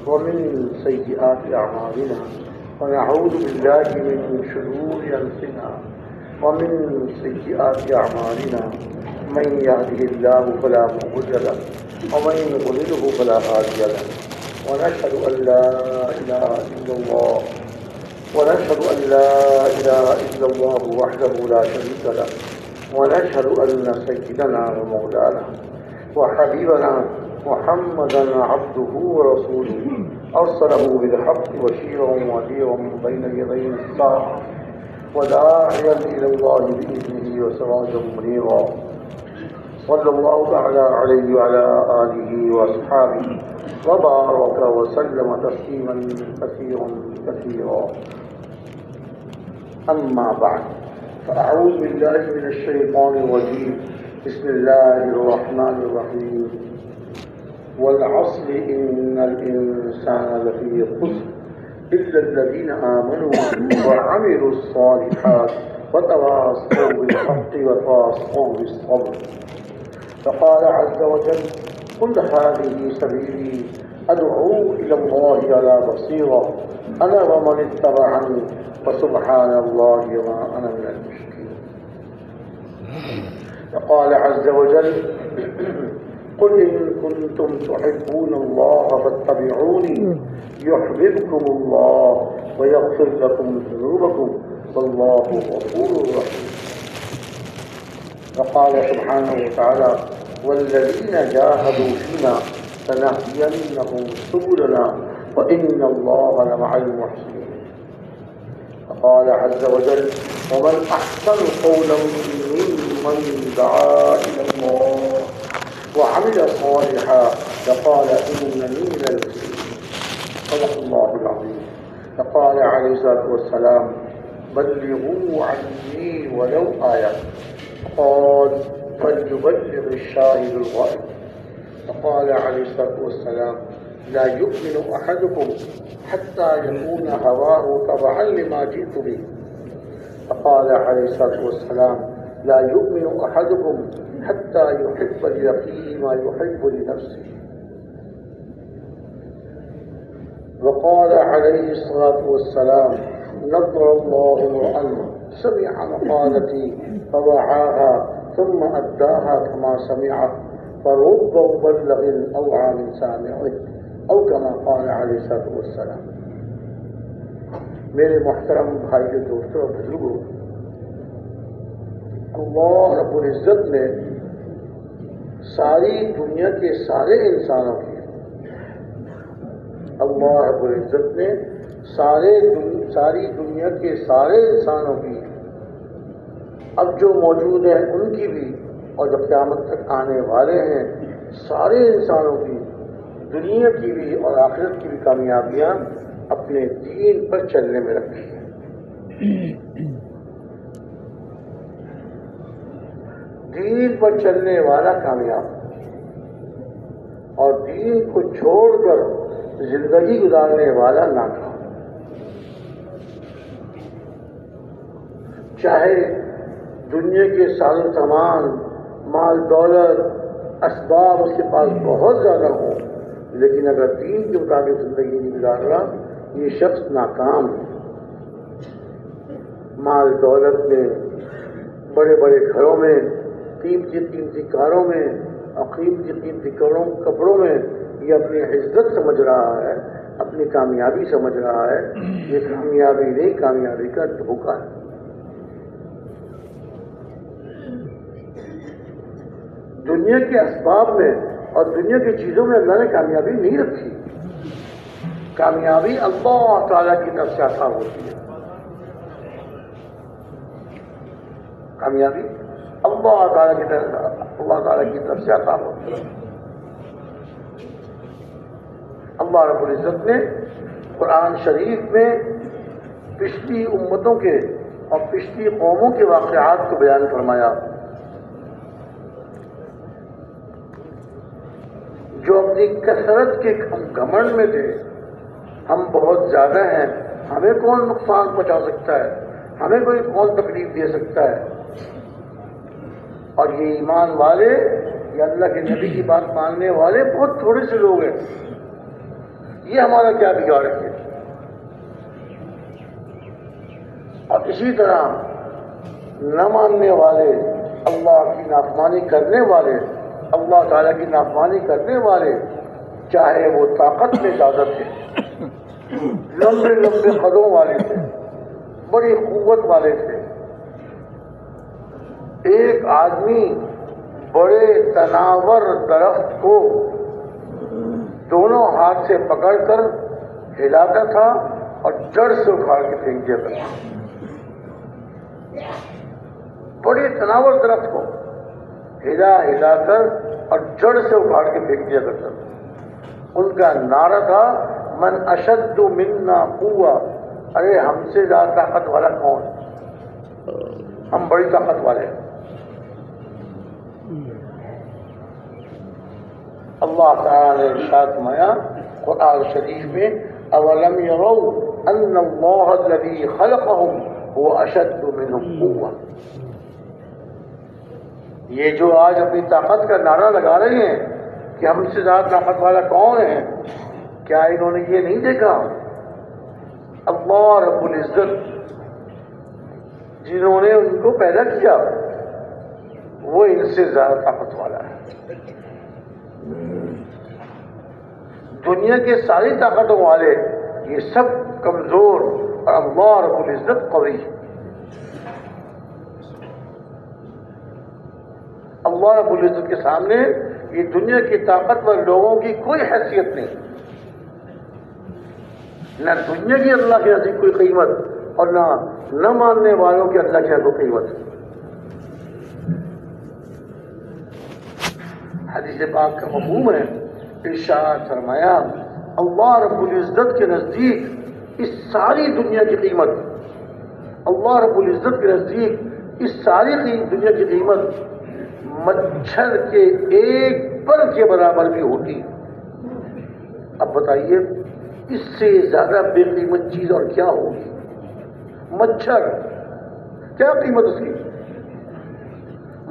ومن سيئات أعمالنا ونعوذ بالله من شرور أنفسنا ومن سيئات أعمالنا من يهده الله فلا مضل له ومن يضلله فلا هادي له ونشهد أن لا إله إلا الله وحده لا شريك له ونشهد أن سيدنا ومولانا وحبيبنا محمدا عبده ورسوله أرسله بالحق بشيرا ونذيرا بين يدي الساعة وداعيا إلى الله بإذنه وسراجا منيرا صلى الله تعالى عليه وعلى آله وأصحابه وبارك وسلم تسليما كثيرا أما بعد فأعوذ بالله من الشيطان الرجيم بسم الله الرحمن الرحيم والعصر إن الإنسان لفي خسر إلا الذين آمنوا وعملوا الصالحات وتواصوا بالحق وتواصوا بالصبر. فقال عز وجل قل هذه سبيلي أدعو إلى الله على بصيرة أنا ومن اتبعني وسبحان الله وما أنا من المشركين. فقال عز وجل قل إن كنتم تحبون الله فاتبعوني يحببكم الله ويغفر لكم ذنوبكم والله غفور رحيم. وقال سبحانه وتعالى والذين جاهدوا فينا لنهدينهم سبلنا وإن الله لمع المحسنين. وقال عز وجل ومن أحسن قولا ممن دعا إلى الله وعمل صالحا وقال إنني من المسلمين. صدق الله العظيم. فقال عليه الصلاة والسلام بلغوا عني ولو آية قال فليبلغ الشاهد الغائب. وقال عليه الصلاة والسلام لا يؤمن أحدكم حتى يكون هواه تبعا لما جئت به. فقال عليه الصلاة والسلام لا يؤمن أحدكم حتى يحب لأخيه ما يحب لنفسه. وقال عليه الصلاة والسلام نظر الله امرأ سمع مقالتي فوعاها ثم أداها كما سمعت فرب مبلغ أوعى من سامعه أو كما قال عليه الصلاة والسلام. میرے محترم بھائیو دوستوں اور بزرگوں، اللہ رب العزت نے ساری دنیا کے سارے انسانوں کی اللہ رب العزت نے ساری دنیا کے سارے انسانوں کی اب جو موجود ہیں ان کی بھی اور جو قیامت تک آنے والے ہیں سارے انسانوں کی دنیا کی بھی اور آخرت کی بھی کامیابیاں اپنے دین پر چلنے میں رکھی ہیں۔ دین پر چلنے والا کامیاب اور دین کو چھوڑ کر زندگی گزارنے والا ناکام۔ چاہے دنیا کے ساز و سامان مال دولت اسباب اس کے پاس بہت زیادہ ہوں، لیکن اگر دین کے مطابق زندگی نہیں گزار رہا یہ شخص ناکام ہے۔ مال دولت میں بڑے بڑے گھروں میں قیمتی کاروں میں اور قیمتی کپڑوں میں یہ اپنی عزت سمجھ رہا ہے، اپنی کامیابی سمجھ رہا ہے۔ یہ کامیابی نہیں، کامیابی کا دھوکہ ہے۔ دنیا کے اسباب میں اور دنیا کی چیزوں میں اللہ نے کامیابی نہیں رکھی۔ کامیابی اللہ تعالیٰ کی طرف سے عطا ہوتی ہے۔ کامیابی اللہ تعالیٰ کی طرف سے عطا ہوتی ہے۔ اللہ رب العزت نے قرآن شریف میں پچھلی امتوں کے اور پچھلی قوموں کے واقعات کو بیان فرمایا، جو اپنی کثرت کے گھمنڈ میں تھے، ہم بہت زیادہ ہیں، ہمیں کون نقصان پہنچا سکتا ہے، ہمیں کوئی کون تکلیف دے سکتا ہے۔ اور یہ ایمان والے، یہ اللہ کے نبی کی بات ماننے والے بہت تھوڑے سے لوگ ہیں۔ یہ ہمارا کیا بگاڑ ہے؟ اور اسی طرح نہ ماننے والے، اللہ کی نافرمانی کرنے والے، اللہ تعالیٰ کی نافرمانی کرنے والے، چاہے وہ طاقت میں زیادہ تھے، لمبے لمبے قدوں والے تھے، بڑی قوت والے تھے، ایک آدمی بڑے تناور درخت کو دونوں ہاتھ سے پکڑ کر ہلاتا تھا اور جڑ سے اکھاڑ کے پھینک دیا کرتا، بڑے تناور درخت کو ہلا کر اور جڑ سے اکھاڑ کے پھینک دیا کرتا تھا۔ ان کا نعرہ تھا من اشد منا قوہ، ارے ہم سے زیادہ طاقت والا کون؟ ہم بڑی طاقت والے ہیں۔ اللہ تعالی نے ارشاد فرمایا قرآن شریف میں اولم یروا ان اللہ الذی خلقهم هو اشد منهم قوہ، یہ جو آج اپنی طاقت کا نعرہ لگا رہے ہیں کہ ہم سے زیادہ طاقت والا کون ہے، کیا انہوں نے یہ نہیں دیکھا اللہ رب العزت جنہوں نے ان کو پیدا کیا وہ ان سے زیادہ طاقت والا ہے؟ دنیا کے ساری طاقتوں والے یہ سب کمزور اور اللہ رب العزت قوی ہے۔ اللہ رب العزت کے سامنے یہ دنیا کی طاقتور لوگوں کی کوئی حیثیت نہیں، نہ دنیا کی اللہ کے نزدیک کوئی قیمت اور نہ ماننے والوں کے اللہ کے کوئی قیمت۔ حدیث پاک کا مفہوم ہے، ارشاد فرمایا اللہ رب العزت کے نزدیک اس ساری دنیا کی قیمت، اللہ رب العزت کے نزدیک اس ساری دنیا کی قیمت مچھر کے ایک پر کے برابر بھی ہوتی۔ اب بتائیے اس سے زیادہ بے قیمت چیز اور کیا ہوگی؟ مچھر، کیا قیمت اس کی؟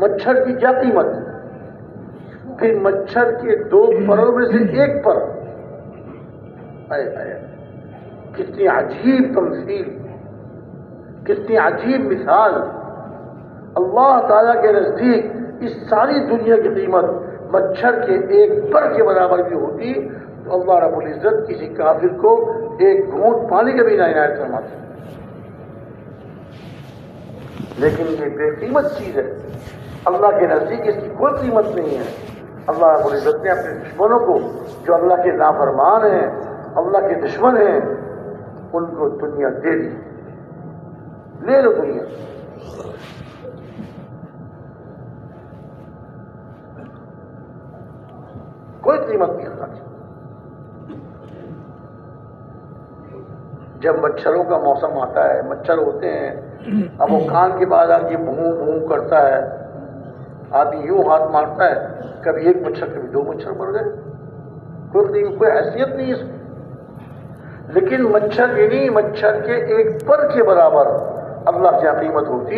مچھر کی کیا قیمت؟ پھر مچھر کے دو پروں میں سے ایک پر، کتنی عجیب تمثیل، کتنی عجیب مثال۔ اللہ تعالیٰ کے نزدیک اس ساری دنیا کی قیمت مچھر کے ایک پر کے برابر بھی ہوتی تو اللہ رب العزت کسی کافر کو ایک گھونٹ پانی کا بھی نہ عنایت فرماتے۔ لیکن یہ بے قیمت چیز ہے، اللہ کے نزدیک اس کی کوئی قیمت نہیں ہے۔ اللہ رب العزت نے اپنے دشمنوں کو جو اللہ کے نافرمان ہیں، اللہ کے دشمن ہیں، ان کو دنیا دے دی، لے لو دنیا۔ کوئی قیمت نہیں اللہ کی۔ جب مچھروں کا موسم آتا ہے، مچھر ہوتے ہیں، اب وہ کان کے بعد آدمی بھوں بھوں کرتا ہے، آدمی یوں ہاتھ مارتا ہے، کبھی ایک مچھر کبھی دو مچھر مر گئے، کوئی حیثیت نہیں اس کی۔ لیکن مچھر یہ نہیں، مچھر کے ایک پر کے برابر اللہ کی قیمت ہوتی۔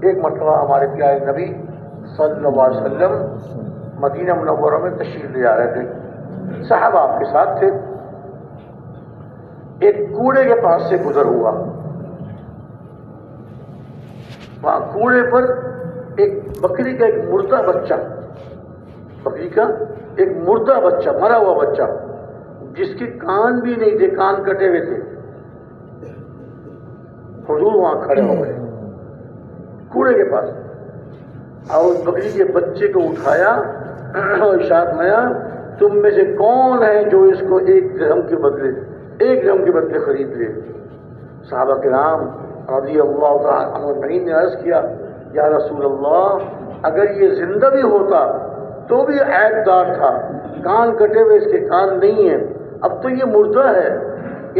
ایک مرتبہ ہمارے پیارے نبی صلی اللہ علیہ وسلم مدینہ منورہ میں تشریف لے آ رہے تھے، صحابہ آپ کے ساتھ تھے، ایک کوڑے کے پاس سے گزر ہوا، وہاں کوڑے پر ایک بکری کا ایک مردہ بچہ، بکری کا ایک مردہ بچہ، مرا ہوا بچہ، جس کے کان بھی نہیں تھے، کان کٹے ہوئے تھے۔ حضور وہاں کھڑے ہو گئے کوڑے کے پاس اور اس بکری کے بچے کو اٹھایا اور ارشاد فرمایا تم میں سے کون ہے جو اس کو ایک درہم کے بدلے خرید لے؟ صحابہ کرام رضی اللہ تعالیٰ عنہ اجمعین نے عرض کیا یا رسول اللہ، اگر یہ زندہ بھی ہوتا تو بھی عیب دار تھا، کان کٹے ہوئے، اس کے کان نہیں ہیں، اب تو یہ مردہ ہے،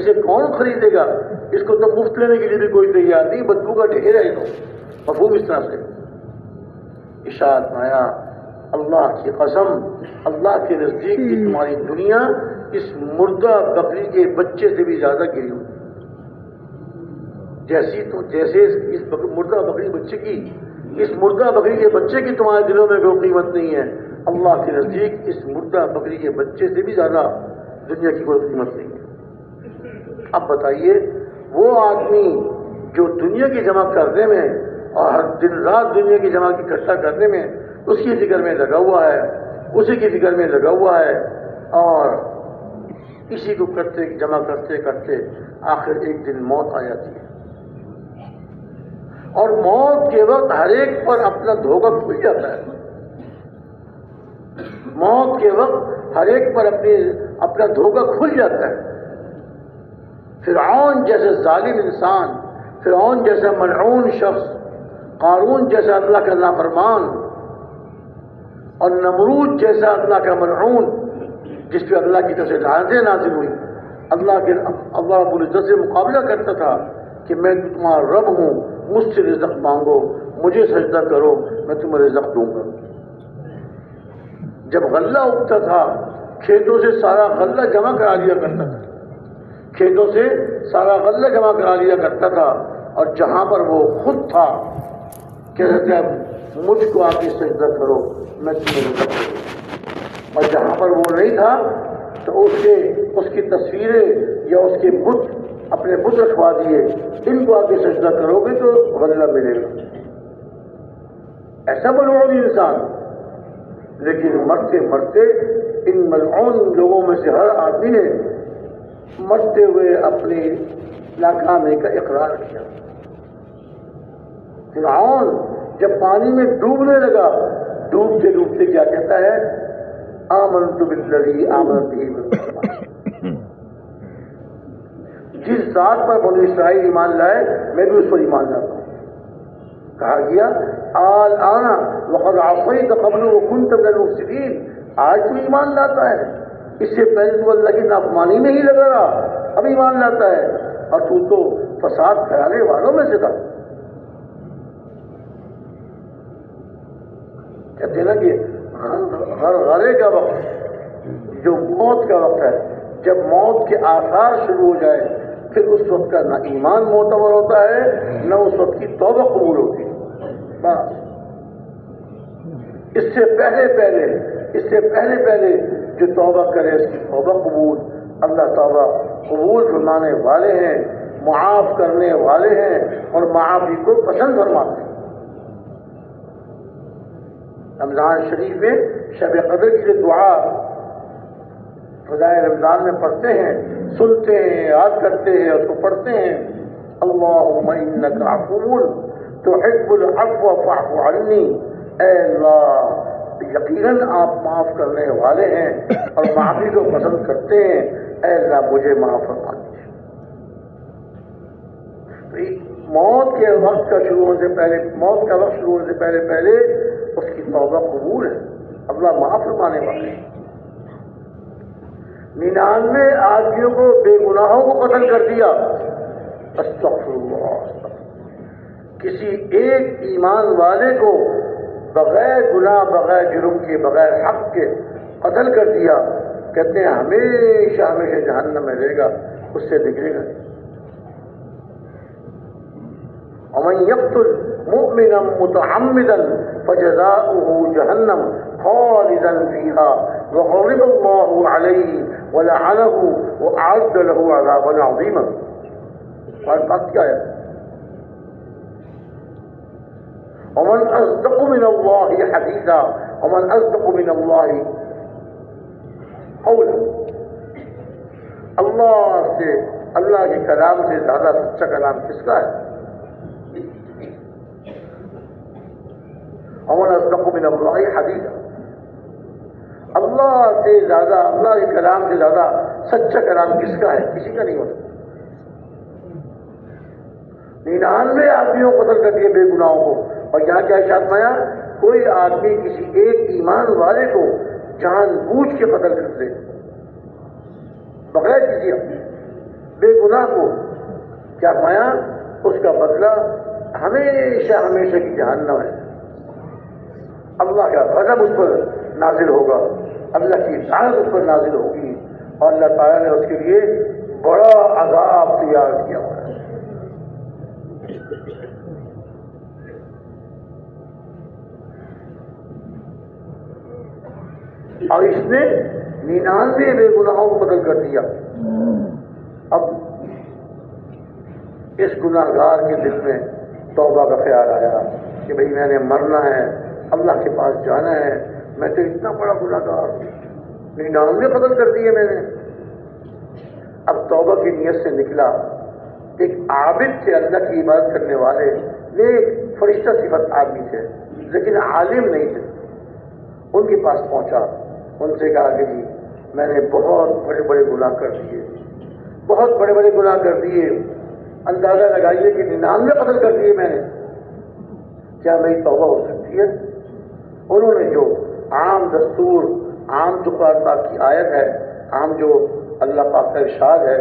اسے کون خریدے گا؟ اس کو تو مفت لینے کے لیے بھی کوئی تیار نہیں، بدبو کا ڈھیر ہے، تو مفہوم اس طرح سے۔ ارشاد فرمایا اللہ کی قسم، اللہ کے نزدیک کی تمہاری دنیا اس مردہ بکری کے بچے سے بھی زیادہ گری ہوئی، جیسے اس مردہ بکری بچے کی، اس مردہ بکری کے بچے کی تمہارے دلوں میں کوئی قیمت نہیں ہے، اللہ کے نزدیک اس مردہ بکری کے بچے سے بھی زیادہ دنیا کی کوئی قیمت نہیں ہے۔ اب بتائیے وہ آدمی جو دنیا کی جمع کرنے میں اور ہر دن رات دنیا کی جمع کی اکٹھا کرنے میں اس کی فکر میں لگا ہوا ہے، اسی کی فکر میں لگا ہوا ہے، اور اسی کو کرتے جمع کرتے کرتے آخر ایک دن موت آ جاتی ہے، اور موت کے وقت ہر ایک پر اپنا دھوکہ کھل جاتا ہے۔ موت کے وقت ہر ایک پر اپنا دھوکہ کھل جاتا ہے۔ فرعون جیسے ظالم انسان، فرعون جیسا ملعون شخص، قارون جیسا اللہ کا نافرمان، اور نمرود جیسا اللہ کا ملعون جس پہ اللہ کی طرف سے لعنتیں نازل ہوئی، اللہ رب العزت سے مقابلہ کرتا تھا کہ میں تمہارا رب ہوں، مجھ سے رزق مانگو، مجھے سجدہ کرو، میں تمہیں رزق دوں گا۔ جب غلہ اگتا تھا کھیتوں سے سارا غلہ جمع کرا لیا کرتا تھا، کھیتوں سے سارا غلہ جمع کرا لیا کرتا تھا، اور جہاں پر وہ خود تھا کہتے تھے اب مجھ کو آ کے سجدہ کرو، میں تمہیں رزق دوں گا، اور جہاں پر وہ نہیں تھا تو اس کی تصویریں یا اس کے بت اپنے بت رکھوا دیے، ان کو آ کے سجدہ کرو گے تو غلہ ملے گا۔ ایسا ملعون انسان، لیکن مرتے مرتے ان ملعون لوگوں میں سے ہر آدمی نے مرتے ہوئے اپنی ناکامی کا اقرار کیا۔ فرعون جب پانی میں ڈوبنے لگا، ڈوبتے ڈوبتے کیا کہتا ہے؟ آمنت بالذی آمنت بہ بنو اسرائیل، جس ذات پر بنو اسرائیل ایمان لائے میں بھی اس پر ایمان لاتا ہوں۔ کہا گیا الآن وقد عصیت قبل وکنت من المفسدین، آج تو ایمان لاتا ہے، اس سے پہلے تو اللہ کی نافرمانی میں ہی لگا رہا، اب ایمان لاتا ہے، اور تو فساد پھیلانے والوں میں سے تھا۔ کہتے ہیں نا کہ ہر غرے کا وقت جو موت کا وقت ہے، جب موت کے آثار شروع ہو جائے پھر اس وقت کا نہ ایمان معتبر ہوتا ہے نہ اس وقت کی توبہ قبول ہوتی ہے۔ بس اس سے پہلے پہلے جو توبہ کرے اس کی توبہ قبول، اللہ توبہ قبول فرمانے والے ہیں، معاف کرنے والے ہیں، اور معافی کو پسند فرماتے ہیں۔ رمضان شریف میں شب قدر کی جو دعا فضائے رمضان میں پڑھتے ہیں، سنتے ہیں، یاد کرتے ہیں، اس کو پڑھتے ہیں، اللہم انک عفو تحب العفو فاعف عنی، اے اللہ یقیناً آپ معاف کرنے والے ہیں اور معافی کو پسند کرتے ہیں، اے اللہ مجھے معاف فرما دیجیے۔ موت کے وقت کا شروع ہونے سے پہلے، موت کا وقت شروع ہونے سے پہلے پہلے اس کی توبہ قبول ہے، اللہ معاف فرمانے والے ہیں۔ 99 آدمیوں کو بے گناہوں کو قتل کر دیا، استغفر اللہ، کسی ایک ایمان والے کو بغیر گناہ، بغیر جرم کے، بغیر حق کے قتل کر دیا، کہتے ہیں ہمیشہ ہمیشہ جہنم میں رہے گا، اس سے نکلے گا۔ ومن يقتل مؤمنا متعمدا فجزاؤه جهنم خالدا فيها وغضب الله عليه ولعنه وأعد له عذابا عظيما۔ اور بات کیا ہے؟ ومن أصدق من الله حديثا ومن أصدق من الله قولا، اللہ سے، اللہ کے کلام سے زیادہ سچا کلام کس کا ہے؟ ومن أصدق من الله حديثا، اللہ سے زیادہ، اللہ کے کلام سے زیادہ سچا کلام کس کا ہے؟ کسی کا نہیں ہوتا۔ 99 آدمیوں کو قتل کر دیے بے گناہوں کو، اور یہاں کیا ارشاد فرمایا؟ کوئی آدمی کسی ایک ایمان والے کو جان بوجھ کے قتل کر دے بغیر کسی بے گناہ کو، کیا فرمایا؟ اس کا بدلہ ہمیشہ ہمیشہ کی جہنم ہے، اللہ کا غضب اس پر نازل ہوگا، اللہ کی لعنت اس پر نازل ہوگی، اور اللہ تعالیٰ نے اس کے لیے بڑا عذاب تیار کیا ہوا ہے۔ اور اس نے 99 بے گناہوں کو قتل کر دیا. اب اس گناہگار کے دل میں توبہ کا خیال آیا کہ بھئی میں نے مرنا ہے، اللہ کے پاس جانا ہے، میں تو اتنا بڑا گناہگار ہوں، 99 قتل کر دیے میں نے. اب توبہ کی نیت سے نکلا، ایک عابد تھے، اللہ کی عبادت کرنے والے، نیک فرشتہ صفت آدمی تھے لیکن عالم نہیں تھے. ان کے پاس پہنچا، ان سے کہا کہ جی میں نے بہت بڑے بڑے گناہ کر دیے، بہت بڑے بڑے گناہ کر دیے، اندازہ لگائیے کہ 99 قتل کر دیے میں نے، کیا میری توبہ ہو سکتی ہے؟ انہوں نے جو عام دستور، عام جو قرآن پاک کی آیت ہے، عام جو اللہ پاک کا ارشاد ہے،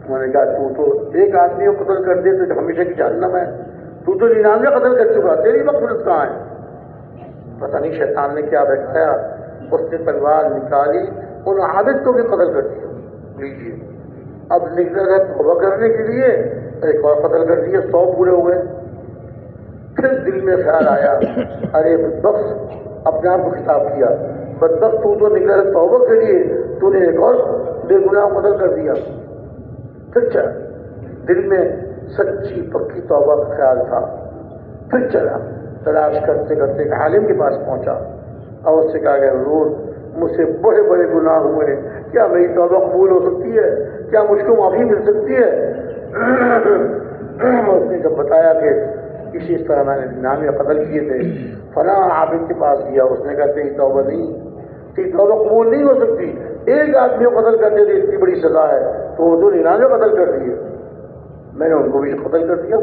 انہوں نے کہا تو ایک آدمی کو قتل کر دے تو ہمیشہ کی جہنم ہے، تو 99 قتل کر چکا، تیری مغفرت کہاں ہے؟ پتہ نہیں شیطان نے کیا بہکایا، اس نے تلوار نکالی، ان عابد کو بھی قتل کر دیا. لیجیے اب نکلا ہے توبہ کرنے کے لیے، ایک اور قتل کر دیا، 100 پورے ہوئے. پھر دل میں خیال آیا، ارے بدبخت، اپنے آپ کو خطاب کیا، بدبخت تو نکلا ہے توبہ کے لیے، تو نے ایک اور بے گناہ قتل کر دیا. پھر چلا، دل میں سچی پکی توبہ کا خیال تھا. پھر چلا تلاش کرتے کرتے ایک عالم کے پاس پہنچا اور اس سے کہا کہ حضور مجھ سے بڑے بڑے گناہ ہوئے، کیا میری توبہ قبول ہو سکتی ہے؟ کیا مجھ کو معافی مل سکتی ہے؟ اس نے جب بتایا کہ اسی طرح میں نے 99 قتل کیے تھے، فلاں عابد کے پاس گیا، اس نے کہا تیری توبہ نہیں، تیری توبہ قبول نہیں ہو سکتی، ایک آدمی کو قتل کرنے کی اتنی بڑی سزا ہے تو وہ 99 قتل کر دیے، میں نے ان کو بھی قتل کر دیا.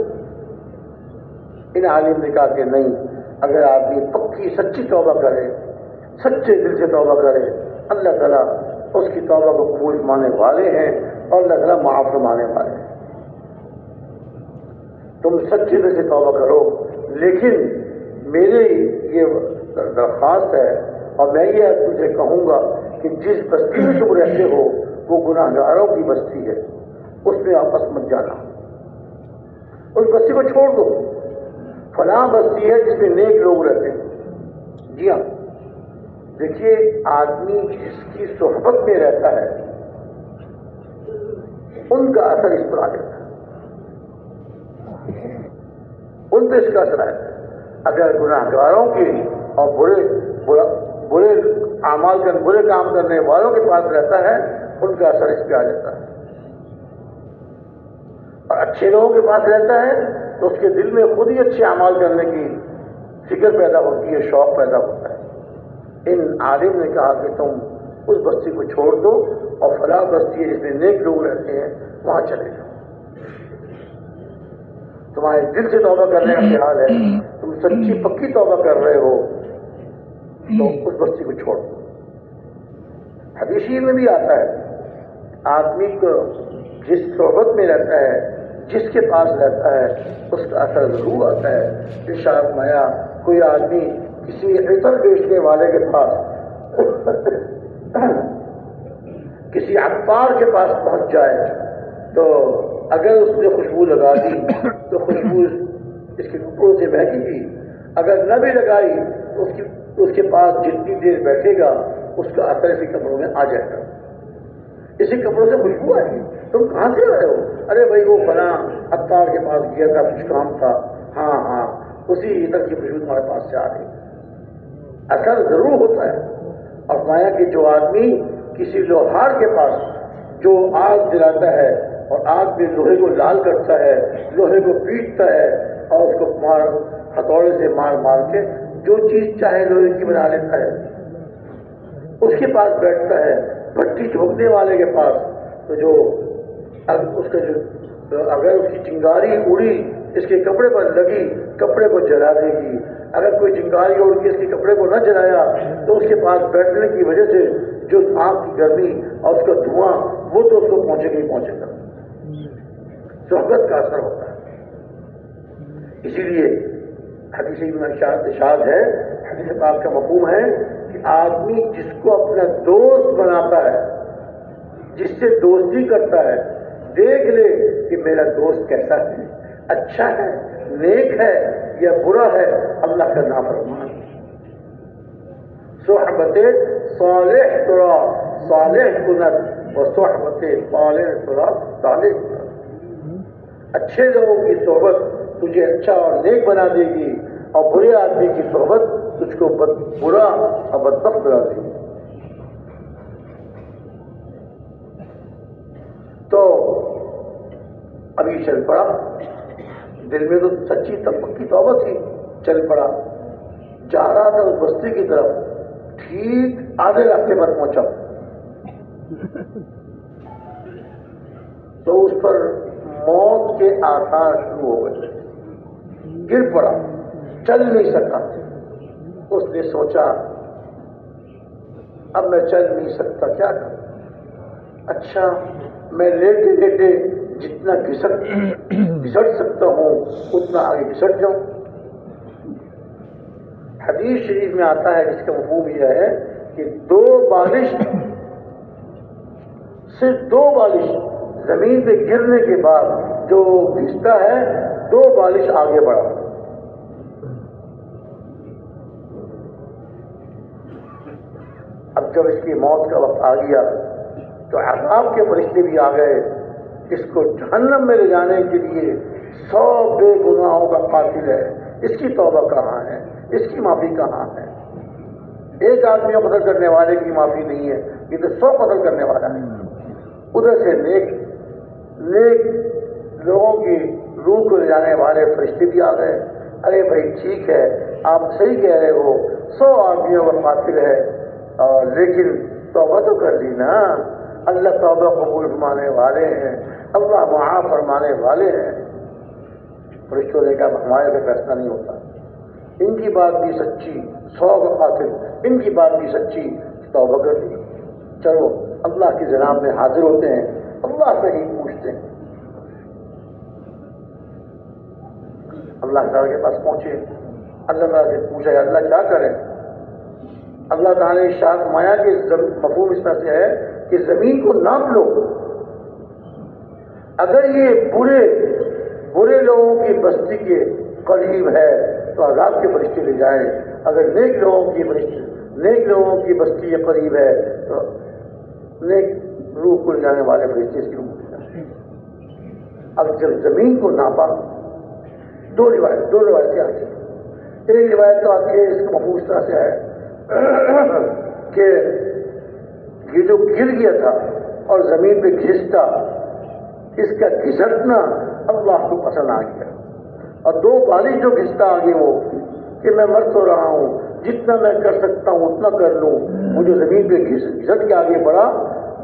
ان عالم نے کہا کہ نہیں، اگر آدمی پکی سچی توبہ کرے، سچے دل سے توبہ کرے، اللہ تعالیٰ اس کی توبہ کو قبول ماننے والے ہیں اور اللہ تعالیٰ معاف فرمانے والے ہیں. تم سچے دل سے توبہ کرو، لیکن میری یہ درخواست ہے اور میں یہ تجھے کہوں گا کہ جس بستی میں تم رہتے ہو وہ گناہگاروں کی بستی ہے، اس میں آپس مت جانا، اس بستی کو چھوڑ دو. فلاں بستی ہے جس میں نیک لوگ رہتے ہیں. جی ہاں، دیکھیے آدمی جس کی صحبت میں رہتا ہے ان کا اثر اس پر آ جاتا ہے، ان پہ اس کا اثر آتا ہے. اگر گناہگاروں کے اور برے اعمال برے کام کرنے والوں کے پاس رہتا ہے، ان کا اثر اس پہ آ جاتا ہے. اور اچھے لوگوں کے پاس رہتا ہے تو اس کے دل میں خود ہی اچھے اعمال کرنے کی فکر پیدا ہوتی ہے، شوق پیدا ہوتا ہے. ان عالم نے کہا کہ تم اس بستی کو چھوڑ دو اور فلاں بستی ہے جس میں نیک لوگ رہتے ہیں وہاں چلے جاؤ. تمہارے دل سے توبہ کرنے کا خیال ہے، تم سچی پکی توبہ کر رہے ہو تو اس بستی کو چھوڑ دو. حدیث میں بھی آتا ہے آدمی کو جس صحبت میں رہتا ہے، جس کے پاس رہتا ہے، اس کا اثر ضرور آتا ہے. ارشاد فرمایا کوئی آدمی کسی عطر بیچنے والے کے پاس کسی عطار کے پاس پہنچ جائے تو اگر اس نے خوشبو لگا دی تو خوشبو اس کے کپڑوں سے بہکے گی، اگر نہ بھی لگائی تو اس کے پاس جتنی دیر بیٹھے گا اس کا اثر اسی کپڑوں میں آ جائے گا، اسی کپڑوں سے خوشبو آئے گی. تم کہاں سے آئے ہو؟ ارے بھائی وہ فلاں عطار کے پاس گیا تھا، کچھ کام تھا. ہاں اسی عطر کی خوشبو تمہارے پاس سے آ رہی. اثر ضرور ہوتا ہے. اور فرمایا کہ جو آدمی کسی لوہار کے پاس جو آگ جلاتا ہے اور آگ میں لوہے کو لال کرتا ہے، لوہے کو پیٹتا ہے اور اس کو ہتھوڑے سے مار کے جو چیز چاہے لوہے کی بنا لیتا ہے، اس کے پاس بیٹھتا ہے. بھٹی جھونکنے والے کے پاس تو جو اگر اس کی چنگاری اڑی اس کے کپڑے پر لگی، کپڑے کو جلا دے گی. اگر کوئی چنگاری اڑ کے اس کے کپڑے کو نہ جلایا تو اس کے پاس بیٹھنے کی وجہ سے جو آگ کی گرمی اور اس کا دھواں وہ تو اس کو پہنچے گا ہی پہنچے گا. صحبت کا اثر ہوتا ہے. اسی لیے حدیث میں ارشاد ہے، حدیث پاک کا مفہوم ہے کہ آدمی جس کو اپنا دوست بناتا ہے، جس سے دوستی کرتا ہے، دیکھ لے کہ میرا دوست کیسا ہے، اچھا ہے، نیک ہے یا برا ہے، اللہ کا نافرمان. صحبت صالح ترا صالح کند و صحبت صالح ترا صالح کند. اچھے لوگوں کی صحبت تجھے اچھا اور نیک بنا دے گی، اور برے آدمی کی صحبت تجھ کو برا اور بدبخت بنا دے گی. تو ابھی چل پڑا، دل میں تو سچی پکی توبہ تھی، چل پڑا، جا رہا تھا اس بستی کی طرف، ٹھیک آدھے راستے پر پہنچا تو اس پر موت کے آثار شروع ہو گئے، گر پڑا، چل نہیں سکا. اس نے سوچا اب میں چل نہیں سکتا، کیا کروں؟ اچھا میں لیٹے لیٹے جتنا گھسٹ سکتا ہوں اتنا آگے گھسٹ جاؤں. حدیث شریف میں آتا ہے جس کا مفہوم یہ ہے کہ صرف دو بالش زمین پہ گرنے کے بعد جو گھستا ہے 2 بالش آگے بڑھا. اب جب اس کی موت کا وقت آ گیا تو عذاب کے فرشتے بھی آ گئے، اس کو جہنم میں لے جانے کے لیے 100 بے گناہوں کا قاتل ہے، اس کی توبہ کہاں ہے، اس کی معافی کہاں ہے؟ ایک آدمی کو قتل کرنے والے کی معافی نہیں ہے، یہ تو 100 قتل کرنے والا ہے. ادھر سے نیک لوگوں کی روح کو لے جانے والے فرشتے بھی آ گئے. ارے بھائی ٹھیک ہے، آپ صحیح کہہ رہے ہو، 100 آدمیوں کا قاتل ہے، لیکن توبہ تو کر لی نا. اللہ توبہ قبول فرمانے والے ہیں، اللہ معاف فرمانے والے ہیں. فرشتوں نے کہا ہمارے سے فیصلہ نہیں ہوتا، ان کی بات بھی سچی، 100 کا قاتل، ان کی بات بھی سچی، توبہ کر لی. چلو اللہ کی جناب میں حاضر ہوتے ہیں، اللہ سے ہی پوچھتے ہیں. اللہ تعالیٰ کے پاس پہنچے، اللہ تعالیٰ سے پوچھا اللہ کیا کریں؟ اللہ تعالیٰ نے ارشاد فرمایا کہ مفہوم اس طرح سے ہے کہ زمین کو ناپ لو، اگر یہ برے لوگوں کی بستی کے قریب ہے تو عذاب کے فرشتے لے جائیں، اگر نیک لوگوں کی بستی کے قریب ہے تو نیک روح کو لے جانے والے فرشتے اس کی روح لے جائیں. اب جب زمین کو ناپا، دو روایتیں آتی ہیں. ایک روایت تو آتی ہے اس کا مفہوم اس طرح سے ہے کہ یہ جو گر گیا تھا اور زمین پہ گھستا، اس کا گھسٹنا اللہ کو پسند آ گیا، اور 2 بالش جو گھستا آگے وہ کہ میں مر تو رہا ہوں، جتنا میں کر سکتا ہوں اتنا کر لوں. وہ جو زمین پہ گھسٹ کے آگے بڑھا،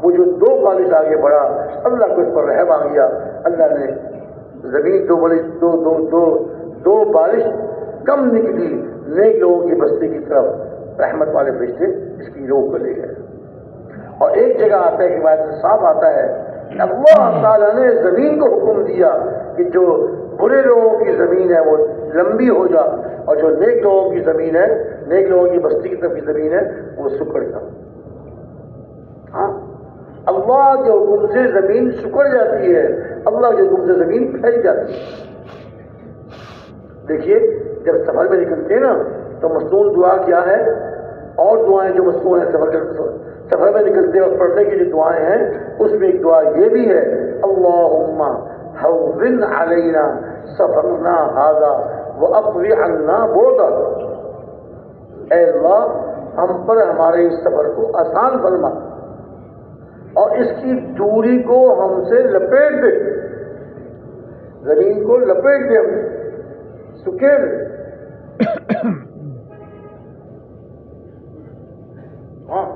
وہ جو 2 بالش آگے بڑھا، اللہ کو اس پر رحم آ گیا. اللہ نے زمین 2 بالش کم نکلی، نیک لوگوں کی بستی کی طرف رحمت والے فرشتے اس کی روح کو لے گئے. اور ایک جگہ آتا ہے کہ روایت میں صاف آتا ہے کہ اللہ تعالیٰ نے زمین کو حکم دیا کہ جو برے لوگوں کی زمین ہے وہ لمبی ہو جا، اور جو نیک لوگوں کی زمین ہے، نیک لوگوں کی بستی کی طرف کی زمین ہے، وہ سکڑ جا. ہاں، اللہ کے حکم سے زمین سکڑ جاتی ہے، اللہ کے حکم سے زمین پھیل جاتی ہے. دیکھیے جب سفر میں نکلتے ہیں نا تو مصنون دعا کیا ہے، اور دعائیں جو مصنون ہیں سفر میں نکلتے وقت پڑھنے کی جو دعائیں ہیں اس میں ایک دعا یہ بھی ہے، اللہم ہون علینا سفرنا ھذا واطوی عنا بعدا. اے اللہ ہم پر ہمارے اس سفر کو آسان فرما اور اس کی دوری کو ہم سے لپیٹ دے، زمین کو لپیٹ دے، ہم سکیڑ. ہاں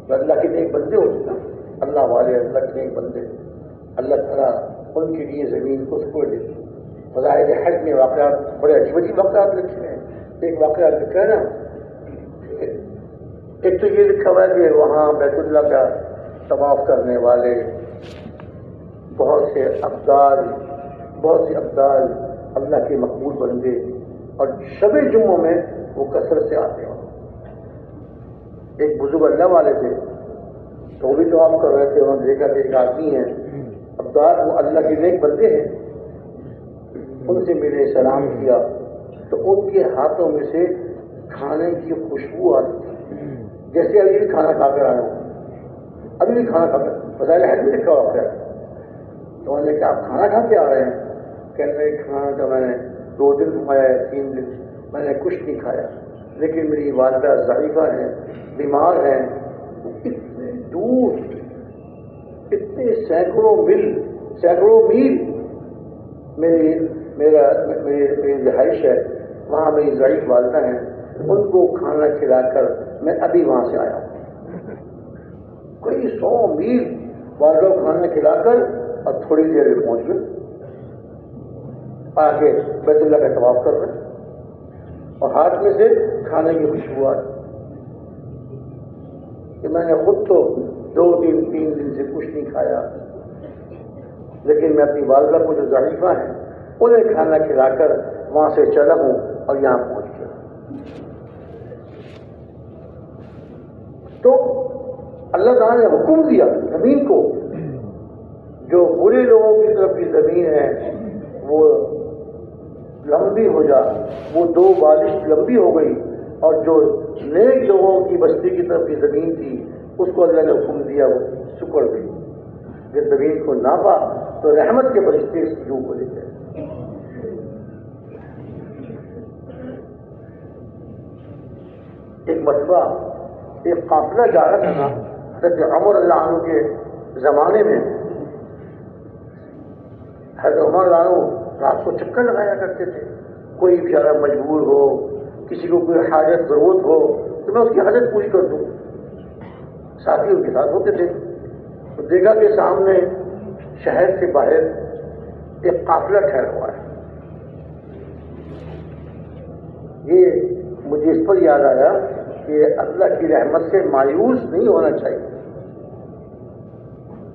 تو اللہ کے نیک بندے ہوتے نا، اللہ والے اللہ کے نیک بندے، اللہ تعالیٰ ان کے لیے زمین کو سکوڑ دیتے. فضائل حج میں واقعات بڑے عجیب عجیب واقعات لکھے ہیں. ایک واقعہ لکھا ہے نا، ایک تو یہ لکھا ہوا ہے کہ وہاں بیت اللہ کا طواف کرنے والے بہت سے ابدال اللہ کے مقبول بندے، اور شب جمعوں میں وہ کثرت سے آتے ہیں. ایک بزرگ اللہ والے تھے تو وہ بھی طواف کر رہے تھے، انہوں نے دیکھا کہ ایک آدمی ہے ابدال، وہ اللہ کے نیک بندے ہیں. ان سے ملے، سلام کیا تو ان کے ہاتھوں میں سے کھانے کی خوشبو آتی تھی. جیسے ابھی بھی کھانا کھا کر آیا ہوں، ابھی بھی کھانا کھا کر وسائل حج میں لکھا ہوا ہے. تو انہوں نے کہا آپ کھانا کھا کے آ رہے ہیں؟ کہنے لگے کھانا تو میں نے 2 دن کھایا ہے، 3 دن میں نے کچھ نہیں کھایا، لیکن میری والدہ ضعیفہ ہیں، بیمار ہیں، اتنے دور، اتنے سینکڑوں میل میری رہائش ہے، وہاں میری ضعیف والدہ ہیں، ان کو کھانا کھلا کر میں ابھی وہاں سے آیا ہوں. کوئی 100 میل والدہ کو کھانا کھلا کر اور تھوڑی دیر میں پہنچ گئے، آ کے بیت اللہ کا طواف کر رہے اور ہاتھ میں سے کھانے کی خوشبو آ رہی. کہ میں نے خود تو 2 دن 3 دن سے کچھ نہیں کھایا، لیکن میں اپنی والدہ کو جو ضعیفہ ہیں انہیں کھانا کھلا کر وہاں سے چلا ہوں اور یہاں پہنچ گیا. تو اللہ تعالیٰ نے حکم دیا زمین کو، جو برے لوگوں کی طرف کی زمین ہے وہ لمبی ہو جا، وہ 2 بالش لمبی ہو گئی، اور جو نیک لوگوں کی بستی کی طرف کی زمین تھی اس کو اللہ نے حکم دیا وہ سکڑ گئی. جب زمین کو ناپا تو رحمت کے فرشتے اس کی روح کو لے گئے. ایک مرتبہ ایک قافلہ جا رہا تھا حضرت عمر اللہ عنہ کے زمانے میں. حضرت عمر اللہ عنہ رات کو چکر لگایا کرتے تھے، کوئی بیچارہ مجبور ہو، کسی کو کوئی حاجت ضرورت ہو تو میں اس کی حاجت پوری کر دوں. ساتھی ان کے ساتھ ہوتے تھے. تو دیکھا کہ سامنے شہر سے باہر ایک قافلہ ٹھہرا ہوا ہے. یہ مجھے اس پر یاد آیا کہ اللہ کی رحمت سے مایوس نہیں ہونا چاہیے.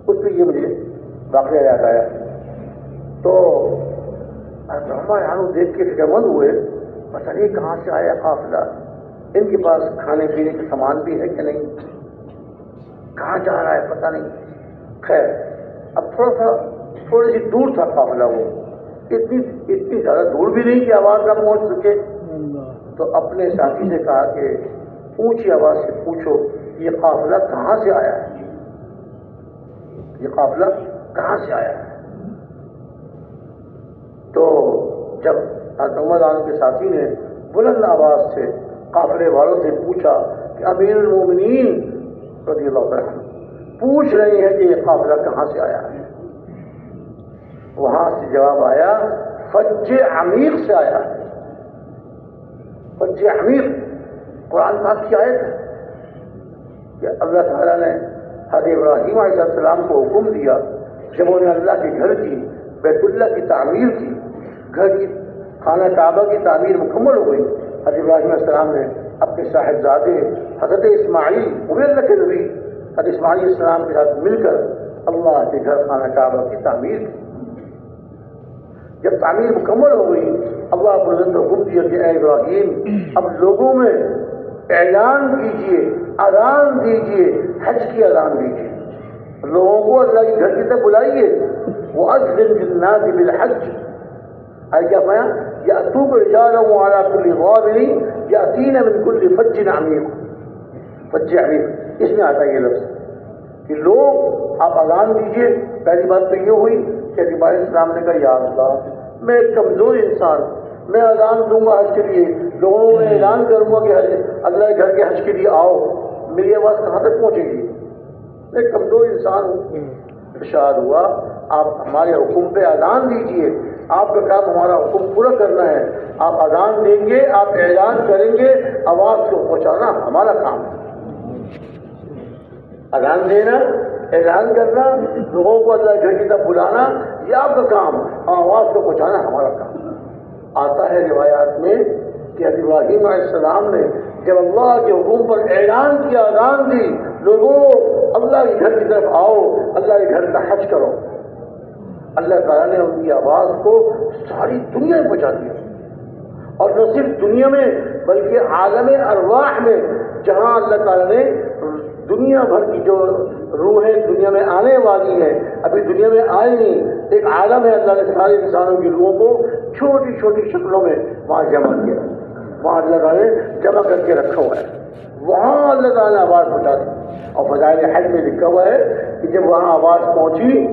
اس پہ یہ مجھے واقعہ یاد آیا. تو ہمارے دیکھ کے فکر مند ہوئے، پتہ نہیں کہاں سے آیا قافلہ، ان کے پاس کھانے پینے کا سامان بھی ہے کہ نہیں، کہاں جا رہا ہے پتہ نہیں. خیر اب تھوڑی سی دور تھا قافلہ، وہ اتنی زیادہ دور بھی نہیں کہ آواز نہ پہنچ سکے. تو اپنے ساتھی سے کہا کہ اونچی آواز سے پوچھو یہ قافلہ کہاں سے آیا ہے، یہ قافلہ کہاں سے آیا ہے. تو جب حضرت عمر عنہ کے ساتھی نے بلند آواز سے قافلے والوں سے پوچھا کہ امیر المومنین رضی اللہ عنہ پوچھ رہے ہیں کہ یہ قافلہ کہاں سے آیا ہے، وہاں سے جواب آیا فج عمیق سے آیا ہے. فج عمیق قرآن پاک کی آیت ہے کہ اللہ تعالیٰ نے حضرت ابراہیم علیہ السلام کو حکم دیا جب انہوں نے اللہ کے گھر کی بیت اللہ کی تعمیر کی، گھر کی خانہ کعبہ کی تعمیر مکمل ہو گئی. حضرت ابراہیم علیہ السلام نے اپنے صاحبزادے حضرت اسماعیل وہ اللہ کے نبی حضرت اسماعیل علیہ السلام کے ساتھ مل کر اللہ کے گھر خانہ کعبہ کی تعمیر کی. جب تعمیر مکمل ہو گئی اللہ پر نے حکم دیا کہ اے ابراہیم اب لوگوں میں اعلان کیجئے، اذان دیجئے، حج کی اذان دیجئے، لوگوں کو اللہ کے گھر کی طرف بلائیے. وَأَذِّنْ فِي النَّاسِ بِالْحَجِّ آئے کیا پایا یأتوک رجالا وعلی کل ضامر یأتین من کل فج عمیق. فج عمیق اس میں آتا ہے یہ لفظ کہ لوگ آپ اذان دیجئے. پہلی بات تو یہ ہوئی کہ ابراہیم علیہ السلام نے کہا یا اللہ میں ایک کمزور انسان، میں اذان دوں گا حج کے لیے، لوگوں میں اعلان کروں گا کہ اللہ کے گھر کے حج کے لیے آؤ، میری آواز کہاں تک پہنچے گی، میں ایک کمزور انسان ہوں. ارشاد ہوا آپ ہمارے حکم پہ اذان دیجئے، آپ کا کام ہمارا حکم پورا کرنا ہے. آپ اذان دیں گے، آپ اعلان کریں گے، آواز کو پہنچانا ہمارا کام ہے. اذان دینا، اعلان کرنا، لوگوں کو اللہ گھر کی طرف بلانا یہ آپ کا کام، آواز کو پہنچانا ہمارا کام. آتا ہے روایات میں کہ ابراہیم علیہ السلام نے جب اللہ کے حکم پر اعلان کیا، اذان دی، لوگوں اللہ کے گھر کی طرف آؤ، اللہ کے گھر کا حج کرو، اللہ تعالیٰ نے ان کی آواز کو ساری دنیا میں پہنچا دیا. اور نہ صرف دنیا میں بلکہ عالم ارواح میں، جہاں اللہ تعالیٰ نے دنیا بھر کی جو روحیں دنیا میں آنے والی ہیں، ابھی دنیا میں آئی نہیں، ایک عالم ہے، اللہ نے سارے انسانوں کی روحوں کو چھوٹی چھوٹی شکلوں میں وہاں جمع کیا. وہاں اللہ تعالیٰ نے جمع کر کے رکھا ہوا ہے، وہاں اللہ تعالیٰ نے آواز پہنچا دی. اور فضائل حج میں لکھا ہوا ہے کہ جب وہاں آواز پہنچی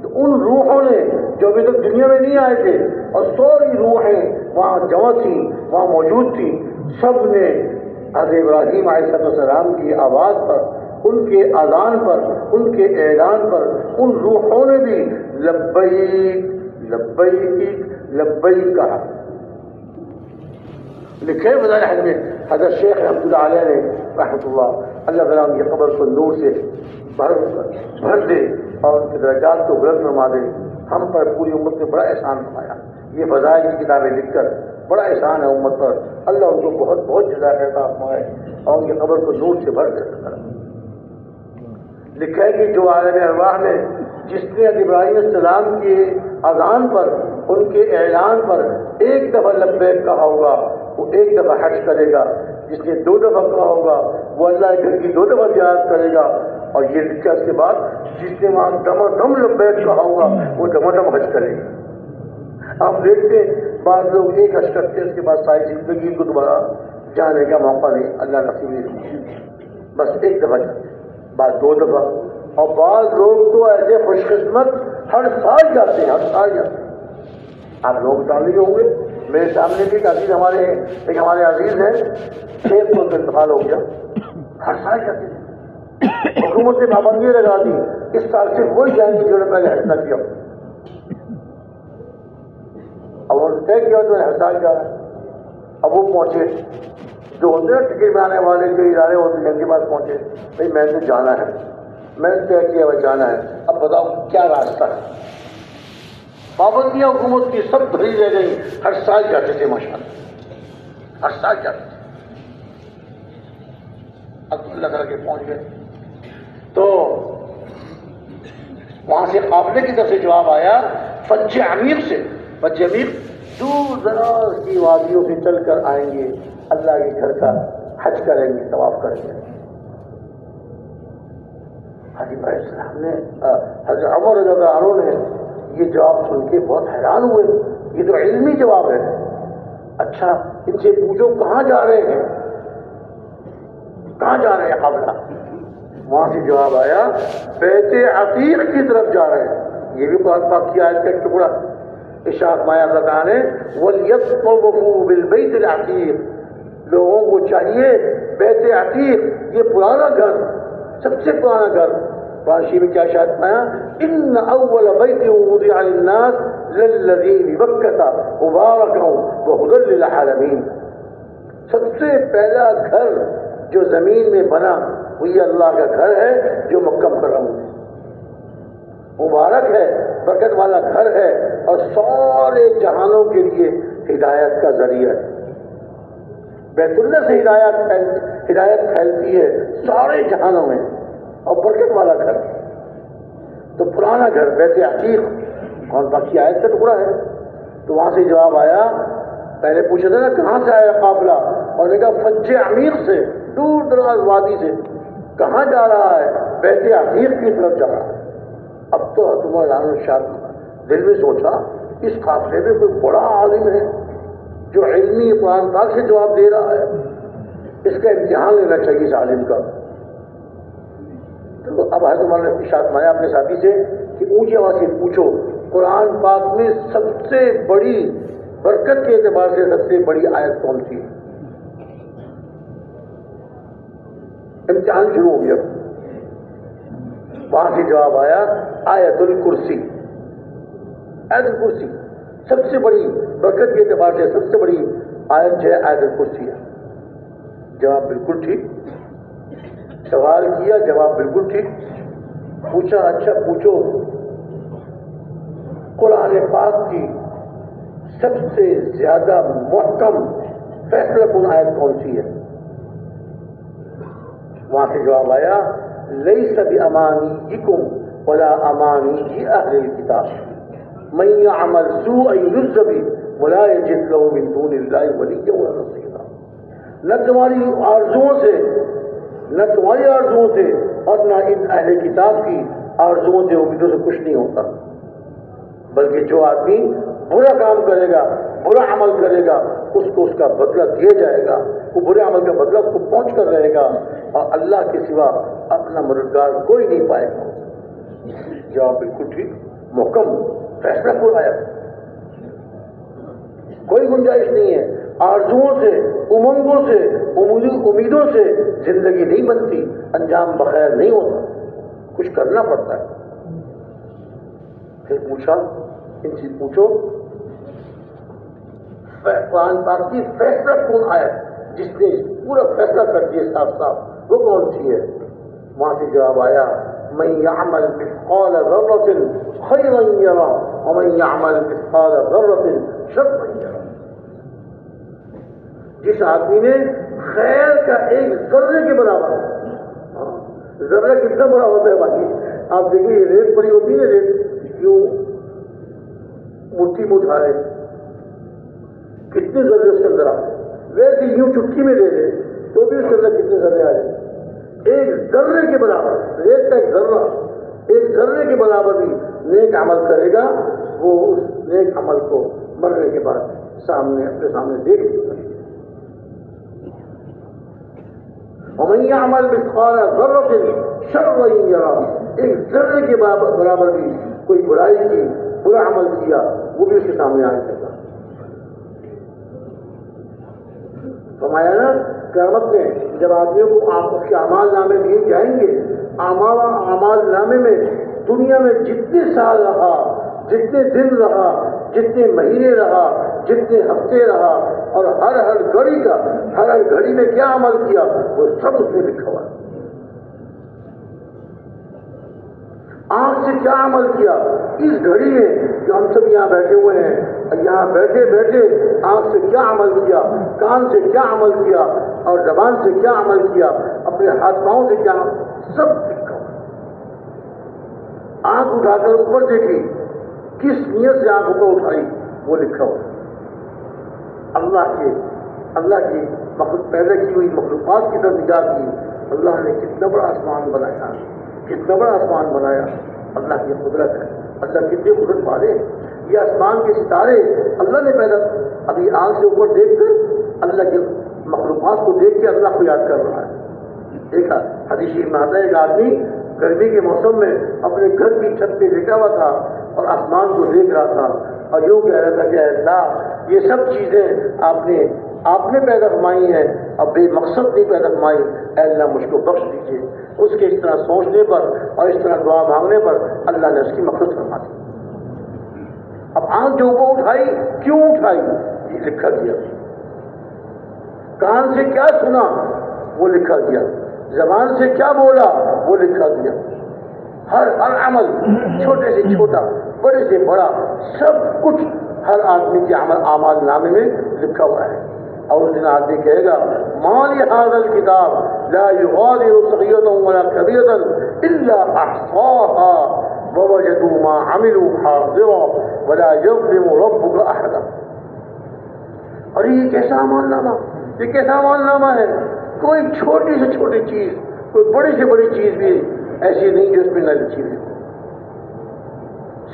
تو ان روحوں نے جو ابھی تک دنیا میں نہیں آئے تھے اور ساری روحیں وہاں جمع تھیں، وہاں موجود تھیں، سب نے حضرت ابراہیم علیہ السلام کی آواز پر، ان کے اذان پر، ان کے اعلان پر ان روحوں نے بھی لبیک لبیک لبیک کہا. لکھے فضائل حج میں حضرت شیخ رحمۃ اللہ علیہ نے رحمۃ اللہ تعالیٰ ان کی قبر کو نور سے بھر دے اور ان کے درجات کو بلند فرما دے. ہم پر پوری امت نے بڑا احسان فرمایا. یہ فضائل کی کتابیں لکھ کر بڑا احسان ہے امت پر. اللہ ان کو بہت بہت جزائے خیر عطا فرمائے اور ان کی قبر کو نور سے بھر دے. لکھا ہے کہ جو عالم ارواح میں جس نے ابراہیم علیہ السلام کے اذان پر، ان کے اعلان پر ایک دفعہ لبیک کہا ہوگا وہ ایک دفعہ حج کرے گا. جس نے 2 دفعہ کہا ہوگا وہ اللہ کے گھر کی 2 دفعہ زیارت کرے گا. اور یہ لکھا اس کے بعد جس نے وہاں دم لبیک کہا ہوگا وہ دم حج کرے گا. آپ دیکھتے ہیں بعض لوگ ایک حج کرتے ہیں، اس کے بعد ساری زندگی کو دوبارہ جانے کا موقع نہیں اللہ نصیب نہیں، بس ایک دفعہ جاتے، بعض 2 دفعہ، اور بعض لوگ تو ایسے خوش قسمت ہر سال جاتے ہیں، ہر سال جاتے ہیں. آپ لوگ جانتے ہوں گے، میرے سامنے بھی ایک ہمارے عزیز ہیں، 6 سال کا انتقال ہو گیا، ہر سال جاتے ہیں. حکومت نے پابندی لگا دی اس سال سے وہی جائیں گے جو نے پہلے حج نہ کیا. اب انہوں نے طے کیا تو ہر سال جا رہا ہے. اب وہ پہنچے جو ہوتے ہیں ٹکٹ بنانے والے جو ادارے ہوتے ہیں ان کے پاس پہنچے، بھائی میں نے جانا ہے، میں نے طے کیا وہ جانا ہے، اب بتاؤ کیا راستہ ہے. پابندیاں حکومت کی سب دھری رہ گئی، ہر سال جاتے تھے ماشاءاللہ، ہر سال جاتے تھے. اب اللہ تعالیٰ کے پہنچ گئے تو وہاں سے قافلے کی طرف سے جواب آیا فج عمیق سے. فج عمیق دور دراز کی وادیوں سے چل کر آئیں گے، اللہ کے گھر کا حج کریں گے، طواف کریں گے. حضرت السلام نے حضرت عمر رضی اللہ عنہ نے یہ جواب سن کے بہت حیران ہوئے. یہ تو علمی جواب ہے. اچھا ان سے پوچھو کہاں جا رہے ہیں، کہاں جا رہے ہیں قافلہ؟ وہاں سے جواب آیا بیت عتیق کی طرف جا رہے ہیں. یہ بھی قرآن پاک کی آیت کا ایک ٹکڑا. ارشاد فرمایا اللہ تعالیٰ نے وَلْيَطَّوَّفُوا بِالْبَيْتِ الْعَتِيقِ، لوگوں کو چاہیے بیت عتیق، یہ پرانا گھر، سب سے پرانا گھر. قرآن شریف میں کیا ارشاد فرمایا ان اول بیت وضع للناس للذی ببکۃ مبارکا وہدی للعالمین. سب سے پہلا گھر جو زمین میں بنا وہ یہ اللہ کا گھر ہے جو مکہ مکرمہ میں مبارک ہے، برکت والا گھر ہے اور سارے جہانوں کے لیے ہدایت کا ذریعہ ہے. بیت اللہ سے ہدایت پھیلتی ہے سارے جہانوں میں اور برکت والا گھر. تو پرانا گھر بیت عتیق کون باقی آیت کا ٹکڑا ہے. تو وہاں سے جواب آیا، پہلے پوچھا تھا نا کہاں سے آیا قافلہ، اور نے کہا فج عمیق سے، دور دراز وادی سے. کہاں جا رہا ہے؟ بیت عتیق کی طرف جا رہا ہے. اب تو تمہارا رحمۃ شاہ دل میں سوچا اس قافلے میں کوئی بڑا عالم ہے جو علمی قرآن پاک سے جواب دے رہا ہے، اس کا امتحان لینا چاہیے اس عالم کا. تو اب ہے تمہارے ارشاد فرمایا اپنے ساتھی سے کہ اونچی آواز سے پوچھو قرآن پاک میں سب سے بڑی برکت کے اعتبار سے سب سے بڑی آیت کون سی ہے. امتحان شروع ہو گیا. وہاں سے جواب آیا آیت الکرسی. آیت الکرسی سب سے بڑی برکت کے اعتبار سے سب سے بڑی آیت جو ہے آیت الکرسی ہے. جواب بالکل ٹھیک. سوال کیا، جواب بالکل ٹھیک. پوچھا اچھا پوچھو قرآن پاک کی سب سے زیادہ محکم فیصلہ کن آیت کون سی ہے؟ وہاں سے جواب آیا لیس بامانیکم ولا امانی اہل الکتاب من یعمل سوءا یجز بہ ولا یجد له من دون اللہ ولیا ولا نصیرا. نہ تمہاری آرزوؤں سے اور نہ ان اہل کتاب کی آرزوؤں سے امیدوں سے کچھ نہیں ہوتا، بلکہ جو آدمی برا کام کرے گا، برا عمل کرے گا، اس کو اس کا بدلہ دیا جائے گا، وہ برے عمل کا بدلہ اس کو پہنچ کر رہے گا، اور اللہ کے سوا اپنا مددگار کوئی نہیں پائے گا۔ جواب بالکل ٹھیک، محکم، فیصلہ کن آیت، کوئی گنجائش نہیں ہے۔ آرزوؤں سے، امنگوں سے، امیدوں سے زندگی نہیں بنتی، انجام بخیر نہیں ہوتا، کچھ کرنا پڑتا ہے۔ پھر پوچھا، ان سے پوچھو قرآن پاک کی فیصلہ کن آیت جس نے پورا فیصلہ کر دیا صاف صاف، وہ کون سی ہے؟ وہاں سے جواب آیا، من يعمل مثقال ذرة خيرا يره ومن يعمل مثقال ذرة شرا يره۔ جس آدمی نے خیر کا ایک ذرے کے برابر، ذرہ کتنا بڑا ہوتا ہے باقی آپ دیکھیے، یہ ریت بڑی ہوتی ہے، ریت یوں مٹھی میں اٹھائے کتنے ذرے اس کے اندر آتے، ویسے یوں چٹکی میں دے دے تو بھی اس کے اندر کتنے ذرے آ جائیں، ایک ذرے کے برابر، ریت کا ایک ذرہ، ایک ذرے کے برابر بھی نیک عمل کرے گا، وہ اس نیک عمل کو مرنے کے بعد سامنے اپنے سامنے دیکھ لے گا۔ ومن يعمل مثقال ذرة شرا يره، ایک ذرے کے برابر بھی کوئی برائی کی، برا عمل کیا، وہ بھی اس کے سامنے آ سکتا۔ فرمایا نا قیامت میں جب آدمیوں کو آپ اس کے اعمال نامے دیے جائیں گے، اعمال نامے میں دنیا میں جتنے سال رہا، جتنے دن رہا، جتنے مہینے رہا، جتنے ہفتے رہا، اور ہر گھڑی کا، ہر گھڑی میں کیا عمل کیا، وہ سب اس میں لکھا ہوا ہے۔ آنکھ سے کیا عمل کیا اس گھڑی میں جو ہم سب یہاں بیٹھے ہوئے ہیں، یہاں بیٹھے بیٹھے آنکھ سے کیا عمل کیا، کان سے کیا عمل کیا، اور زبان سے کیا عمل کیا، اپنے ہاتھ پاؤں سے کیا، سب لکھا ہوا ہے۔ آنکھ اٹھا کر اوپر دیکھی، کس نیت سے آنکھ اوپر اٹھائی، وہ لکھا ہوا ہے۔ اللہ کی پیدا کی ہوئی مخلوقات کی طرف نگاہ کی، اللہ نے کتنا بڑا آسمان بنایا، کتنا بڑا آسمان بنایا، اللہ کی قدرت ہے، اللہ کتنے قدرت والے ہیں۔ یہ آسمان کے ستارے اللہ نے پیدا، ابھی آنکھ سے اوپر دیکھ کر اللہ کی مخلوقات کو دیکھ کے اللہ کو یاد کر رہا ہے۔ ایک حدیث میں آتا ہے، ایک آدمی گرمی کے موسم میں اپنے گھر کی چھت پہ لیٹا ہوا تھا اور آسمان کو دیکھ رہا تھا، اور یوں کہہ رہا تھا کہ اے اللہ، یہ سب چیزیں آپ نے پیدا فرمائی ہیں، اب بے مقصد نہیں پیدا فرمائی، اے اللہ مجھ کو بخش دیجیے۔ اس کے اس طرح سوچنے پر اور اس طرح دعا مانگنے پر اللہ نے اس کی مغفرت فرما دی۔ اب آنکھ جو اوپر اٹھائی، کیوں اٹھائی، یہ لکھا گیا۔ کان سے کیا سنا، وہ لکھا گیا۔ زبان سے کیا بولا، وہ لکھا گیا۔ ہر عمل، چھوٹے سے چھوٹا، بڑے سے بڑا، سب کچھ ہر آدمی کے اعمال نامے میں لکھا ہوا ہے۔ اور اس دن آدمی کہے گا، ما لهذا الكتاب لا يغادر صغيرة ولا كبيرة إلا أحصاها ووجدوا ما عملوا حاضرا ولا يظلم ربك أحدا۔ اور یہ کیسا اعمال نامہ، یہ کیسا اعمال نامہ ہے، کوئی چھوٹی سے چھوٹی چیز، کوئی بڑی سے بڑی چیز بھی ایسی نہیں جو اس میں نہ لکھی ہوئی،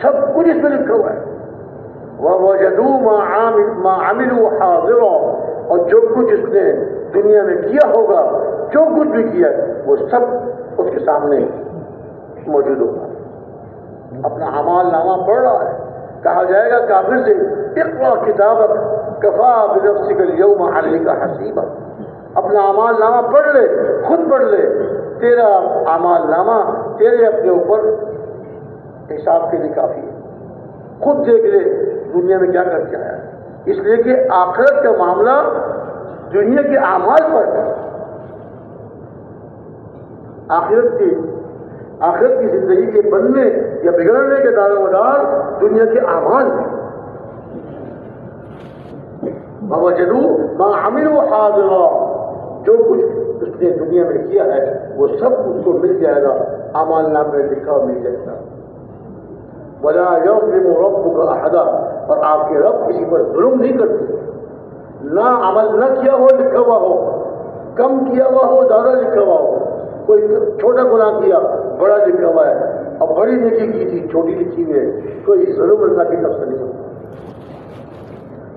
سب کچھ اس میں لکھا ہوا ہے۔ وَوَجَدُوا مَا عَمِلُوا حَاضِرًا، اور جو کچھ اس نے دنیا میں کیا ہوگا، جو کچھ بھی کیا وہ سب اس کے سامنے موجود ہوگا۔ اپنا اعمال نامہ پڑھ رہا ہے، کہا جائے گا کافر سے، اقرأ کتابک کفا بنفسک اليوم علیک حسیبا، اپنا اعمال نامہ پڑھ لے، خود پڑھ لے، تیرا اعمال نامہ تیرے اپنے اوپر حساب کے لیے کافی ہے، خود دیکھ لے دنیا میں کیا کر کے آیا ہے۔ اس لیے کہ آخرت کا معاملہ دنیا کے اعمال پر ہے، آخرت کی زندگی کے بننے یا بگڑنے کے دار و مدار دنیا کے اعمال ہیں۔ وَوَجَدُوا مَا عَمِلُوا حَاضِرًا، جو کچھ اس نے دنیا میں کیا ہے وہ سب اس کو مل جائے گا، اعمال نامے میں لکھا مل جائے گا۔ وَلَا يَظْلِمُ رَبُّكَ أَحَدًا، اور آپ کے رب کسی پر ظلم نہیں کرتے، نہ عمل نہ کیا ہو لکھا ہوا ہو، کم کیا ہوا ہو زیادہ لکھا ہوا ہو، کوئی چھوٹا گناہ کیا بڑا لکھا ہوا ہے، اور بڑی نیکی کی تھی چھوٹی لکھی ہوئی ہے، کوئی ظلم اللہ کی طرف سے نہیں ہوتا۔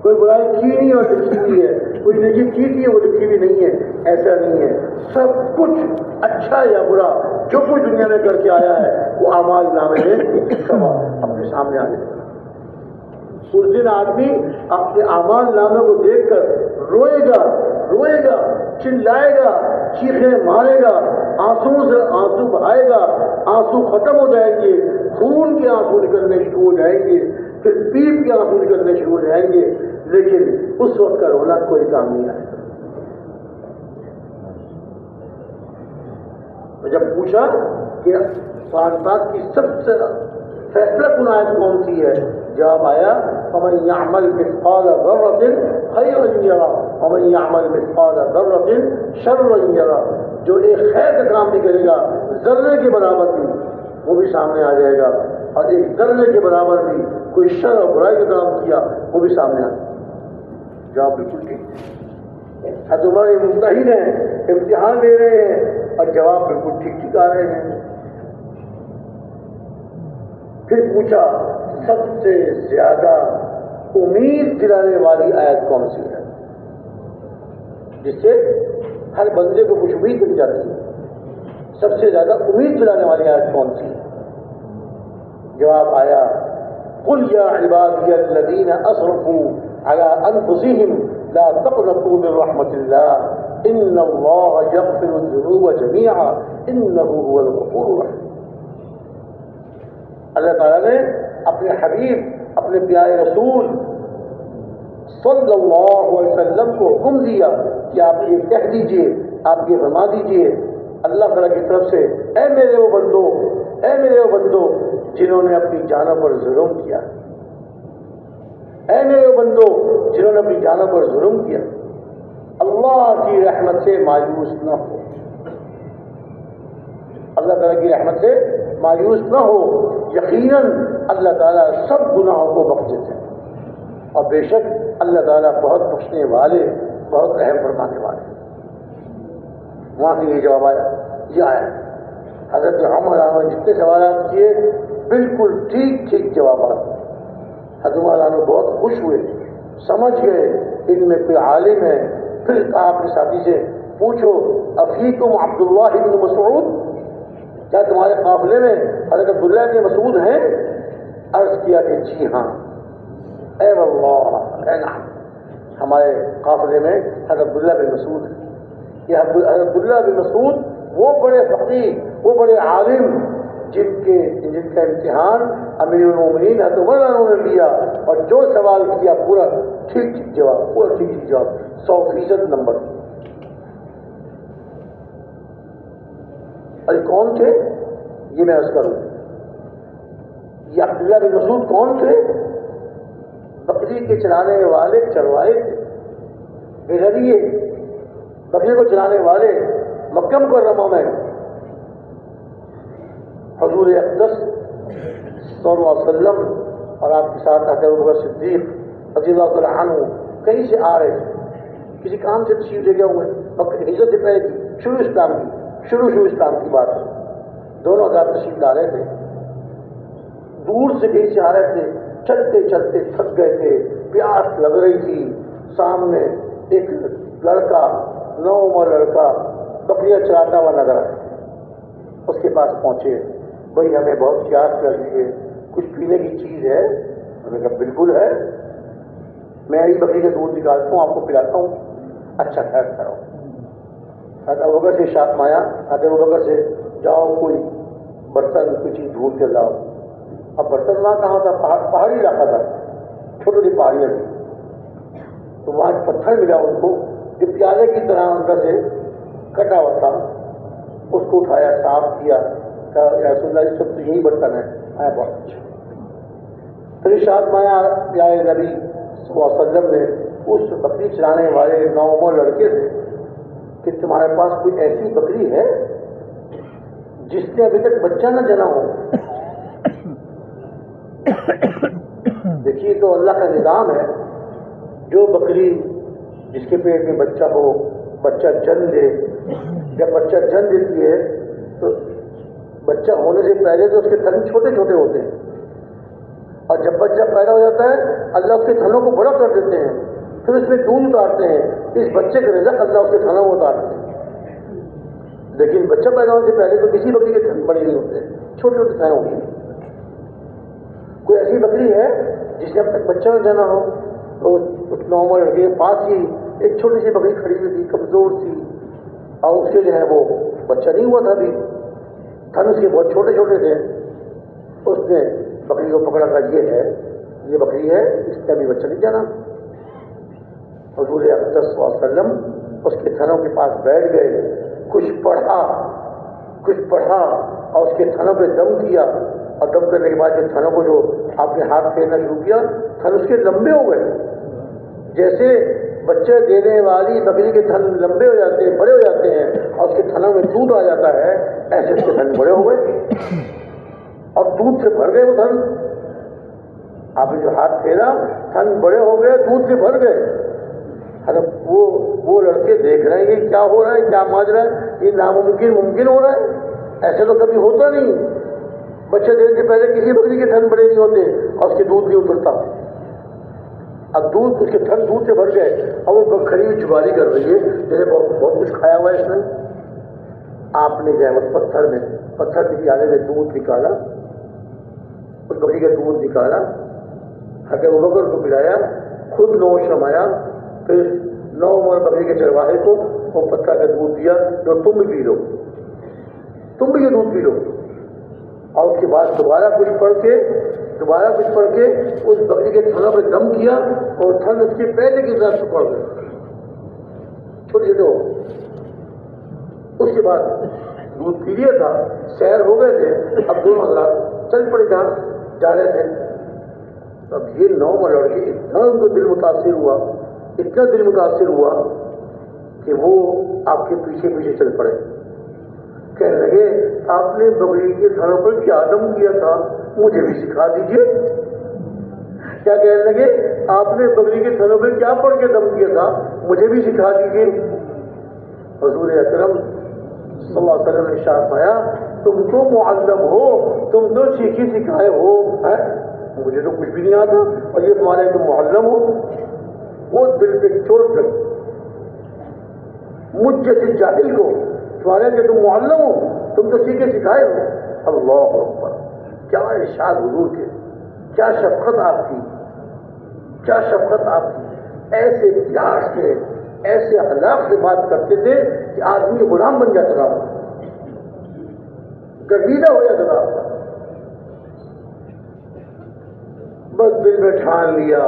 کوئی برائی کی نہیں اور لکھی ہوئی ہے، کوئی نیکی کی تھی وہ لکھی ہوئی نہیں ہے، ایسا نہیں ہے. سب کچھ اچھا یا برا جو کوئی دنیا میں کر کے آیا ہے وہ اعمال نامے میں سب اپنے سامنے آ جائے. اس دن آدمی اپنے اعمال نامے کو دیکھ کر روئے گا، چلائے گا، چیخیں مارے گا، آنسو سے آنسو بہائے گا، آنسو ختم ہو جائیں گے، خون کے آنسو نکلنے شروع ہو جائیں گے، پھر پیپ کے آنسو نکلنے شروع ہو جائیں گے، لیکن اس وقت کا رونا کوئی کام نہیں آئے گا. تو جب پوچھا کہ قرآن پاک کی سب سے فیصلہ کن آیت کون سی ہے، جواب آیا فَمَن يَعْمَلْ مِثْقَالَ ذَرَّةٍ خَيْرًا يَرَهُ وَمَن يَعْمَلْ مِثْقَالَ ذَرَّةٍ شَرًّا يَرَهُ. جو ایک خیر کا کام بھی کرے گا ذرے کے برابر بھی وہ بھی سامنے آ جائے گا، اور ایک ذرے کے برابر بھی کوئی شر اور برائی کا کام کیا وہ بھی سامنے آ جائے گا. جواب بالکل ٹھیک. حضرت عمر ممتحن ہیں، امتحان لے رہے ہیں اور جواب بالکل ٹھیک آ رہے ہیں. پھر پوچھا سب سے زیادہ امید دلانے والی آیت کون سی ہے جس سے ہر بندے کو کچھ امید مل جاتی ہے؟ سب سے زیادہ امید دلانے والی آیت کون سی ہے؟ جواب آیا قل یا عبادی الذین اسرفوا علی انفسہم لا تقنطوا من رحمت اللہ ان اللہ یغفر الذنوب جميعا انہ هو الغفور الرحیم. اللہ تعالیٰ نے اپنے حبیب اپنے پیارے رسول صلی اللہ علیہ وسلم کو حکم دیا کہ آپ یہ کہہ دیجئے، آپ یہ فرما دیجئے اللہ تعالیٰ کی طرف سے، اے میرے وہ بندو جنہوں نے اپنی جانوں پر ظلم کیا، اے میرے وہ بندو جنہوں نے اپنی جانوں پر ظلم کیا، اللہ کی رحمت سے مایوس نہ ہو، اللہ تعالیٰ کی رحمت سے مایوس نہ ہو. یقیناً اللہ تعالیٰ سب گناہوں کو بخش دیتے ہیں، اور بے شک اللہ تعالیٰ بہت بخشنے والے، بہت رحم فرمانے والے. وہاں سے یہ جواب آیا، یہ آیا. حضرت عمر جتنے سوالات کیے بالکل ٹھیک جوابات. حضرت عمر بہت خوش ہوئے، سمجھ گئے ان میں کوئی عالم ہے. پھر کہا اپنے ساتھی سے پوچھو افیکم عبداللہ بن مسعود، کیا تمہارے قافلے میں حضرت عبداللہ بن مسعود ہیں؟ عرض کیا کہ جی ہاں. اے واللہ اے نعم، ہمارے قافلے میں حضرت عبداللہ بن مسعود ہیں. یہ حضرت عبداللہ بن مسعود وہ بڑے فقیہ، وہ بڑے عالم جن کا امتحان امیر المومنین حضرت عمر نے لیا، اور جو سوال کیا پورا ٹھیک جواب، پورا ٹھیک جواب، 100% نمبر. اور کون تھے یہ میں عرض کروں. یہ عبداللہ بن مسعود کون تھے؟ بکری کے چلانے والے چروائے تھے، بغریے بکری کو چلانے والے. مکہ مکرمہ میں حضور اقدس صلی اللہ علیہ وسلم اور آپ کے ساتھ حضرت ابوبکر صدیق رضی اللہ تعالیٰ عنہ کہیں سے آ رہے تھے، کسی کام سے تشریف لے گئے ہوئے. ہجرت سے پہلے کی شروع اسلام کی بات ہے. دونوں حضرات تشریف لا رہے تھے، دور سے کہیں سے آ رہے تھے، چلتے تھک گئے تھے، پیاس لگ رہی تھی. سامنے ایک لڑکا، نوعمر لڑکا بکریاں چلاتا ہوا نظر آیا. اس کے پاس پہنچے، بھائی ہمیں بہت پیاس کر رہی ہے، کچھ پینے کی چیز ہے؟ انہوں نے کہا بالکل ہے، میں ہی بکری کا دودھ نکالتا ہوں، آپ کو پلاتا ہوں. اچھا خیر کرو. حضرت ابوبکر سے شاط مایا، حضرت ابوبکر سے جاؤ کوئی برتن کوئی چیز ڈھونڈ کے لاؤ. اب برتن وہاں کہاں تھا؟ پہاڑی علاقہ تھا، چھوٹی چھوٹی پہاڑیاں تھی. تو وہاں ایک پتھر ملا ان کو جو پیالے کی طرح اندر سے کٹا ہوا تھا. اس کو اٹھایا، صاف کیا، کہا یا رسول اللہ سب تو یہی برتن ہے. آیا بہت اچھا. پھر شاط مایا پیارے نبی صلی اللہ علیہ وسلم نے اس بکری چلانے والے نوعمر لڑکے سے کہ تمہارے پاس کوئی ایسی بکری ہے جس نے ابھی تک بچہ نہ جنا ہو؟ دیکھیے تو اللہ کا نظام ہے، جو بکری جس کے پیٹ میں بچہ ہو، بچہ جن دے. جب بچہ جن دیتی ہے تو بچہ ہونے سے پہلے تو اس کے تھن چھوٹے چھوٹے ہوتے ہیں، اور جب بچہ پیدا ہو جاتا ہے اللہ اس کے تھنوں کو بڑا کر دیتے ہیں، پھر اس میں دودھ اتارتے ہیں، اس بچے کا رزق اللہ اس کے تھنوں میں اتارتے ہیں۔ لیکن بچہ پیدا ہونے سے پہلے تو کسی بکری کے تھن بڑے نہیں ہوتے، چھوٹے چھوٹے تھن ہوتے ہیں۔ کوئی ایسی بکری ہے جس نے اب تک بچہ نہ جانا ہو، تو اس نارمل لڑکے کے پاس ہی ایک چھوٹی سی بکری کھڑی ہوئی تھی، کمزور سی، اور اس کے جو ہے وہ بچہ نہیں ہوا تھا ابھی، تھن اس کے بہت چھوٹے چھوٹے تھے۔ اس نے بکری کو پکڑا کر یہ بکری ہے، اس نے ابھی بچہ نہیں جانا۔ حضور اقدس صلی اللہ علیہ وسلم اس کے تھنوں کے پاس بیٹھ گئے، کچھ پڑھا اور اس کے تھنوں پہ دم کیا، اور دم کرنے کے بعد جو تھنوں کو جو آپ نے ہاتھ پھیرنا شروع کیا، تھن اس کے لمبے ہو گئے، جیسے بچے دینے والی بکری کے تھن لمبے ہو جاتے ہیں، بڑے ہو جاتے ہیں، اور اس کے تھنوں میں دودھ آ جاتا ہے، ایسے اس کے تھن بڑے ہو گئے اور دودھ سے بھر گئے وہ تھن۔ آپ نے جو ہاتھ پھیرا، تھن بڑے ہو گئے، دودھ سے بھر گئے۔ ارے وہ لڑکے دیکھ رہے ہیں یہ کیا ہو رہا ہے، کیا ماجرا ہے، یہ ناممکن ممکن ہو رہا ہے، ایسے تو کبھی ہوتا نہیں۔ بچہ دینے سے پہلے کسی بکری کے تھن بڑے نہیں ہوتے اور اس کے دودھ نہیں اترتا۔ اب اس کے تھن دودھ سے بھر گئے، اب وہ کھڑی ہوئی چباری کر رہی ہے جیسے بہت کچھ کھایا ہوا ہے اس نے۔ آپ نے جو ہے اس پتھر کے پیالے میں دودھ نکالا، اس بکری کا دودھ نکالا، حضرت ابوبکر کو پلایا، خود نوش رمایا، پھر 9 عمر بکری کے چرواہے کو وہ پتھر کا دودھ دیا، جو تم بھی پی لو، تم بھی یہ دودھ پی لو۔ اور اس کے بعد دوبارہ کچھ پڑھ کے اس بکری کے تھنوں پہ دم کیا، اور تھن اس کے پہلے کی طرح سے پڑ گئے، چھوٹے چھوٹے ہو۔ اس کے بعد دودھ پی لیا تھا، سیر ہو گئے تھے، اب دونوں حضرات چل پڑے جا رہے تھے۔ اب یہ 9 عمر لڑکے اتنا ان کو دل متاثر ہوا کہ وہ آپ کے پیچھے پیچھے چل پڑے، کہنے لگے آپ نے بکری کے تھنوں پر کیا دم کیا تھا، مجھے بھی سکھا دیجیے۔ کیا کہنے لگے آپ نے بکری کے تھنوں پر کیا پڑھ کے دم کیا تھا، مجھے بھی سکھا دیجیے۔ حضور اکرم صلی اللہ علیہ وسلم نے ارشاد فرمایا تم تو معلم ہو، تم تو سیکھی سکھائے ہو، مجھے تو کچھ بھی نہیں آتا اور یہ تمہارے تم معلم ہو۔ وہ دل پہ چوٹ لگی، مجھ جیسے جاہل کو تمہارے کہ تم معلم ہو، تم تو سیکھے سکھائے ہو۔ اللہ اکبر، کیا ارشاد حضور کے، کیا شفقت آپ کی، کیا شفقت آپ کی، ایسے پیار سے ایسے اخلاق سے بات کرتے تھے کہ آدمی غلام بن جاتا تھا، گردیدہ ہو جاتا تھا۔ بس دل میں ٹھان لیا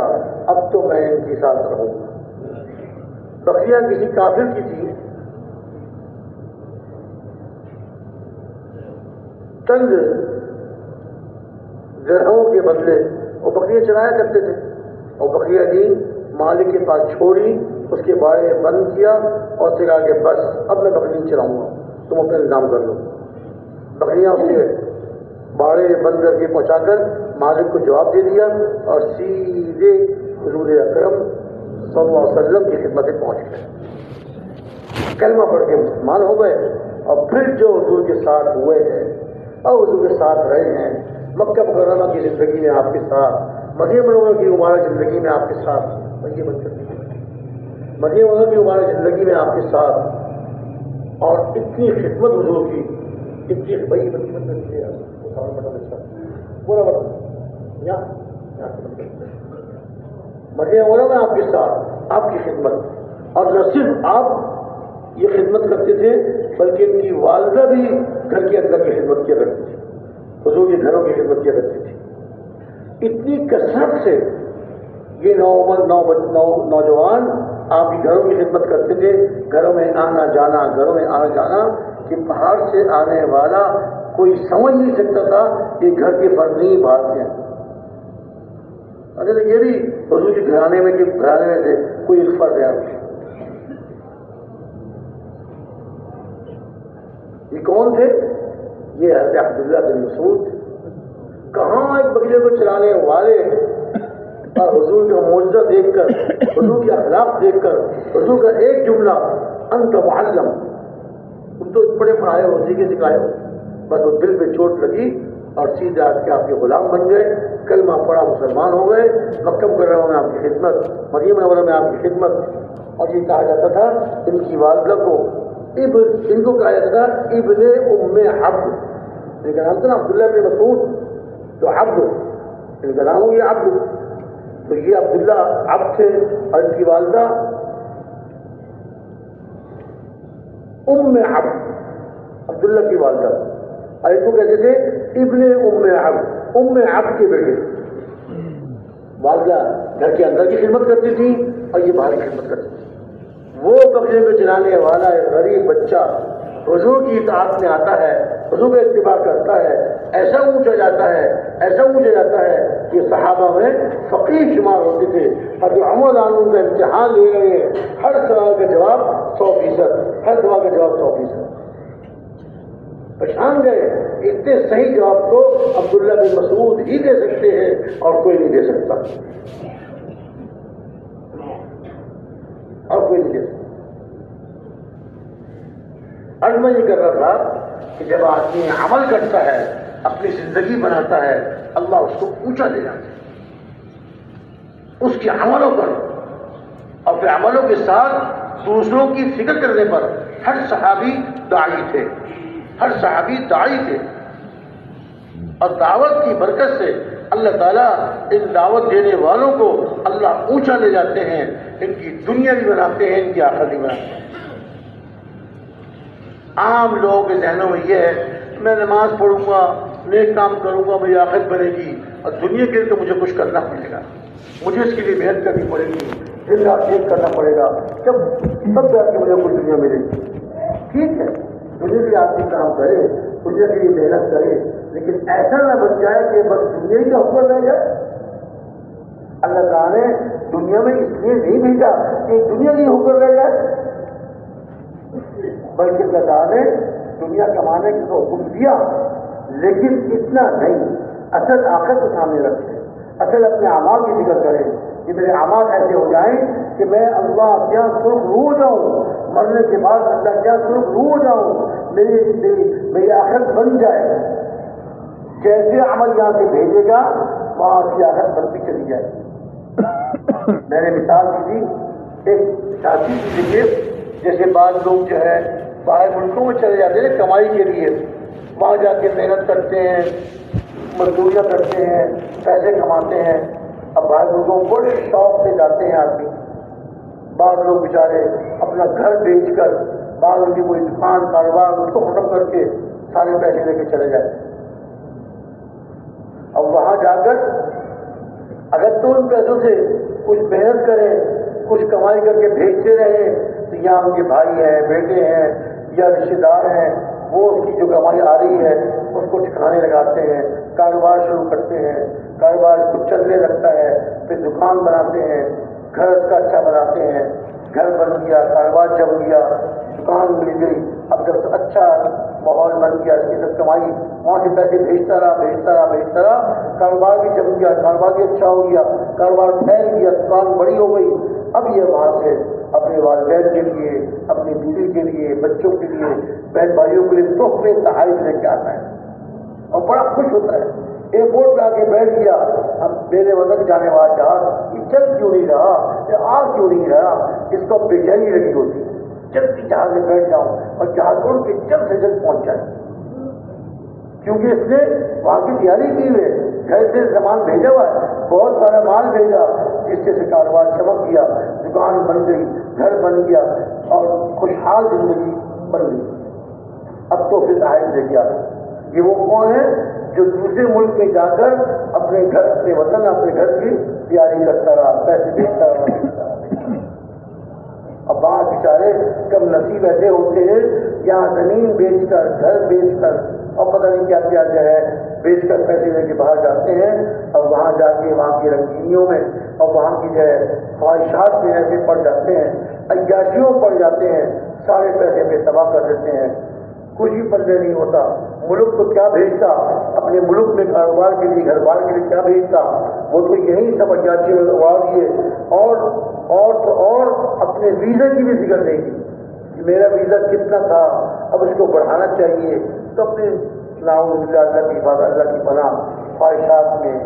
اب تو میں ان کے ساتھ رہوں گا۔ بکریاں کسی کافر کی تھی، چند درہموں کے بدلے وہ بکریاں چلایا کرتے تھے، اور بکریاں دی مالک کے پاس چھوڑی، اس کے بارے بند کیا اور کہا کہ بس اب میں بکری نہیں چلاؤں گا، تم اپنا انتظام کر لو۔ بکریاں اس کے باڑے بند کر کے پہنچا کر مالک کو جواب دے دیا اور سیدھے حضور اکرم صلی اللہ علیہ وسلم کی خدمت میں پہنچ گئے، کلمہ پڑھ کے مسلمان ہو گئے، اور پھر جو حضور کے ساتھ ہوئے ہیں اور حضور کے ساتھ رہے ہیں، مکہ مکرمہ کی زندگی میں آپ کے ساتھ، مدینہ منورہ کی مبارک زندگی میں آپ کے ساتھ، مدینہ منورہ کی مبارک زندگی میں آپ کے ساتھ، اور اتنی خدمت حضور کی، اتنی بڑی مدینہ منورہ میں آپ کے ساتھ آپ کی خدمت، اور نہ صرف آپ یہ خدمت کرتے تھے بلکہ ان کی والدہ بھی گھر کے اندر کی خدمت کیا کرتی تھی، حضور کے گھروں کی خدمت کیا کرتی تھی۔ اتنی کثرت سے یہ نوجوان آپ کی گھروں کی خدمت کرتے تھے، گھروں میں آنا جانا کہ باہر سے آنے والا کوئی سمجھ نہیں سکتا تھا کہ گھر کے فرد نہیں باہر کے ہیں۔ اچھا یہ بھی حضور کے گھرانے میں سے کوئی ایک فرد ہے۔ یہ کون تھے؟ یہ حضرت عبداللہ بن مسعود، کہاں ایک بکریے کو چلانے والے، اور حضور کا معجزہ دیکھ کر، حضور کے اخلاق دیکھ کر، حضور کا ایک جملہ انت معلم، تم تو بڑے پڑھائے ہو، سیکھے سکھائے ہو، بس وہ دل پہ چوٹ لگی اور سیدھے آ کے آپ کے غلام بن گئے، کلمہ ابراہیم آپ بڑا مسلمان ہو گئے، مکہ مکرمہ میں آپ کی خدمت، مدینہ منورہ میں آپ کی خدمت. اور یہ کہا جاتا تھا ان کی والدہ کو، ان کو کہا جاتا تھا ابن ام عبد. ان کا نام تھا نا عبداللہ بن مسعود، تو عبد ان کا نام ہو گیا عبد. تو یہ عبداللہ عبد تھے اور ان کی والدہ ام عبد، عبداللہ کی والدہ. اور ان کو کہتے تھے ابن ام عبد، ام عبد کے بیٹے. والدہ گھر کے اندر کی خدمت کرتی تھی اور یہ باہر کی خدمت کرتی تھی. وہ قبضے میں چلانے والا ایک غریب بچہ حضور کی اطاعت میں آتا ہے، حضور کا اتباع کرتا ہے، ایسا اونچا جاتا ہے، ایسا اونچا جاتا ہے کہ صحابہ میں فقیہ شمار ہوتے تھے. حضرت عمر عنہ کا امتحان لے رہے ہیں، ہر سوال کا جواب 100%، ہر سوال کا جواب 100%. پہچان گئے اتنے صحیح جواب تو عبداللہ بن مسعود ہی دے سکتے ہیں اور کوئی نہیں دے سکتا، اور کوئی نہیں دے سکتا. عرض میں یہ کر رہا تھا کہ جب آدمی عمل کرتا ہے، اپنی زندگی بناتا ہے، اللہ اس کو اونچا لے جاتا ہے اس کے عملوں پر، اور پھر عملوں کے ساتھ دوسروں کی فکر کرنے پر. ہر صحابی داعی تھے، ہر صحابی داعی تھے، اور دعوت کی برکت سے اللہ تعالیٰ ان دعوت دینے والوں کو اللہ اونچا لے جاتے ہیں، ان کی دنیا بھی بناتے ہیں، ان کی آخرت بھی بناتے ہیں. عام لوگوں کے ذہنوں میں یہ ہے میں نماز پڑھوں گا، نیک کام کروں گا، میری آخرت بنے گی، اور دنیا کے لیے تو مجھے کچھ کرنا پڑے گا، مجھے اس کے لیے محنت کرنی پڑے گی، دن رات ایک کرنا پڑے گا، تب جا کے مجھے کچھ دنیا ملے گی. ٹھیک ہے، دنیا کے آدمی کام کرے، دنیا کے لیے محنت کرے، لیکن ایسا نہ بن جائے کہ بس دنیا ہی کا حکم رہ جائے. اللہ تعالیٰ نے دنیا میں اس لیے نہیں بھیجا کہ دنیا کی حکم رہ جائے، بلکہ اللہ تعالیٰ نے دنیا کمانے کی تو حکم دیا، لیکن اتنا نہیں، اصل آخرت کو سامنے رکھے، اصل اپنے اعمال کی فکر کرے کہ میرے اعمال ایسے ہو جائیں کہ میں اللہ کیا سرخ رو ہو جاؤں، مرنے کے بعد اللہ کیا سرخ رو ہو جاؤں، میری آخرت بن جائے. جیسے عمل یہاں سے بھیجے گا وہاں کی آخرت بنتی چلی جائے. میں نے مثال دی تھی ایک ساتھی کی دیکھیے، جیسے بعض لوگ جو ہے باہر ملکوں میں چلے جاتے ہیں کمائی کے لیے، وہاں جا کے محنت کرتے ہیں، مزدوریاں کرتے ہیں، پیسے کماتے ہیں. اب باہر ملکوں میں بڑے شوق سے جاتے ہیں آدمی. بعض لوگ بیچارے اپنا گھر بیچ کر، بعض ان کی کوئی دکان کاروبار اس کو ختم کر کے سارے پیسے لے کے چلے جاتے ہیں. اب وہاں جا کر اگر تو ان پیسوں سے کچھ محنت کریں، کچھ کمائی کر کے بھیجتے رہیں، تو یہاں ان کے بھائی ہیں، بیٹے ہیں یا رشتے دار ہیں، وہ اس کی جو کمائی آ رہی ہے اس کو ٹھکانے لگاتے ہیں، کاروبار شروع کرتے ہیں، کاروبار کو چلنے لگتا ہے، پھر دکان بناتے ہیں، گھر اس کا اچھا بناتے ہیں، گھر بن گیا، کاروبار جم گیا، دکان مل گئی. اب جب اچھا ماحول بن گیا، اس کی سب کمائی وہاں سے پیسے بھیجتا رہا، کاروبار بھی جم گیا، کاروبار بھی اچھا ہو گیا، کاروبار پھیل گیا، دکان بڑی ہو گئی. اب یہ وہاں سے اپنے والدین کے لیے، اپنی بیوی کے لیے، بچوں کے لیے، بہن بھائیوں کے لیے تحفے تحائف لے کے آتا ہے اور بڑا خوش ہوتا ہے. ایئرپورٹ پہ آ کے بیٹھ گیا، اب میرے وطن جانے والا جہاز یہ چل کیوں نہیں رہا، یہ آ کیوں نہیں رہا، اس کو بے چینی لگی ہوتی ہے. جلدی جہاز میں بیٹھ جاؤں اور جہاز اڑ کے جلد سے جلد پہنچ جائے، کیونکہ اس نے وہاں کی تیاری کی ہے، گھر سے سامان بھیجا ہوا ہے، بہت سارا مال بھیجا، جس سے کاروبار چمک گیا، دکان بن گئی، گھر بن گیا اور خوشحال زندگی بن گئی. اب تو پھر تحائف لے کے آتا. یہ وہ کون ہے جو دوسرے ملک میں جا کر اپنے گھر، اپنے وطن، اپنے گھر کی تیاری کرتا رہا، پیسے بھیجتا رہا. اب بعض بیچارے کم نصیب ایسے ہوتے ہیں یہاں زمین بیچ کر، گھر بیچ کر اور پتہ نہیں کیا کیا جو ہے بیچ کر پیسے لے کے باہر جاتے ہیں، اور وہاں جا کے وہاں کی رنگینیوں میں اور وہاں کی جو ہے خواہشات میں ایسے پڑ جاتے ہیں، عیاشیوں پڑ جاتے ہیں، سارے پیسے پہ تباہ کر دیتے ہیں. کچھ ہی پلے نہیں ہوتا. ملک تو کیا بھیجتا، اپنے ملک میں کاروبار کے لیے، گھر بار کے لیے کیا بھیجتا، وہ تو یہی سب عیاشیوں میں اڑا دیے. اور اپنے ویزا کی بھی فکر نہیں کی کہ میرا ویزا کتنا تھا، اب اس کو بڑھانا چاہیے. تو اپنے اللہ کی حفاظت، اللہ کی پناہ، خواہشات میں،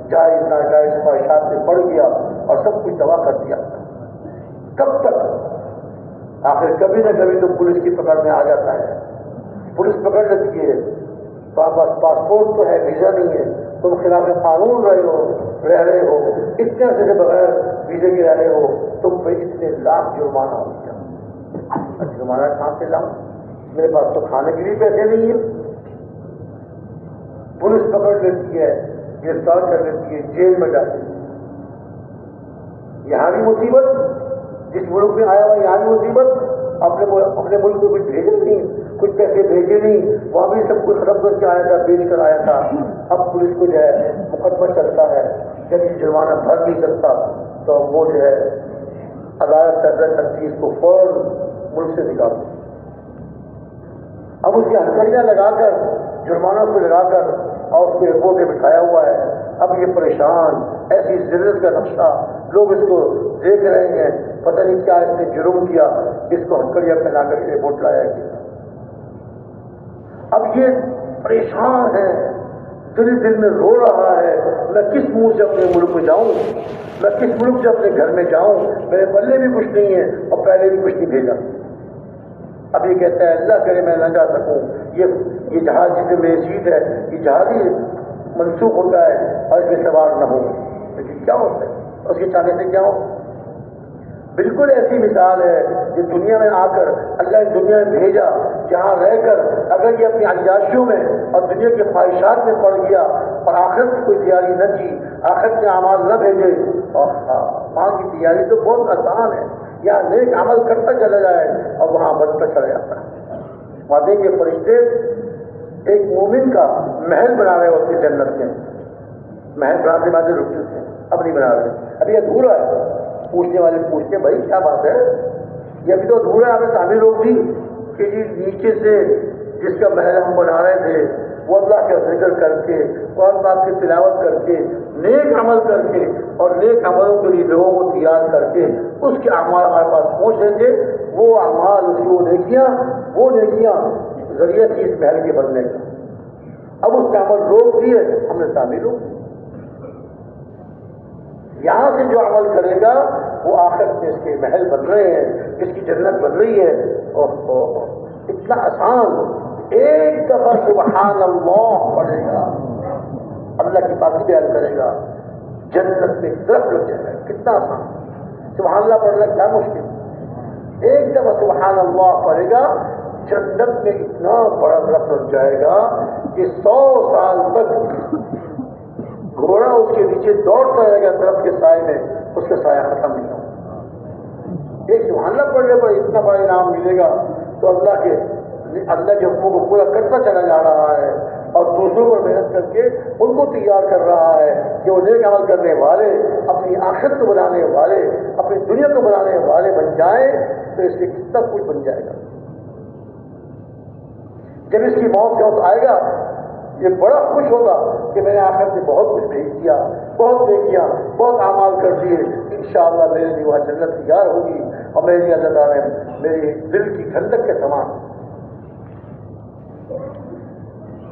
جائز ناجائز خواہشات سے پڑ گیا اور سب کچھ تباہ کر دیا. کب تک؟ آخر کبھی نہ کبھی تو پولیس کی پکڑ میں آ جاتا ہے. پولیس پکڑ لیتی ہے، پاس پاسپورٹ تو ہے، ویزا نہیں ہے، تم خلاف قانون رہ رہے ہو، اتنے عرصے سے بغیر ویزے کے رہ رہے ہو، تم پہ اتنے لاکھ جرمانہ ہو گیا. جرمانہ کہاں سے لاؤں؟ میرے پاس تو کھانے کے لیے پیسے نہیں ہیں. پولیس پکڑ لیتی ہے، گرفتار کر لیتی ہے، جیل میں ڈالتی ہے. یہاں بھی مصیبت، جس ملک میں آیا ہوا یہاں بھی مصیبت. اپنے ملک میں کچھ بھیجے نہیں، کچھ پیسے بھیجے نہیں، وہاں بھی سب کچھ ختم کر کے آیا تھا، بیچ کر آیا تھا. اب پولیس کو جو ہے مقدمہ چلتا ہے، جب یہ جرمانہ بھر نہیں سکتا تو وہ جو ہے عدالت فیصلہ کرتی ہے اس کو فوراً ملک سے نکال دو. اب اس کی ہتھکڑیاں لگا کر، جرمانہ کو لگا کر اور اس کو ایئرپورٹ پہ بٹھایا ہوا ہے. اب یہ پریشان، ایسی ذلت کا نقشہ، لوگ اس کو دیکھ رہے ہیں، پتہ نہیں کیا اس نے جرم کیا، اس کو ہتھکڑیاں پہنا کر ایئرپورٹ لایا گیا. اب یہ پریشان ہے، دل میں رو رہا ہے، میں کس منہ سے اپنے ملک میں جاؤں، میں کس ملک سے اپنے گھر میں جاؤں، میرے پلے بھی کچھ نہیں ہے اور پہلے بھی کچھ نہیں بھیجا. اب یہ کہتا ہے اللہ کرے میں نہ جا سکوں، یہ جہاز جس میں میری سیٹ ہے یہ جہاز ہی منسوخ ہوتا ہے اور اس میں سوار نہ ہو. لیکن کیا ہوتا ہے اس کے چاہنے سے کیا ہو؟ بالکل ایسی مثال ہے کہ دنیا میں آ کر اللہ نے دنیا میں بھیجا، جہاں رہ کر اگر یہ اپنی عیاشیوں میں اور دنیا کے خواہشات میں پڑ گیا اور آخرت کی کوئی تیاری نہ کی، آخرت کے اعمال نہ بھیجے، اور وہاں کی تیاری تو بہت آسان ہے، یا نیک عمل کرتا چلا جائے اور وہاں بنتا چلا جاتا ہے. وعدے کے فرشتے ایک مومن کا محل بنا رہے ہوتے جنت میں. محل بناتے بناتے رکتے تھے، اب نہیں بنا رہے، ابھی ادھورا ہے. پوچھنے والے پوچھتے ہیں بھائی کیا بات ہے، یہ ابھی تو ادھورا ہے. آپ نے تعمیر روک دی کہ جی نیچے سے جس کا محل ہم بنا رہے تھے وہ اللہ کا ذکر کر کے، قرآن پاک کی تلاوت کر کے، نیک عمل کر کے اور نیک عملوں کے لیے لوگوں کو تیار کر کے اس کے اعمال ہمارے پاس پہنچ رہے تھے. وہ اعمال، اس کی وہ نیکیاں ذریعہ تھی اس محل کے بننے کا. اب اس نے عمل روک دیے، ہم نے تعمیر روک دی. یہاں سے جو عمل کرے گا وہ آخرت میں اس کے محل بن رہے ہیں، اس کی جنت بن رہی ہے. اتنا آسان، ایک دفعہ سبحان اللہ پڑھے گا، اللہ کی بات بیان کرے گا، جنت میں طرف لگ جائے گا. کتنا آسان، سبحان اللہ پڑھنا کیا مشکل. ایک دفعہ سبحان اللہ پڑھے گا، جنت میں اتنا بڑا درخت لگ جائے گا کہ 100 سال تک گھوڑا اس کے نیچے دوڑتا رہے گا درخت کے سائے میں، اس کا سایہ ختم نہیں ہوگا. ایک سبحان اللہ پڑھنے پر اتنا بڑا انعام ملے گا. تو اللہ کے حکموں کو پورا کرتا چلا جا رہا ہے اور دوسروں پر محنت کر کے ان کو تیار کر رہا ہے کہ وہ نیک عمل کرنے والے، اپنی آخرت کو بنانے والے، اپنی دنیا کو بنانے والے بن جائیں تو اس سے کتنا کچھ بن جائے گا. جب اس کی موت کا وقت آئے گا یہ بڑا خوش ہوگا کہ میں نے آخرت میں بہت کچھ بھیج دیا، بہت نیکیاں، بہت اعمال کر دیے، انشاءاللہ میرے لیے وہاں جنت تیار ہوگی اور میرے لیے اللہ تعالیٰ نے میری دل کی ٹھنڈک کے سامان،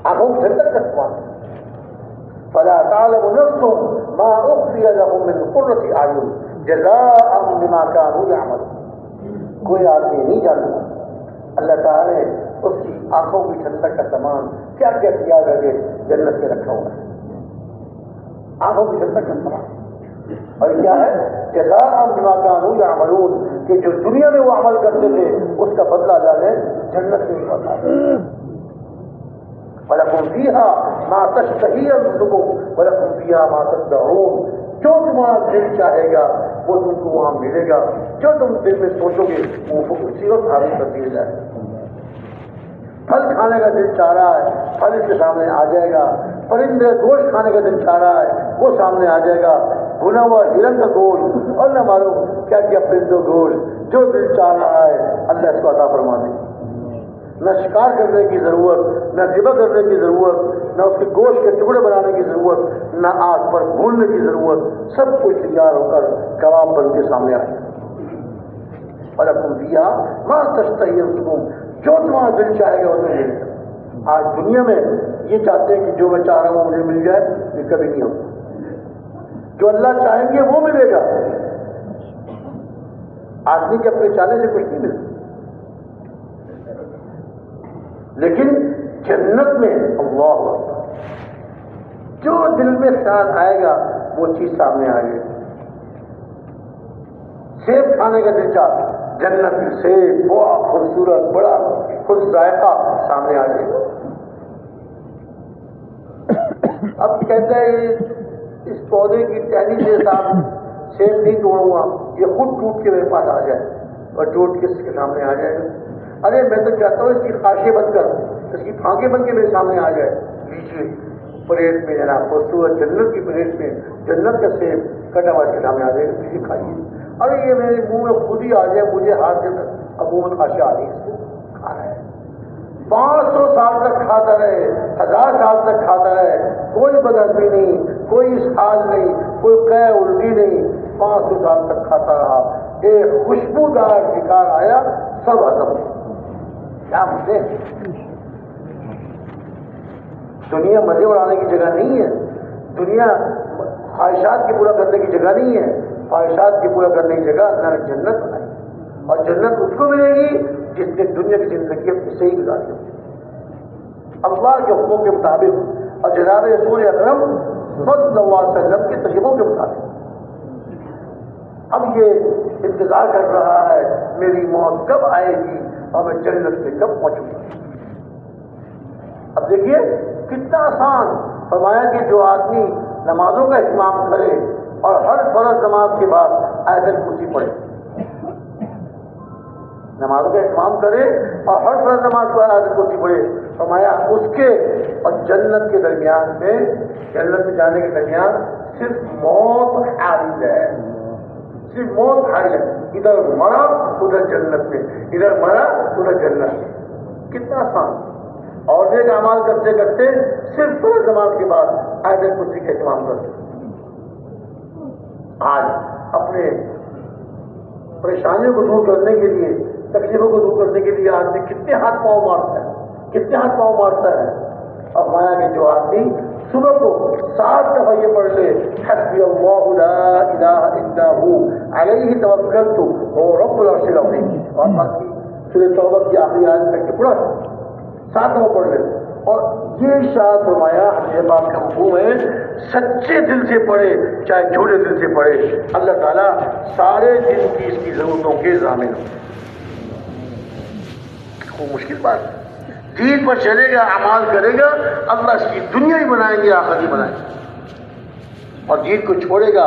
آنکھوں کی ٹھنڈک کا سامان. فلا تعلم نفس ما اخفي لهم من قرة اعين جزاء بما كانوا يعملون. کوئی آدمی نہیں جانتا اللہ تعالیٰ نے اس کی آنکھوں کی ٹھنڈک کا سامان کیا کیا تیار کر کے جنت میں رکھا ہوا ہے. آنکھوں کی ٹھنڈک کا سامان، اور کیا ہے جزاء بما كانوا يعملون، کہ جو دنیا میں وہ عمل کرتے تھے اس کا بدلہ ڈالے جنت میں ہوتا ہے. وَلَكُمْ فِيهَا مَا تَشْتَهِي أَنفُسُكُمْ وَلَكُمْ فِيهَا مَا تَدَّعُونَ. جو تمہارا دل چاہے گا وہ تم کو وہاں ملے گا، جو تم دل میں سوچو گے وہ اسی وقت حاصل کر دیا جائے. پھل کھانے کا دل چاہ رہا ہے، پھل اس کے سامنے آ جائے گا. پرندے گوشت کھانے کا دل چاہ رہا ہے، وہ سامنے آ جائے گا. بھنا ہوا ہرن کا گوشت اور نہ معلوم کیا کیا پرندوں گوشت، جو دل چاہ رہا ہے اللہ اس کو عطا فرما دے. نہ شکار کرنے کی ضرورت، نہ ذبح کرنے کی ضرورت، نہ اس کے گوشت کے ٹکڑے بنانے کی ضرورت، نہ آگ پر بھوننے کی ضرورت. سب کچھ تیار ہو کر کباب بن کے سامنے آئے. وَلَكُمْ فِيهَا مَا تَشْتَهِي أَنفُسُكُمْ، جو تمہارا دل چاہے گا وہ تمہیں ملے گا. آج دنیا میں یہ چاہتے ہیں کہ جو میں چاہ رہا ہوں مجھے مل جائے، یہ کبھی نہیں ہوتا. جو اللہ چاہیں گے وہ ملے گا. آدمی کے اپنے چاہنے سے کچھ نہیں ملتا. لیکن جنت میں اللہ جو دل میں خیال آئے گا وہ چیز سامنے آ گئی. سیب کھانے کا دل چاہ, جنت میں سیب بڑا خوبصورت, بڑا خوش ذائقہ سامنے آ گیا. اب کہتے ہیں اس پودے کی ٹہنی سے صاحب سیب نہیں توڑوں گا, یہ خود ٹوٹ کے میرے پاس آ جائے اور ٹوٹ کے اس کے سامنے آ جائے گا. ارے میں تو چاہتا ہوں اس کی خاشیں بند کر, اس کی پھانکیں بن کے میرے سامنے آ جائے. لیجیے پلیٹ میں جناب خوبصورت جنت کی پلیٹ میں جنت کا سیب کٹا ہوا کے سامنے آ جائے گا, کسی کھائیے. ارے یہ میرے منہ میں خود ہی آ جائے, مجھے ہاتھ سے اب منہ میں خاشیں آ رہی ہے, اس کو کھانا ہے. 500 سال تک کھاتا رہے, 1000 سال تک کھاتا رہے, کوئی بدہضمی نہیں, کوئی اسہال نہیں, کوئی قے الٹی نہیں, 500 سال تک کھاتا رہا. ایک خوشبودار شکار آیا, سب ختم. کیا مجھے دنیا مزے اڑانے کی جگہ نہیں ہے, دنیا خواہشات کی پورا کرنے کی جگہ نہیں ہے. خواہشات کی پورا کرنے کی جگہ اللہ نے جنت بنائی, اور جنت اس کو ملے گی جس نے دنیا کی زندگی اپنی صحیح گزاری ہو اللہ کے حکموں کے مطابق اور جناب رسول اکرم صلی اللہ علیہ وسلم کے طریقوں کے مطابق. اب یہ انتظار کر رہا ہے میری موت کب آئے گی اور میں جنت میں کب پہنچوں گا. اب دیکھیے کتنا آسان فرمایا کہ جو آدمی نمازوں کا اہتمام کرے اور ہر فرض نماز کے بعد آیت الکرسی پڑھے, نمازوں کا اہتمام کرے اور ہر فرض نماز کے بعد آیت الکرسی پڑھے, فرمایا اس کے اور جنت کے درمیان میں, جنت میں جانے کے درمیان صرف موت حائل ہے, صرف موت حائل ہے. ادھر مرا ادھر جنت میں, ادھر مرا ادھر جنت میں. کتنا آسان. اور نیک اعمال کرتے کرتے صرف فرض نماز کے بعد آیت الکرسی کا اہتمام کرتے. آج اپنے پریشانیوں کو دور کرنے کے لیے, تکلیفوں کو دور کرنے کے لیے آدمی کتنے ہاتھ پاؤں مارتا ہے, کتنے ہاتھ پاؤں مارتا ہے. اب مایا کہ جو آدمی صبح کو 7 دفعہ یہ پڑھ لے حسبی اللہ لا الہ الا ہو علیہ توکلت وهو رب العرش العظیم, اور باقی سورہ توبہ کی آخری آیت تک کے پڑھا 7 دفعہ پڑھ لے. اور یہ ارشاد فرمایا حدیث پاک کا مفہوم ہے, سچے دل سے پڑھے چاہے جھوٹے دل سے پڑھے, اللہ تعالیٰ سارے دن کی اس کی ضرورتوں کے ضامن ہو. وہ مشکل بات ہے. دین پر چلے گا, اعمال کرے گا, اللہ اس کی دنیا ہی بنائیں گے, آخرت ہی بنائیں گے. اور دین کو چھوڑے گا,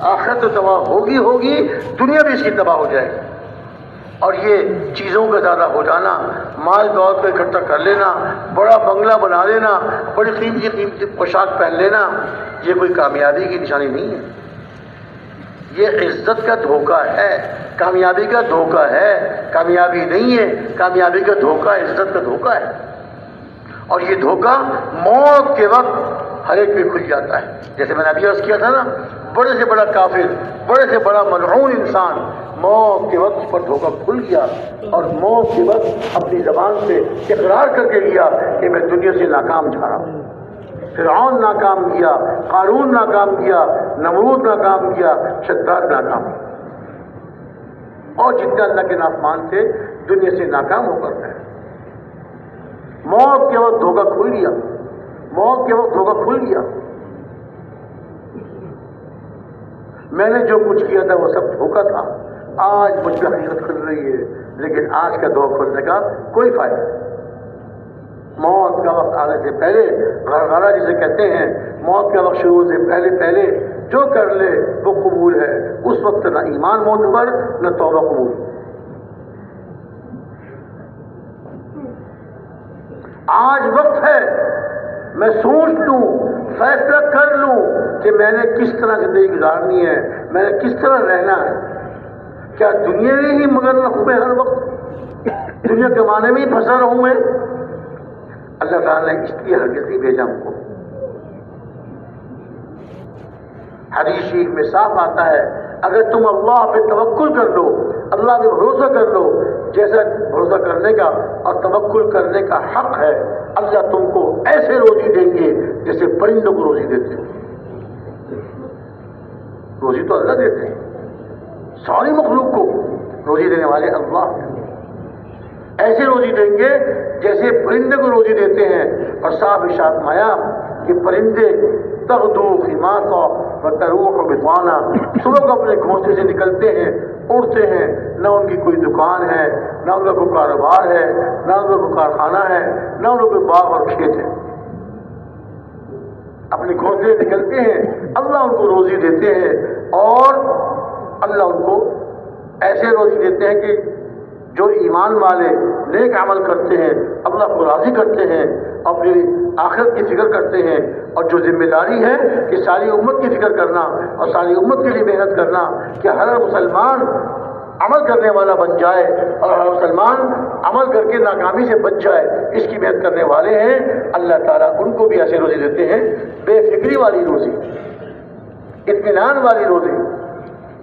آخرت تو تباہ ہوگی, دنیا بھی اس کی تباہ ہو جائے گی. اور یہ چیزوں کا زیادہ ہو جانا, مال دولت کو اکٹھا کر لینا, بڑا بنگلہ بنا لینا, بڑی قیمتی پوشاک پہن لینا, یہ کوئی کامیابی کی نشانی نہیں ہے. یہ عزت کا دھوکہ ہے, کامیابی کا دھوکہ ہے, کامیابی نہیں ہے. کامیابی کا دھوکہ عزت کا دھوکہ ہے. اور یہ دھوکہ موت کے وقت ہر ایک پہ کھل جاتا ہے. جیسے میں نے ابھی عرض کیا تھا نا, بڑے سے بڑا کافر, بڑے سے بڑا ملعون انسان موت کے وقت اس پر دھوکہ کھل گیا, اور موت کے وقت اپنی زبان سے اقرار کر کے لیا کہ میں دنیا سے ناکام جا رہا ہوں. فرعون ناکام کیا, قارون ناکام کیا, نمرود ناکام کیا, شداد ناکام کیا, اور جتنے اللہ کے نافرمان سے دنیا سے ناکام ہو کر گئے. موت کے وقت دھوکہ کھل گیا, موت کے وقت دھوکہ کھل گیا. میں نے جو کچھ کیا تھا وہ سب دھوکہ تھا. آج مجھ پہ حقیقت کھل رہی ہے, لیکن آج کا دھوکہ کھلنے کا کوئی فائدہ نہیں. موت کا وقت آنے سے پہلے, غرغرہ جسے کہتے ہیں, موت کا وقت شروع سے پہلے جو کر لے وہ قبول ہے. اس وقت نہ ایمان معتبر نہ توبہ قبول. آج وقت ہے میں سوچ لوں, فیصلہ کر لوں کہ میں نے کس طرح زندگی گزارنی ہے, میں نے کس طرح رہنا ہے. کیا دنیا میں ہی مگر رہوں میں, ہر وقت دنیا کمانے میں ہی پھنسا رہوں میں؟ اللہ تعالیٰ نے اس لیے ہرگز نہیں بھیجا ہم کو. حدیث شریف میں صاف آتا ہے, اگر تم اللہ پہ توکل کر لو, اللہ پہ بھروسہ کر لو, جیسا بھروسہ کرنے کا اور توکل کرنے کا حق ہے, اللہ تم کو ایسے روزی دیں گے جیسے پرندوں کو روزی دیتے ہیں. روزی تو اللہ دیتے ہیں، ساری مخلوق کو روزی دینے والے اللہ ہیں۔ ایسے روزی دیں گے جیسے پرندے کو روزی دیتے ہیں۔ اور صاحب ارشاد فرمایا کہ پرندے تغدو خماصا وتروح بطانا، صبح کو اپنے گھونسلے سے نکلتے ہیں، اڑتے ہیں، نہ ان کی کوئی دکان ہے، نہ ان کا کوئی کاروبار ہے، نہ ان کا کوئی کارخانہ ہے، نہ ان کا کوئی باغ اور کھیت ہے، اپنے گھونسلے سے نکلتے ہیں، اللہ ان کو روزی دیتے ہیں، اور اللہ ان کو ایسے روزی دیتے ہیں کہ جو ایمان والے نیک عمل کرتے ہیں، اللہ کو راضی کرتے ہیں، اپنی آخرت کی فکر کرتے ہیں، اور جو ذمہ داری ہے کہ ساری امت کی فکر کرنا اور ساری امت کے لیے محنت کرنا کہ ہر مسلمان عمل کرنے والا بن جائے اور ہر مسلمان عمل کر کے ناکامی سے بچ جائے، اس کی محنت کرنے والے ہیں، اللہ تعالیٰ ان کو بھی ایسے روزی دیتے ہیں، بے فکری والی روزی، اطمینان والی روزی،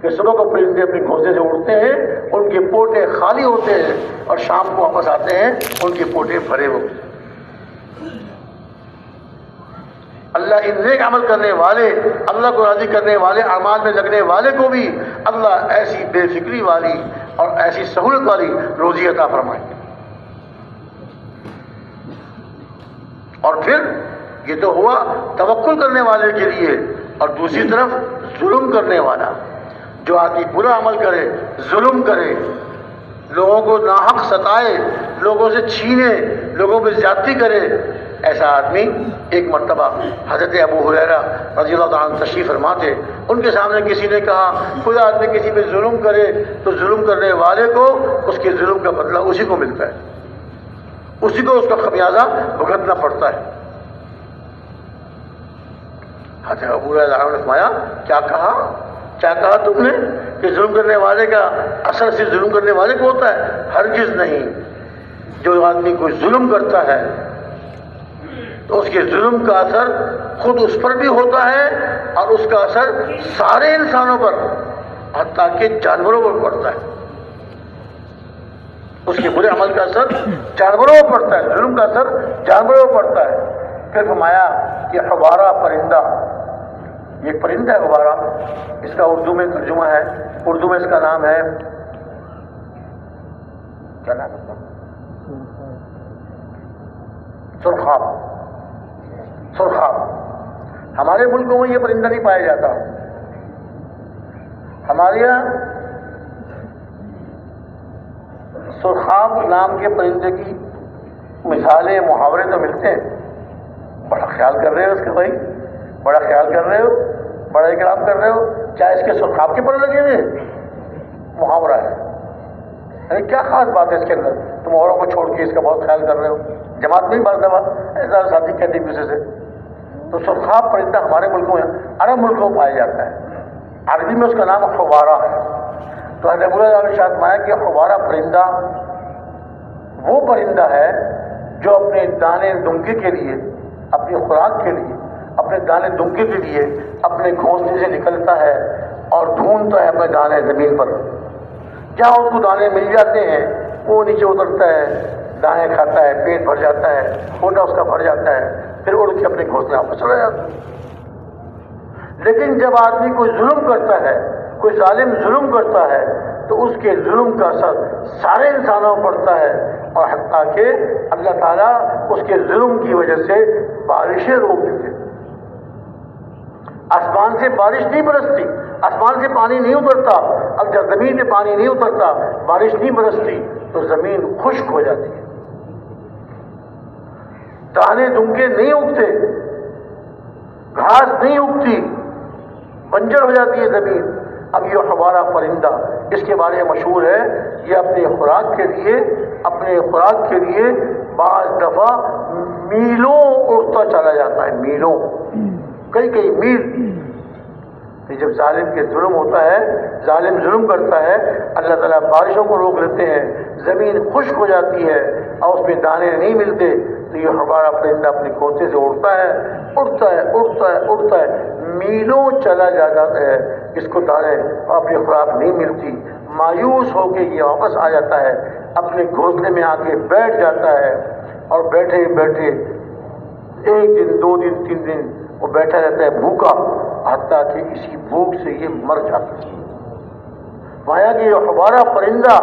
کہ صبح کو پرندے اپنے گھونسلے سے اڑتے ہیں، ان کے پوٹے خالی ہوتے ہیں، اور شام کو واپس آتے ہیں ان کے پوٹے بھرے ہوتے ہیں۔ اللہ ان نیک عمل کرنے والے، اللہ کو راضی کرنے والے اعمال میں لگنے والے کو بھی اللہ ایسی بے فکری والی اور ایسی سہولت والی روزی عطا فرمائے۔ اور پھر یہ تو ہوا توکل کرنے والے کے لیے، اور دوسری طرف ظلم کرنے والا، جو آدمی برا عمل کرے، ظلم کرے، لوگوں کو ناحق ستائے، لوگوں سے چھینے، لوگوں پہ زیادتی کرے، ایسا آدمی ایک مرتبہ حضرت ابو ہریرہ رضی اللہ تعالیٰ عنہ تشریف فرما تھے، ان کے سامنے کسی نے کہا کوئی آدمی کسی پہ ظلم کرے تو ظلم کرنے والے کو اس کے ظلم کا بدلہ اسی کو ملتا ہے، اسی کو اس کا خمیازہ بھگتنا پڑتا ہے۔ حضرت ابو ہریرہ نے فرمایا کیا کہا تم نے کہ ظلم کرنے والے کا اثر صرف ظلم کرنے والے کو ہوتا ہے؟ ہرگز نہیں، جو آدمی کوئی ظلم کرتا ہے تو اس کے ظلم کا اثر خود اس پر بھی ہوتا ہے، اور اس کا اثر سارے انسانوں پر حتیٰ کہ جانوروں پر پڑتا ہے، اس کے برے عمل کا اثر جانوروں پر پڑتا ہے، ظلم کا اثر جانوروں پر پڑتا ہے۔ پھر فرمایا کہ حوارہ پرندہ، یہ پرندہ ہے حوارہ، اس کا اردو میں ترجمہ ہے، اردو میں اس کا نام ہے کیا نام ہے؟ سرخاب۔ سرخاب ہمارے ملکوں میں یہ پرندہ نہیں پایا جاتا، ہمارے یہاں سرخاب نام کے پرندے کی مثالیں محاورے تو ملتے ہیں۔ بڑا خیال کر رہے ہو اس کے بھائی، بڑا خیال کر رہے ہو، بڑا اکرام کر رہے ہو، کیا اس کے سرخاب کے پر لگے ہوئے؟ محاورہ ہے، ارے کیا خاص بات ہے اس کے اندر، تم اوروں کو چھوڑ کے اس کا بہت خیال کر رہے ہو؟ جماعت میں ہی بعض دفعہ ایسا ساتھی کہتے ہیں دوسرے سے۔ تو سرخاب پرندہ ہمارے ملکوں میں، عرب ملکوں میں پایا جاتا ہے، عربی میں اس کا نام حوارہ ہے۔ تو حضرت ابو ہریرہ نے ارشاد فرمایا کہ حوارہ پرندہ وہ پرندہ ہے جو اپنے دانے دنکے کے لیے، اپنی خوراک کے لیے، اپنے دانے دنکے کے لیے اپنے گھونسلے سے نکلتا ہے اور ڈھونڈتا ہے اپنے دانے زمین پر، جہاں اس کو دانے مل جاتے ہیں وہ نیچے اترتا ہے، دانے کھاتا ہے، پیٹ بھر جاتا ہے، کھوٹا اس کا بھر جاتا ہے، پھر اڑ کے اپنے گھونسلے واپس چلا جاتا ہے۔ لیکن جب آدمی کوئی ظلم کرتا ہے، کوئی ظالم ظلم کرتا ہے، تو اس کے ظلم کا اثر سارے انسانوں پر پڑتا ہے، اور حتیٰ کہ اللہ تعالیٰ اس کے ظلم کی وجہ سے بارشیں روک دیتے ہیں۔ آسمان سے بارش نہیں برستی، آسمان سے پانی نہیں اترتا، اب جب زمین میں پانی نہیں اترتا، بارش نہیں برستی، تو زمین خشک ہو جاتی ہے، دانے دنکے نہیں اگتے، گھاس نہیں اگتی، بنجر ہو جاتی ہے زمین۔ اب یہ ہمارا پرندہ اس کے بارے میں مشہور ہے، یہ اپنے خوراک کے لیے بعض دفعہ میلوں اڑتا چلا جاتا ہے، میلوں، کئی میل۔ جب ظالم کے ظلم ہوتا ہے، ظالم ظلم کرتا ہے، اللہ تعالیٰ بارشوں کو روک لیتے ہیں، زمین خشک ہو جاتی ہے اور اس میں دانے نہیں ملتے، تو یہ ہمارا پرندہ اپنے گھونسلے سے اڑتا ہے، میلوں چلا جاتا ہے، اس کو دانے اور اپنی خوراک نہیں ملتی، مایوس ہو کے یہ واپس آ جاتا ہے، اپنے گھونسلے میں آ کے بیٹھ جاتا ہے، اور بیٹھے 1 دن 2 دن 3 دن وہ بیٹھا رہتا ہے بھوکا، حتیٰ کہ اسی بھوک سے یہ مر جاتا ہے۔ مایا کہ یہ ہمارا پرندہ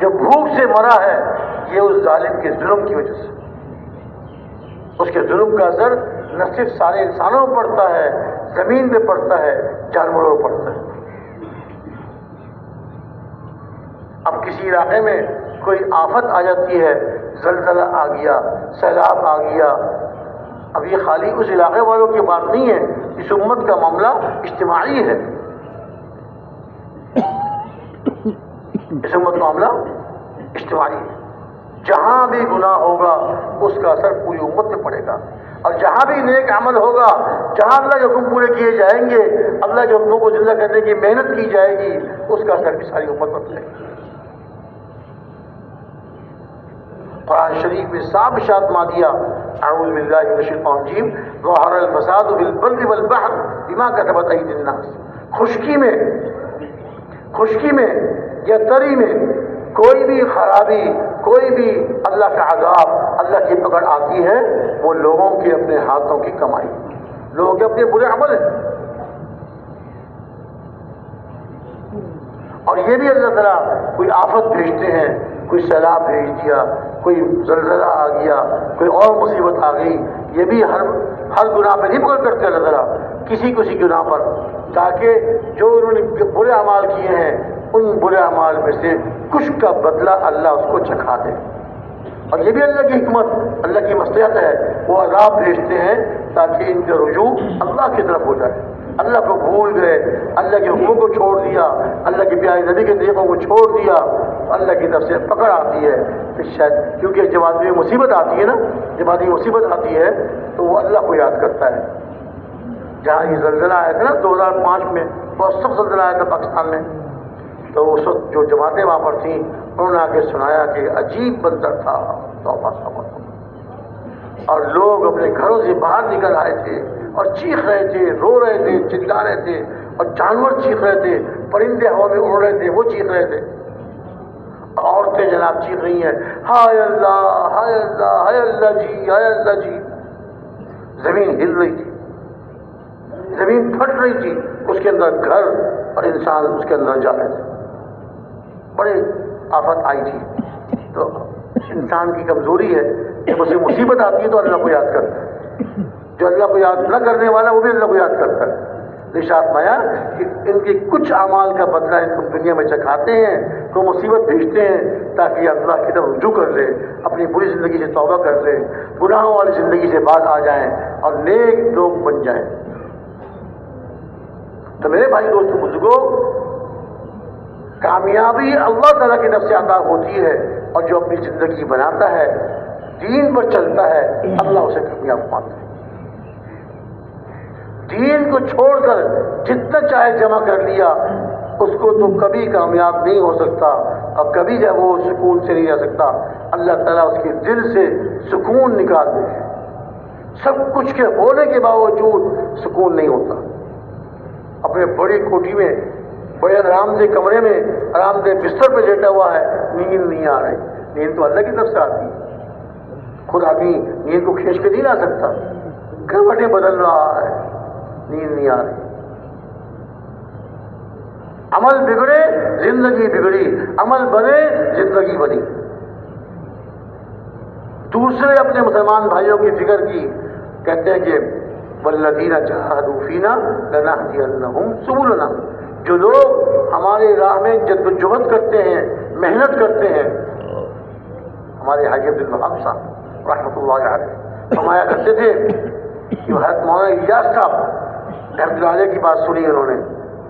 جو بھوک سے مرا ہے یہ اس ظالم کے ظلم کی وجہ سے، اس کے ظلم کا اثر نہ صرف سارے انسانوں پر پڑتا ہے، زمین پہ پڑتا ہے، جانوروں پر پڑتا ہے۔ اب کسی علاقے میں کوئی آفت آ جاتی ہے، زلزلہ آ گیا، سیلاب آ گیا، اب یہ خالی اس علاقے والوں کی بات نہیں ہے، اس امت کا معاملہ اجتماعی ہے، اس امت کا معاملہ اجتماعی ہے۔ جہاں بھی گناہ ہوگا اس کا اثر پوری امت پہ پڑے گا، اور جہاں بھی نیک عمل ہوگا، جہاں اللہ کے حکم پورے کیے جائیں گے، اللہ کے حکموں کو زندہ کرنے کی محنت کی جائے گی، اس کا اثر بھی ساری امت پر پڑے گا۔ قرآن شریف میں صاف ارشاد فرما دیا، اعوذ باللہ من الشیطان الرجیم، ظہر الفساد فی البر والبحر بما کسبت ایدی الناس۔ خشکی میں یا تری میں کوئی بھی خرابی، کوئی بھی اللہ کا عذاب، اللہ کی پکڑ آتی ہے، وہ لوگوں کے اپنے ہاتھوں کی کمائی، لوگوں کے اپنے برے عمل ہیں۔ اور یہ بھی اللہ تعالیٰ کوئی آفت بھیجتے ہیں، کوئی سیلاب بھیج دیا، کوئی زلزلہ آ گیا، کوئی اور مصیبت آ گئی، یہ بھی ہر گناہ پہ نہیں پکڑ کرتے اللہ تعالیٰ، کسی گناہ پر، تاکہ جو انہوں نے برے اعمال کیے ہیں ان برے اعمال میں سے کچھ کا بدلہ اللہ اس کو چکھا دے۔ اور یہ بھی اللہ کی حکمت، اللہ کی مصلحت ہے، وہ عذاب بھیجتے ہیں تاکہ ان کا رجوع اللہ کی طرف ہو جائے۔ اللہ کو بھول گئے، اللہ کے حکموں کو چھوڑ دیا، اللہ کے پیارے نبی کے طریقوں کو چھوڑ دیا، اللہ کی طرف سے پکڑ آتی ہے کہ شاید، کیونکہ جب آدمی مصیبت آتی ہے نا، جب آدمی مصیبت آتی ہے تو وہ اللہ کو یاد کرتا ہے۔ جہاں یہ زلزلہ آیا تھا نا 2005 میں، بہت سخت زلزلہ آیا تھا پاکستان میں، تو اس وقت جو جماعتیں وہاں پر تھیں انہوں نے آ کے سنایا کہ عجیب منظر تھا، توبہ توبہ، اور لوگ اپنے گھروں سے باہر نکل آئے تھے اور چیخ رہے تھے، رو رہے تھے، چلا رہے تھے، اور جانور چیخ رہے تھے، پرندے ہوا میں اڑ رہے تھے، وہ چیخ رہے تھے، عورتیں جناب چیخ رہی ہیں، ہائے اللہ ہائے اللہ ہائے اللہ جی ہائے اللہ جی۔ زمین ہل رہی تھی، زمین پھٹ رہی تھی، اس کے اندر گھر اور انسان اس کے اندر جا رہے تھے، بڑے آفت آئی تھی۔ تو انسان کی کمزوری ہے، جب اسے مصیبت آتی ہے تو اللہ کو یاد کرتا ہے، جو اللہ کو یاد نہ کرنے والا وہ بھی اللہ کو یاد کرتا ہے۔ ارشاد فرمایا کہ ان کے کچھ اعمال کا بدلہ ان کو دنیا میں چکھاتے ہیں، تو مصیبت بھیجتے ہیں تاکہ اللہ کی طرف رجوع کر لے، اپنی بری زندگی سے توبہ کر لے، گناہوں والی زندگی سے باز آ جائیں اور نیک لوگ بن جائیں۔ تو میرے بھائی دوستوں بزرگوں، کامیابی اللہ تعالیٰ کی طرف سے عطا ہوتی ہے، اور جو اپنی زندگی بناتا ہے، دین پر چلتا ہے، اللہ اسے کامیاب پاتا ہے۔ دین کو چھوڑ کر جتنا چاہے جمع کر لیا، اس کو تو کبھی کامیاب نہیں ہو سکتا، اور کبھی جب وہ سکون سے نہیں رہ سکتا، اللہ تعالیٰ اس کے دل سے سکون نکال دے۔ سب کچھ کے ہونے کے باوجود سکون نہیں ہوتا۔ اپنے بڑی کوٹھی میں، بڑے آرام دہ کمرے میں، آرام دہ بستر پہ لیٹا ہوا ہے، نیند نہیں آ رہی، نیند تو اللہ کی طرف سے آتی ہے، خود آدمی نیند کو کھینچ کے نہیں لا سکتا، کروٹیں بدل رہا ہے، نیند نہیں آ رہی۔ عمل بگڑے زندگی بگڑی، عمل بنے زندگی بنی۔ دوسرے اپنے مسلمان بھائیوں کی فکر کی، کہتے ہیں کہ والذین جاہدوا فینا لنہدینہم سبلنا، جو لوگ ہمارے راہ میں جد و جہد کرتے ہیں، محنت کرتے ہیں۔ ہمارے حاجی عبد الوہاب صاحب رحمۃ اللہ علیہ فرمایا کرتے تھے کہ حضرت مولانا الیاس صاحب رحمۃ اللہ علیہ کی بات سنی انہوں نے،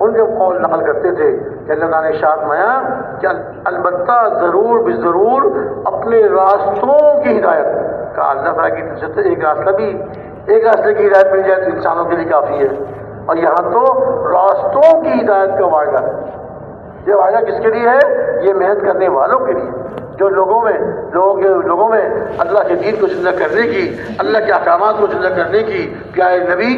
ان کے قول نقل کرتے تھے کہ اللہ تعالیٰ نے ارشاد فرمایا کہ البتہ ضرور بضرور اپنے راستوں کی ہدایت کا، اللہ تعالیٰ کی طرف سے ایک راستے کی ہدایت مل جائے تو انسانوں کے لیے کافی ہے، اور یہاں تو راستوں کی ہدایت کا وعدہ ہے۔ یہ وعدہ کس کے لیے ہے؟ یہ محنت کرنے والوں کے لیے، جو لوگوں میں اللہ کے دین کو زندہ کرنے کی، اللہ کے احکامات کو زندہ کرنے کی، پیارے نبی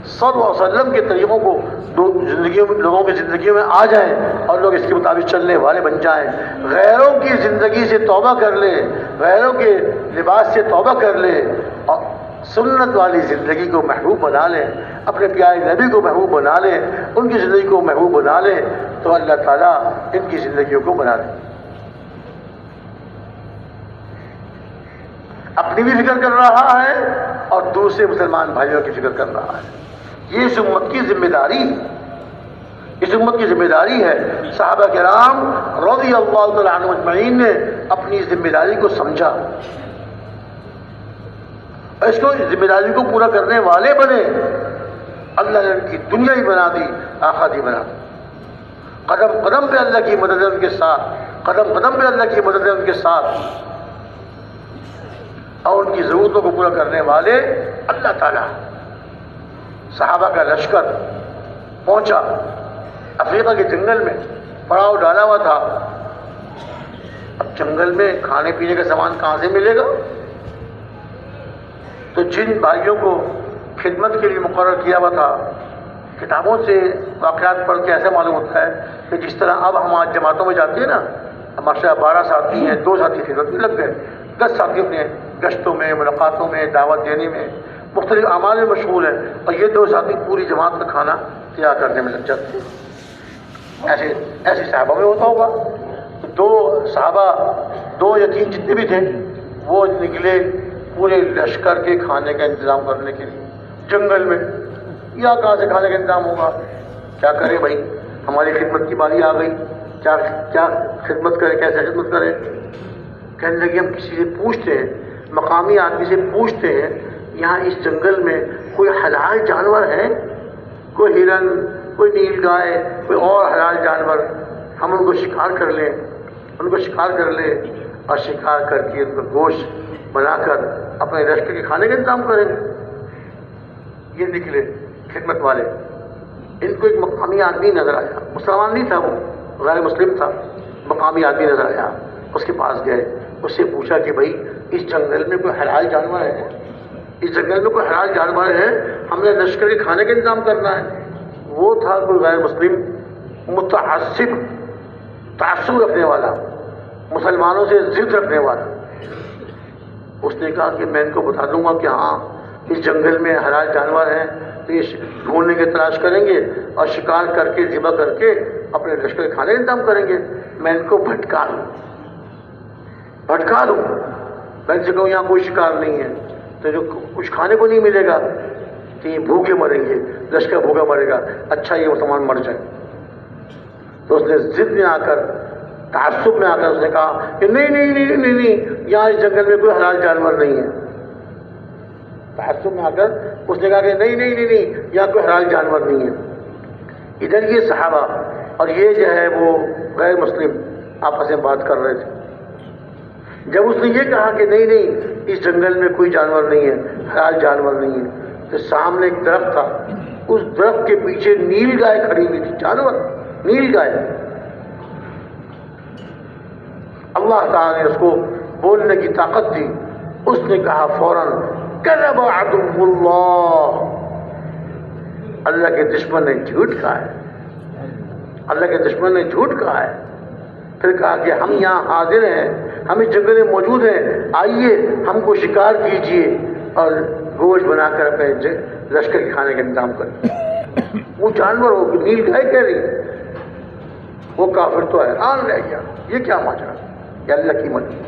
صلی اللہ علیہ وسلم کے طریقوں کو لوگوں کی زندگیوں میں آ جائیں اور لوگ اس کے مطابق چلنے والے بن جائیں، غیروں کی زندگی سے توبہ کر لے، غیروں کے لباس سے توبہ کر لے، اور سنت والی زندگی کو محبوب بنا لیں، اپنے پیارے نبی کو محبوب بنا لیں، ان کی زندگی کو محبوب بنا لیں، تو اللہ تعالیٰ ان کی زندگیوں کو بنا دیں۔ اپنی بھی فکر کر رہا ہے اور دوسرے مسلمان بھائیوں کی فکر کر رہا ہے۔ یہ اس امت کی ذمہ داری، اس امت کی ذمہ داری ہے۔ صحابہ کرام رضی اللہ تعالیٰ عنہم اجمعین نے اپنی ذمہ داری کو سمجھا، اس کو ذمہ داری کو پورا کرنے والے بنے۔ اللہ نے ان کی دنیا ہی بنا دی، آخرت ہی بنا دی۔ قدم قدم پہ اللہ کی مدد ہے ان کے ساتھ، قدم قدم پہ اللہ کی مدد ہے ان کے ساتھ، اور ان کی ضرورتوں کو پورا کرنے والے اللہ تعالیٰ۔ صحابہ کا لشکر پہنچا افریقہ کے جنگل میں، پڑاؤ ڈالا ہوا تھا۔ اب جنگل میں کھانے پینے کا سامان کہاں سے ملے گا؟ تو جن بھائیوں کو خدمت کے لیے مقرر کیا ہوا تھا، کتابوں سے واقعات پڑھ کے ایسا معلوم ہوتا ہے کہ جس طرح اب ہم آج جماعتوں میں جاتے ہیں نا، ہمارے 12 ساتھی ہیں، 2 ساتھی خدمت میں لگ گئے، 10 ساتھی اپنے گشتوں میں، ملاقاتوں میں، دعوت دینے میں، مختلف اعمال میں مشغول ہیں، اور یہ 2 ساتھی پوری جماعت کا کھانا تیار کرنے میں لگ جاتے ہیں۔ ایسے صحابہ میں ہوتا ہوگا۔ 2 صحابہ، 2 یا 3 جتنے بھی تھے، وہ نکلے پورے لشکر کے کھانے کا انتظام کرنے کے لیے جنگل میں۔ یا کہاں سے کھانے کا انتظام ہوگا؟ کیا کرے بھائی، ہماری خدمت کی باری آ گئی، کیا خدمت کرے، کیسے خدمت کرے؟ کہنے لگے ہم کسی سے پوچھتے ہیں، مقامی آدمی سے پوچھتے ہیں، یہاں اس جنگل میں کوئی حلال جانور ہے، کوئی ہرن، کوئی نیل گائے، کوئی اور حلال جانور، ہم ان کو شکار کر لیں، ان کو شکار کر لیں اور شکار کر کے ان کا گوشت بنا کر اپنے لشکر کے کھانے کا انتظام کریں۔ یہ نکلے خدمت والے، ان کو ایک مقامی آدمی نظر آیا، مسلمان نہیں تھا، وہ غیر مسلم تھا، مقامی آدمی نظر آیا، اس کے پاس گئے، اس سے پوچھا کہ بھائی اس جنگل میں کوئی حلال جانور ہے؟ اس جنگل میں کوئی حلال جانور ہے؟ ہم نے لشکر کے کھانے کا انتظام کرنا ہے۔ وہ تھا کوئی غیر مسلم، متعصب، تعصب رکھنے والا، مسلمانوں سے ضد رکھنے والا۔ اس نے کہا کہ میں ان کو بتا دوں گا کہ ہاں اس جنگل میں حلال جانور ہیں، تو یہ ڈھونڈنے کی تلاش کریں گے اور شکار کر کے ذبح کر کے اپنے لشکر کے کھانے کا انتظام کریں گے۔ میں ان کو بھٹکا دوں، میں ان سے کہوں یہاں کوئی شکار نہیں ہے، تو جو کچھ کھانے کو نہیں ملے گا تو یہ بھوکے مریں گے، لشکر بھوکا مرے گا، اچھا یہ مسلمان مر جائے۔ تو اس نے ضد میں آ کر، تعصب میں آ کر اس نے کہا کہ نہیں، یہاں اس جنگل میں کوئی حلال جانور نہیں ہے۔ تعصب میں آ کر اس نے کہا کہ نہیں، یہاں کوئی حلال جانور نہیں ہے۔ ادھر یہ صحابہ اور یہ جو ہے وہ غیر مسلم آپس میں بات کر رہے تھے۔ جب اس نے یہ کہا کہ نہیں اس جنگل میں کوئی جانور نہیں ہے، حلال جانور نہیں ہے، تو سامنے ایک درخت تھا، اس درخت کے پیچھے نیل گائے کھڑی ہوئی تھی، جانور نیل گائے۔ اللہ تعالیٰ نے اس کو بولنے کی طاقت دی، اس نے کہا فوراً کذب عدو اللہ، اللہ کے دشمن نے جھوٹ کہا ہے، اللہ کے دشمن نے جھوٹ کہا ہے۔ پھر کہا کہ ہم یہاں حاضر ہیں، ہم اس جنگل میں موجود ہیں، آئیے ہم کو شکار کیجئے اور گوشت بنا کر اپنے لشکر کے کھانے کا انتظام کریں۔ وہ جانور ہو نیل گائے کہہ رہی، وہ کافر تو حیران رہ گیا، یہ کیا ماجرا؟ یہ اللہ کی مدد۔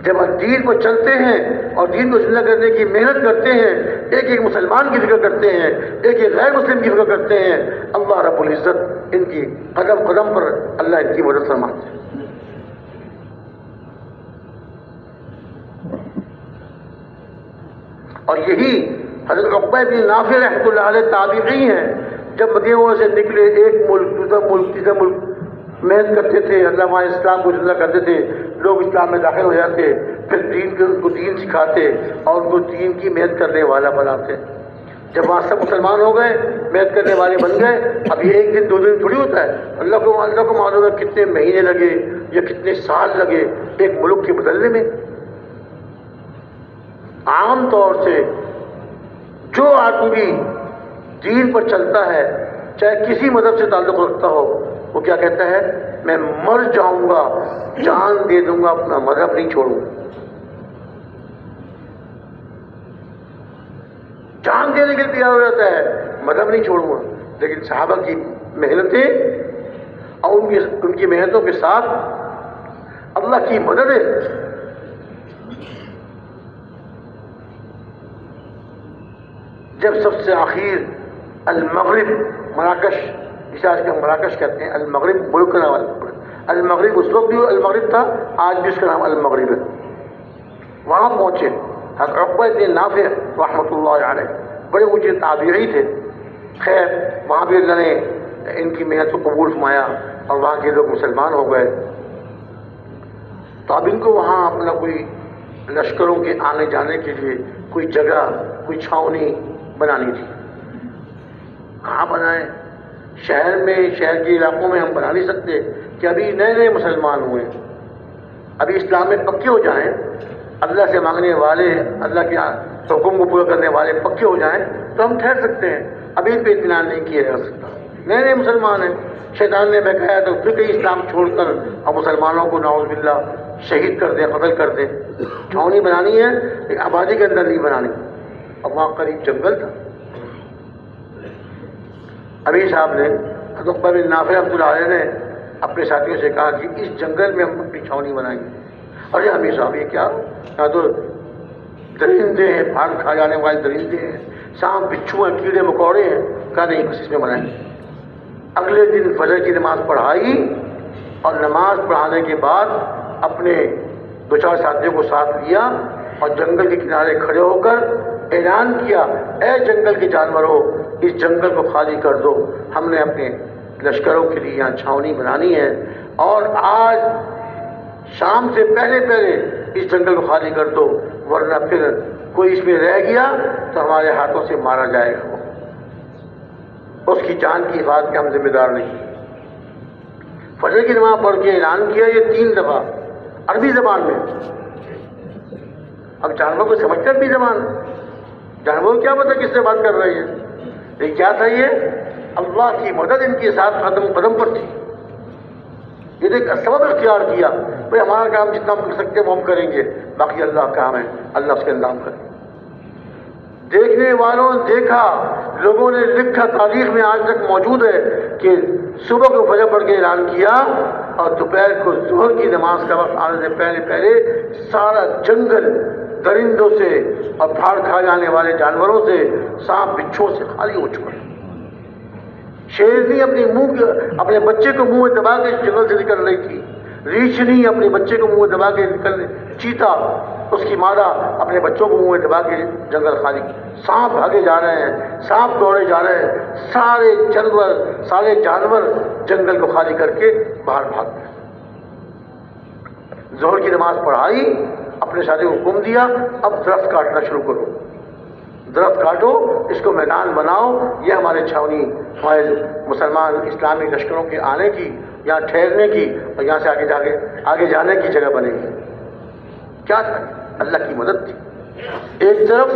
جب ہم دین پر چلتے ہیں اور دین کو زندہ کرنے کی محنت کرتے ہیں، ایک ایک مسلمان کی فکر کرتے ہیں، ایک ایک غیر مسلم کی فکر کرتے ہیں، اللہ رب العزت ان کی قدم قدم پر اللہ ان کی مدد فرماتے ہیں۔ اور یہی حضرت عقبہ بن نافع رحمۃ اللہ علیہ تابعی ہیں، جب مدینہ سے نکلے ایک ملک دوسرا ملک تیسرا ملک محنت کرتے تھے، اللہ وہاں اسلام کو زندہ کرتے تھے، لوگ اسلام میں داخل ہو جاتے، پھر ان کو دین سکھاتے اور ان کو دین کی محنت کرنے والا بناتے۔ جب وہاں سب مسلمان ہو گئے، محنت کرنے والے بن گئے، اب یہ ایک دن 2 دن تھوڑی ہوتا ہے، اللہ کو معلوم ہے کتنے مہینے لگے یا کتنے سال لگے ایک ملک کے بدلنے میں۔ عام طور سے جو آدمی دین پر چلتا ہے، چاہے کسی مذہب سے تعلق رکھتا ہو، وہ کیا کہتا ہے؟ میں مر جاؤں گا، جان دے دوں گا، اپنا مذہب نہیں چھوڑوں۔ جان دینے کے لیے تیار ہو جاتا ہے، مذہب نہیں چھوڑوں گا. لیکن صحابہ کی محنتیں اور ان کی محنتوں کے ساتھ اللہ کی مدد ہے. جب سب سے آخر المغرب مراکش، اسے آج کل مراکش کہتے ہیں، المغرب ملک کا نام المغرب، اس وقت بھی المغرب تھا، آج بھی اس کا نام المغرب ہے. وہاں پہنچے حضرت عقبہ بن نافع رحمۃ اللہ علیہ، بڑے اونچے تابعی تھے. خیر وہاں بھی اللہ نے ان کی محنت کو قبول فرمایا اور وہاں کے لوگ مسلمان ہو گئے. تو اب ان کو وہاں اپنا کوئی لشکروں کے آنے جانے کے لیے کوئی جگہ، کوئی چھاؤنی بنانی تھی. کہاں بنائیں؟ شہر میں، شہر کے علاقوں میں ہم بنا نہیں سکتے کہ ابھی نئے نئے مسلمان ہوئے، ابھی اسلام میں پکے ہو جائیں، اللہ سے مانگنے والے، اللہ کے حکم کو پورا کرنے والے پکے ہو جائیں تو ہم ٹھہر سکتے ہیں. ابھی ان پہ اطمینان نہیں کیا جا سکتا. نئے نئے مسلمان ہیں، شیطان نے بہکایا تو پھر کہیں اسلام چھوڑ کر اور مسلمانوں کو نعوذ باللہ شہید کر دیں، قتل کر دیں. چھاؤنی بنانی ہے، ایک آبادی کے اندر نہیں بنانی. اب وہاں قریب جنگل تھا. ابھی صاحب نے حضرت عقبہ بن نافع رحمۃ اللہ علیہ نے اپنے ساتھیوں سے کہا کہ اس جنگل میں ہم اپنی چھاؤنی بنائیں گے. ارے امیر صاحب یہ کیا؟ یہاں تو درندے ہیں، پھاڑ کھا جانے والے درندے ہیں، سانپ بچھو ہیں، کیڑے مکوڑے ہیں. کہا نہیں، بس اس میں بنائیں گے. اگلے دن فجر کی نماز پڑھائی اور نماز پڑھانے کے بعد اپنے دو چار ساتھیوں کو ساتھ لیا اور جنگل کے کنارے کھڑے ہو کر اعلان کیا، اے جنگل کے جانوروں، اس جنگل کو خالی کر دو. ہم نے اپنے لشکروں کے لیے یہاں چھاؤنی بنانی ہے اور آج شام سے پہلے پہلے اس جنگل کو خالی کر دو، ورنہ پھر کوئی اس میں رہ گیا تو ہمارے ہاتھوں سے مارا جائے گا. اس کی جان کی حفاظت کے ہم ذمہ دار نہیں. فجر کی نماز پڑھ کے اعلان کیا، یہ 3 دفعہ عربی زبان میں. اب جانور کو سمجھتے عربی زبان، جانور کو کیا پتا کس سے بات کر رہی ہے. لیکن کیا تھا یہ؟ اللہ کی مدد ان کے ساتھ قدم قدم پر تھی. یہ ایک سبب اختیار کیا، بھائی ہمارا کام جتنا ہم کر سکتے ہیں وہ ہم کریں گے، باقی اللہ کا کام ہے، اللہ اس کے انتظام کرے. دیکھنے والوں نے دیکھا، لوگوں نے لکھا، تاریخ میں آج تک موجود ہے کہ صبح کو فجر پڑھ کے اعلان کیا اور دوپہر کو ظہر کی نماز کا وقت آنے سے پہلے پہلے سارا جنگل درندوں سے اور پھاڑ کھا جانے والے جانوروں سے، سانپ بچھوں سے خالی ہو چکا ہے. شیرنی اپنے بچے کو منہ میں دبا کے جنگل سے نکل رہی تھی. ریچھنی اپنے بچے کو منہ میں دبا کے چیتا اس کی مادہ اپنے بچوں کو منہ میں دبا کے جنگل خالی. سانپ بھاگے جا رہے ہیں، سانپ دوڑے جا رہے ہیں، سارے جانور جنگل کو خالی کر کے باہر بھاگ گئے. ظہر کی نماز پڑھائی، اپنے ساتھی کو حکم دیا، اب درخت کاٹنا شروع کرو، درخت کاٹو، اس کو میدان بناؤ. یہ ہمارے چھاؤنی، ہمارے مسلمان اسلامی لشکروں کے آنے کی، یہاں ٹھہرنے کی اور یہاں سے آگے جانے کی جگہ بنے گی. کیا تھا؟ اللہ کی مدد تھی. ایک طرف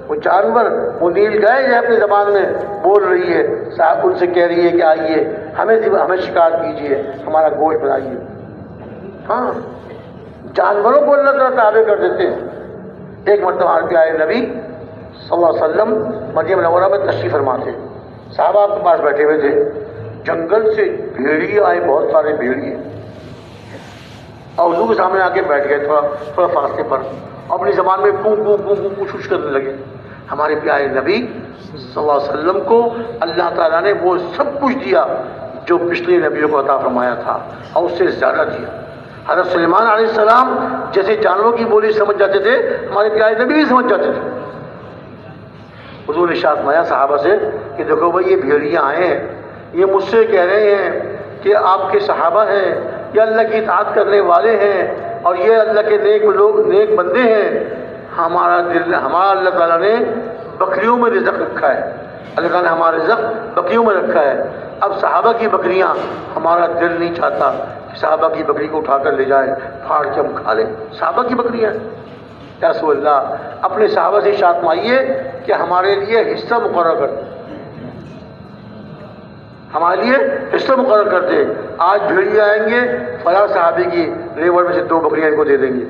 وہ جانور، وہ نیل گائے جو اپنی زبان میں بول رہی ہے، صاحب ان سے کہہ رہی ہے کہ آئیے ہمیں شکار کیجیے، ہمارا گوشت بنائیے. ہاں، جانوروں کو اللہ تعالیٰ تابع کر دیتے ہیں. ایک مرتبہ پیارے نبی صلی اللہ علیہ وسلم مدینہ منورہ میں تشریف فرما تھے. صحابہ آپ کے پاس بیٹھے ہوئے تھے. جنگل سے بھیڑیے آئے، بہت سارے بھیڑیے، اور حضور کے سامنے آ کے بیٹھ گئے تھوڑا فاصلے پر، اپنی زبان میں کو کوشش کرنے لگے. ہمارے پیارے نبی صلی اللہ علیہ وسلم کو اللہ تعالیٰ نے وہ سب کچھ دیا جو پچھلے نبیوں کو عطا فرمایا تھا اور اس سے زیادہ دیا. حضرت سلیمان علیہ السلام جیسے جانوروں کی بولی سمجھ جاتے تھے، ہمارے پیارے نبی بھی سمجھ جاتے تھے. حضور نے ارشاد فرمایا صحابہ سے کہ دیکھو بھائی، یہ بھیڑیاں آئے ہیں، یہ مجھ سے کہہ رہے ہیں کہ آپ کے صحابہ ہیں، یہ اللہ کی اطاعت کرنے والے ہیں اور یہ اللہ کے نیک بندے ہیں. ہمارا اللہ تعالیٰ نے بکریوں میں رزق رکھا ہے، اللہ تعالیٰ نے ہمارا رزق بکریوں میں رکھا ہے. اب صحابہ کی بکریاں، ہمارا دل نہیں چاہتا کہ صحابہ کی بکری کو اٹھا کر لے جائیں، پھاڑ کے ہم کھا لیں. صحابہ کی بکریاں، یا رسول اللہ اپنے صحابہ سے ارشاد فرمائیے کہ ہمارے لیے حصہ مقرر کر دیں، ہمارے لیے حصہ مقرر کر دے. آج بھیڑیے آئیں گے، فلاں صحابی کی ریوڑ میں سے 2 بکریاں ان کو دے دیں گے.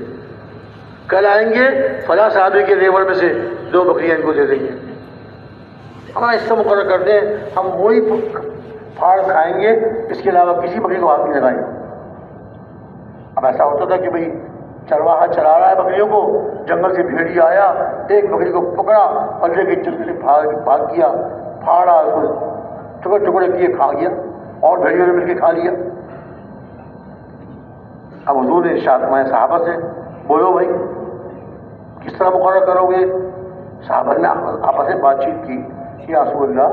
کل آئیں گے، فلاں صحابی کے ریوڑ میں سے 2 بکریاں ان کو دے دیں گے. ہمارا حصہ مقرر کر دیں، ہم وہی پھاڑ کھائیں گے، اس کے علاوہ کسی بکری کو ہاتھ نہیں لگائیں گے۔ اب ایسا ہوتا تھا کہ بھئی چرواہا چلا رہا ہے بکریوں کو، جنگل سے بھیڑیا آیا، ایک بکری کو پکڑا اور لے کے جنگل میں بھاگ کیا، پھاڑا، اس کو ٹکڑے ٹکڑے کیے، کھا گیا، اور بھیڑیوں نے مل کے کھا لیا۔ اب حضور نے ارشاد فرمایا صحابہ سے، بولو بھائی کس طرح مقرر کرو گے؟ صحابہ نے آپس میں بات چیت کی، یا رسول اللہ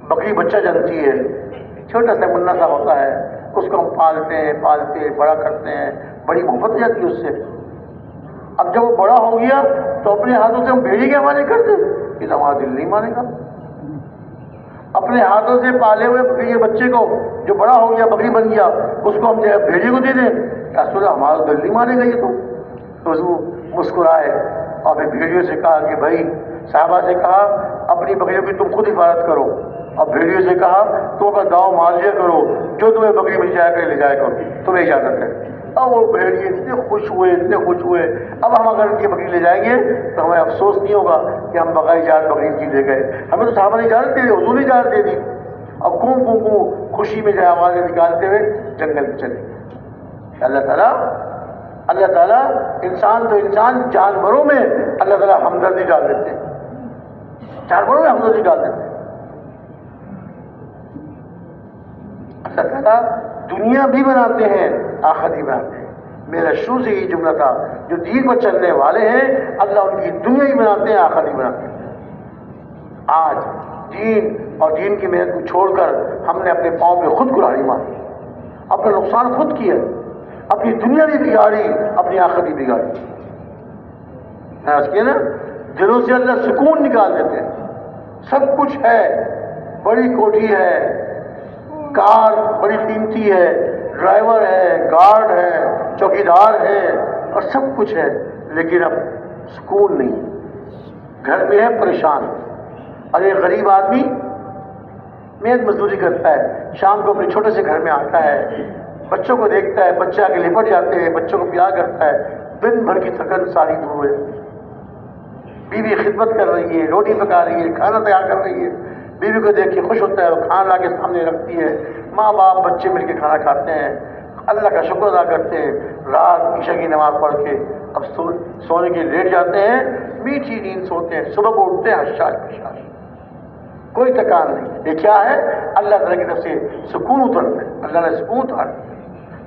بکری بچہ جنتی ہے، چھوٹا سا منا سا ہوتا ہے، اس کو ہم پالتے ہیں، بڑا کرتے ہیں، بڑی محبت ہو جاتی ہے اس سے۔ اب جب وہ بڑا ہو گیا تو اپنے ہاتھوں سے ہم بھیڑی کے حوالے کرتے، یہ تو ہمارا دل نہیں مانے گا۔ اپنے ہاتھوں سے پالے ہوئے بکری کے بچے کو جو بڑا ہو گیا، بکری بن گیا، اس کو ہم بھیڑی کو دے دیں، رسول اللہ ہمارا دل نہیں مانے گا یہ تو حضور مسکرائے اور پھر بھیڑیوں سے کہا کہ بھائی، صحابہ سے کہا اپنی بکریوں کی تم خود حفاظت کرو، اور بھیڑیوں سے کہا تم اپنا گاؤں مال لیا کرو، جو تمہیں بکری مل جائے کر لے جایا کرو، تمہیں اجازت ہے۔ اب وہ بھیڑیے اتنے خوش ہوئے، اب ہم اگر ان کی بکری لے جائیں گے تو ہمیں افسوس نہیں ہوگا کہ ہم بغیر اجازت بکری کی لے گئے، ہمیں تو صحابہ نے اجازت دے دی، حضور نے اجازت دے دی۔ اب کو خوشی میں جائے آوازیں نکالتے ہوئے جنگل میں چلے گئے۔ اللہ تعالیٰ انسان تو انسان، جانوروں میں اللہ تعالیٰ ہمدردی ڈال دیتے ہیں، جانوروں میں ہمدردی ڈال دیتے ہیں۔ اللہ تعالیٰ دنیا بھی بناتے ہیں، آخرت بھی بناتے ہیں۔ میرا شروع سے یہ جملہ تھا، جو دین پر چلنے والے ہیں اللہ ان کی دنیا بھی بناتے ہیں، آخرت بھی بناتے ہیں۔ آج دین اور دین کی محنت کو چھوڑ کر ہم نے اپنے پاؤں پہ خود کلاڑی ماری، اپنا نقصان خود کیا، اپنی دنیا بھی بگاڑی، اپنی آخرت بھی بگاڑی۔ نا دلوں سے اللہ سکون نکال دیتے ہیں، سب کچھ ہے، بڑی کوٹھی ہے، کار بڑی قیمتی ہے، ڈرائیور ہے، گارڈ ہے، چوکیدار ہے، اور سب کچھ ہے، لیکن اب سکون نہیں، گھر میں ہے پریشان۔ اور ایک غریب آدمی محنت مزدوری کرتا ہے، شام کو اپنے چھوٹے سے گھر میں آتا ہے، بچوں کو دیکھتا ہے، بچے آ کے لپٹ جاتے ہیں، بچوں کو پیار کرتا ہے، دن بھر کی تھکن ساری دور ہے، بیوی خدمت کر رہی ہے، روٹی پکا رہی ہے، کھانا تیار کر رہی ہے، بیوی کو دیکھ کے خوش ہوتا ہے، وہ کھانا لا کے سامنے رکھتی ہے، ماں باپ بچے مل کے کھانا کھاتے ہیں، اللہ کا شکر ادا کرتے ہیں، رات عشاء کی نماز پڑھ کے اب سونے کے لیٹ جاتے ہیں، میٹھی نیند سوتے ہیں، صبح کو اٹھتے ہیں حشاش پشاش، کوئی تکان نہیں۔ یہ کیا ہے؟ اللہ تعالیٰ کی طرف سے سکون اترتا ہے، اللہ نے سکون اتار دیا۔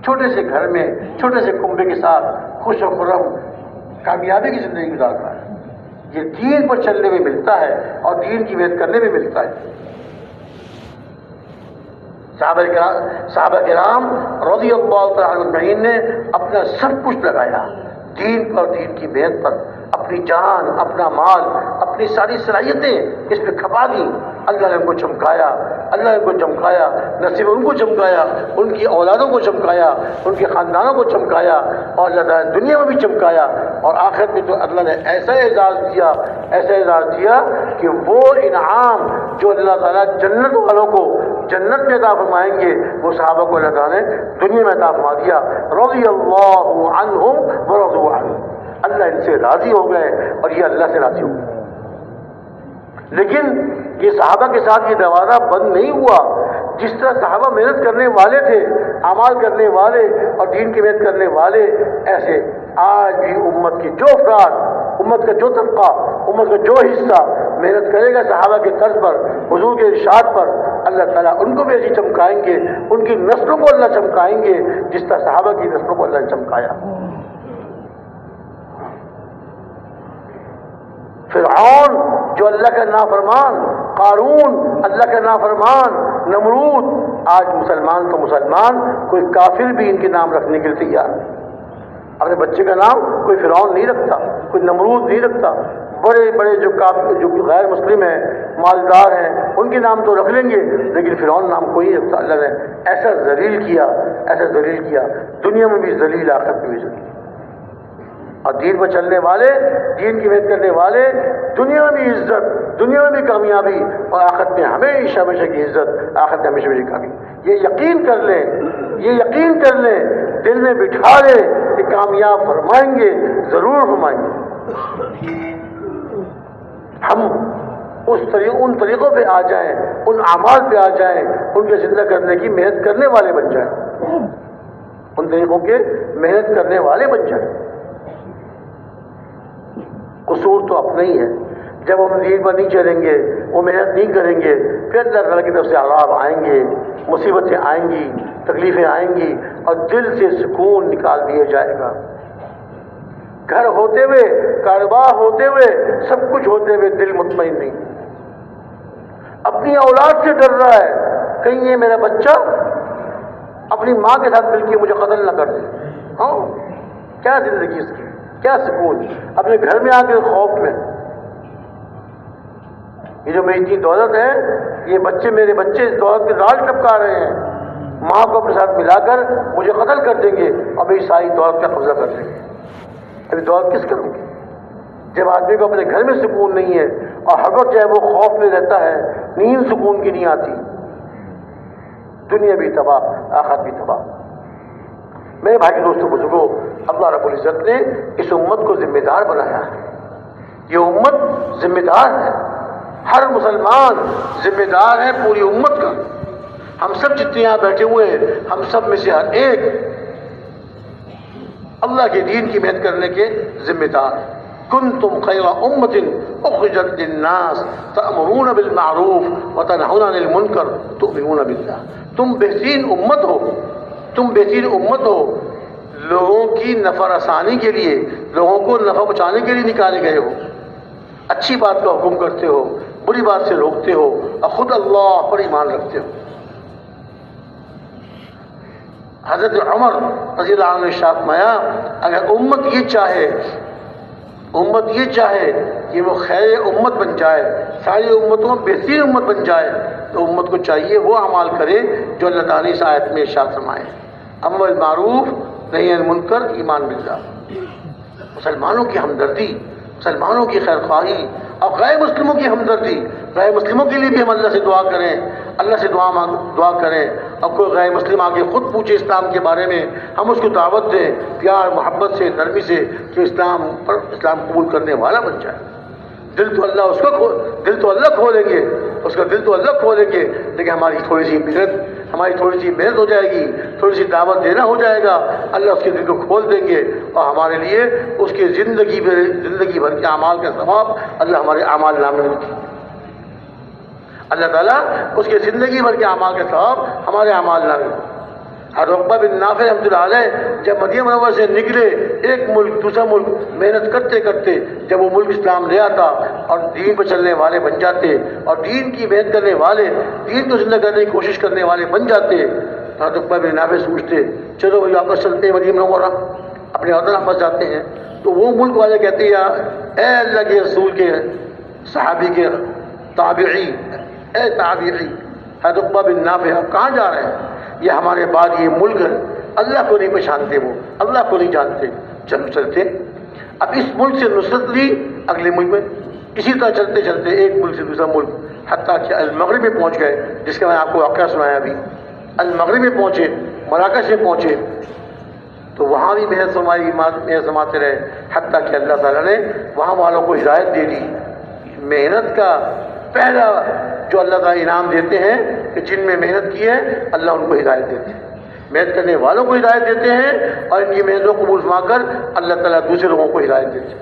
چھوٹے سے گھر میں چھوٹے سے کنبے کے ساتھ خوش و خرم کامیابی کی زندگی گزار رہا ہے۔ یہ دین پر چلنے میں ملتا ہے اور دین کی محنت کرنے میں ملتا ہے۔ صحابہ کرام رضی اللہ تعالی عنہم نے اپنا سب کچھ لگایا دین پر، دین کی محنت پر، اپنی جان، اپنا مال، اپنی ساری صلاحیتیں اس پہ کھپا دی۔ اللہ نے ان کو چمکایا، اللہ نے ان کو چمکایا، نہ صرف ان کو چمکایا، ان کی اولادوں کو چمکایا، ان کے خاندانوں کو چمکایا، اور اللہ تعالیٰ نے دنیا میں بھی چمکایا، اور آخرت میں تو اللہ نے ایسا اعزاز دیا کہ وہ انعام جو اللہ تعالیٰ جنت والوں کو جنت میں عطا فرمائیں گے، وہ صحابہ کو اللہ تعالیٰ نے دنیا میں عطا فرما دیا۔ رضی اللہ عنہم ورضوا عنہ، اللہ ان سے راضی ہو گئے اور یہ اللہ سے راضی ہو گئے۔ لیکن یہ صحابہ کے ساتھ یہ دروازہ بند نہیں ہوا۔ جس طرح صحابہ محنت کرنے والے تھے، اعمال کرنے والے اور دین کی محنت کرنے والے، ایسے آج بھی امت کے جو افراد، امت کا جو طبقہ، امت کا جو حصہ محنت کرے گا صحابہ کے طرز پر، حضور کے ارشاد پر، اللہ تعالیٰ ان کو بھی ایسی چمکائیں گے، ان کی نسلوں کو اللہ چمکائیں گے جس طرح صحابہ کی نسلوں کو اللہ نے چمکایا۔ فرعون جو اللہ کا نافرمان، قارون اللہ کا نافرمان، نمرود، آج مسلمان تو مسلمان، کوئی کافر بھی ان کے نام رکھنے کے لیے تیار نہیں۔ اپنے بچے کا نام کوئی فرعون نہیں رکھتا، کوئی نمرود نہیں رکھتا۔ بڑے بڑے جو غیر مسلم ہیں، مالدار ہیں، ان کے نام تو رکھ لیں گے، لیکن فرعون نام کوئی نہیں رکھتا۔ اللہ نے ایسا ذلیل کیا، دنیا میں بھی ذلیل، آخرت میں بھی ذلیل۔ اور دین پر چلنے والے، دین کی محنت کرنے والے، دنیا میں بھی عزت، دنیا میں بھی کامیابی، اور آخرت میں ہمیشہ کی عزت، آخرت میں ہمیشہ کی کامیابی۔ یہ یقین کر لیں، دل میں بٹھا لیں کہ کامیاب فرمائیں گے، ضرور فرمائیں گے۔ ہم ان طریقوں پہ آ جائیں، ان اعمال پہ آ جائیں، ان کے زندہ کرنے کی محنت کرنے والے بن جائیں، ان طریقوں کے محنت کرنے والے بن جائیں۔ قصور تو اپنا ہی ہے، جب ہم دین پر نہیں چلیں گے، وہ محنت نہیں کریں گے، پھر اللہ تعالیٰ کی طرف سے عذاب آئیں گے، مصیبتیں آئیں گی، تکلیفیں آئیں گی، اور دل سے سکون نکال دیا جائے گا۔ گھر ہوتے ہوئے، کاروبار ہوتے ہوئے، سب کچھ ہوتے ہوئے دل مطمئن نہیں، اپنی اولاد سے ڈر رہا ہے، کہیں یہ میرا بچہ اپنی ماں کے ساتھ مل کے مجھے قتل نہ کر دے۔ ہاں، کیا زندگی اس کی، کیا سکون، اپنے گھر میں آ کے خوف میں۔ یہ جو میری اتنی دولت ہے، یہ بچے، میرے بچے اس دولت کے راج ٹپکا رہے ہیں، ماں کو اپنے ساتھ ملا کر مجھے قتل کر دیں گے اور میری ساری دولت کا قبضہ کر دیں گے۔ ابھی دولت کس کروں گی؟ جب آدمی کو اپنے گھر میں سکون نہیں ہے اور ہر وقت جو ہے وہ خوف میں رہتا ہے، نیند سکون کی نہیں آتی، دنیا بھی تباہ، آخرت بھی تباہ۔ میرے بھائی دوستوں بزرگوں، اللہ رب العزت نے اس امت کو ذمہ دار بنایا ہے۔ یہ امت ذمہ دار ہے، ہر مسلمان ذمہ دار ہے پوری امت کا۔ ہم سب جتنے یہاں بیٹھے ہوئے ہیں، ہم سب میں سے ہر ایک اللہ کے دین کی محنت کرنے کے ذمہ دار۔ کنتم خیر امۃ اخرجت للناس تأمرون بالمعروف وتنہون عن المنکر تؤمنون باللہ۔ تم بہترین امت ہو، تم بہترین امت ہو، لوگوں کی نفع رسانی کے لیے، لوگوں کو نفع پہنچانے کے لیے نکالے گئے ہو، اچھی بات کا حکم کرتے ہو، بری بات سے روکتے ہو، اور خود اللہ پر ایمان رکھتے ہو۔ حضرت عمر رضی اللہ عنہ نے ارشاد فرمایا، اگر امت یہ چاہے کہ وہ خیر امت بن جائے، ساری امتوں میں بہترین امت بن جائے، تو امت کو چاہیے وہ اعمال کرے جو اللہ تعالیٰ نے اس آیت میں ارشاد فرمائے، امر بالمعروف نہی عن المنکر ایمان باللہ۔ مسلمانوں کی ہمدردی، مسلمانوں کی خیر خواہی اور غیر مسلموں کی ہمدردی، غیر مسلموں کے لیے بھی ہم اللہ سے دعا کریں، اللہ سے دعا کریں، اور کوئی غیر مسلم آگے خود پوچھے اسلام کے بارے میں، ہم اس کو دعوت دیں پیار محبت سے، نرمی سے، کہ اسلام قبول کرنے والا بن جائے۔ دل تو اللہ کھولیں گے، اس کا دل تو اللہ کھولیں گے، لیکن ہماری تھوڑی سی محنت ہو جائے گی، تھوڑی سی دعوت دینا ہو جائے گا، اللہ اس کے دل کو کھول دیں گے، اور ہمارے لیے اس کی زندگی بھر کے اعمال کا ثواب اللہ ہمارے اعمال نامے میں لکھے، اللہ تعالیٰ اس کے زندگی بھر کے اعمال کا ثواب ہمارے اعمال نامے میں۔ حضرت عقبہ بن نافع رحمۃ اللہ علیہ جب مدینہ منورہ سے نکلے، ایک ملک دوسرا ملک محنت کرتے کرتے جب وہ ملک اسلام لے آتا اور دین پر چلنے والے بن جاتے، اور دین کی محنت کرنے والے، دین کو زندہ کرنے کی کوشش کرنے والے بن جاتے، حضرت عقبہ بن نافع سوچتے، چلو بھائی واپس چلتے ہیں مدینہ منورہ، اپنے وطن واپس جاتے ہیں۔ تو وہ ملک والے کہتے ہیں، اے اللہ کے رسول کے صحابی کے تابعی، اے تابعی، حضرت عقبہ بن نافع آپ کہاں جا رہے ہیں؟ یہ ہمارے بعد یہ ملک ہے، اللہ کو نہیں پہچانتے، وہ اللہ کو نہیں جانتے، چلو چلتے۔ اب اس ملک سے نصرت لی اگلے ملک میں، اسی طرح چلتے چلتے ایک ملک سے دوسرا ملک، حتیٰ کہ المغرب میں پہنچ گئے، جس کا میں نے آپ کو واقعہ سنایا ابھی۔ المغرب میں پہنچے، مراکش میں پہنچے، تو وہاں بھی محنت فرماتے رہے، حتیٰ کہ اللہ تعالیٰ نے وہاں والوں کو ہدایت دے دی۔ محنت کا پہلا جو اللہ تعالیٰ انعام دیتے ہیں کہ جن میں محنت کی ہے، اللہ ان کو ہدایت دیتے ہیں، محنت کرنے والوں کو ہدایت دیتے ہیں، اور ان کی محنتوں کو قبول فرما کر اللہ تعالیٰ دوسرے لوگوں کو ہدایت دیتے ہیں۔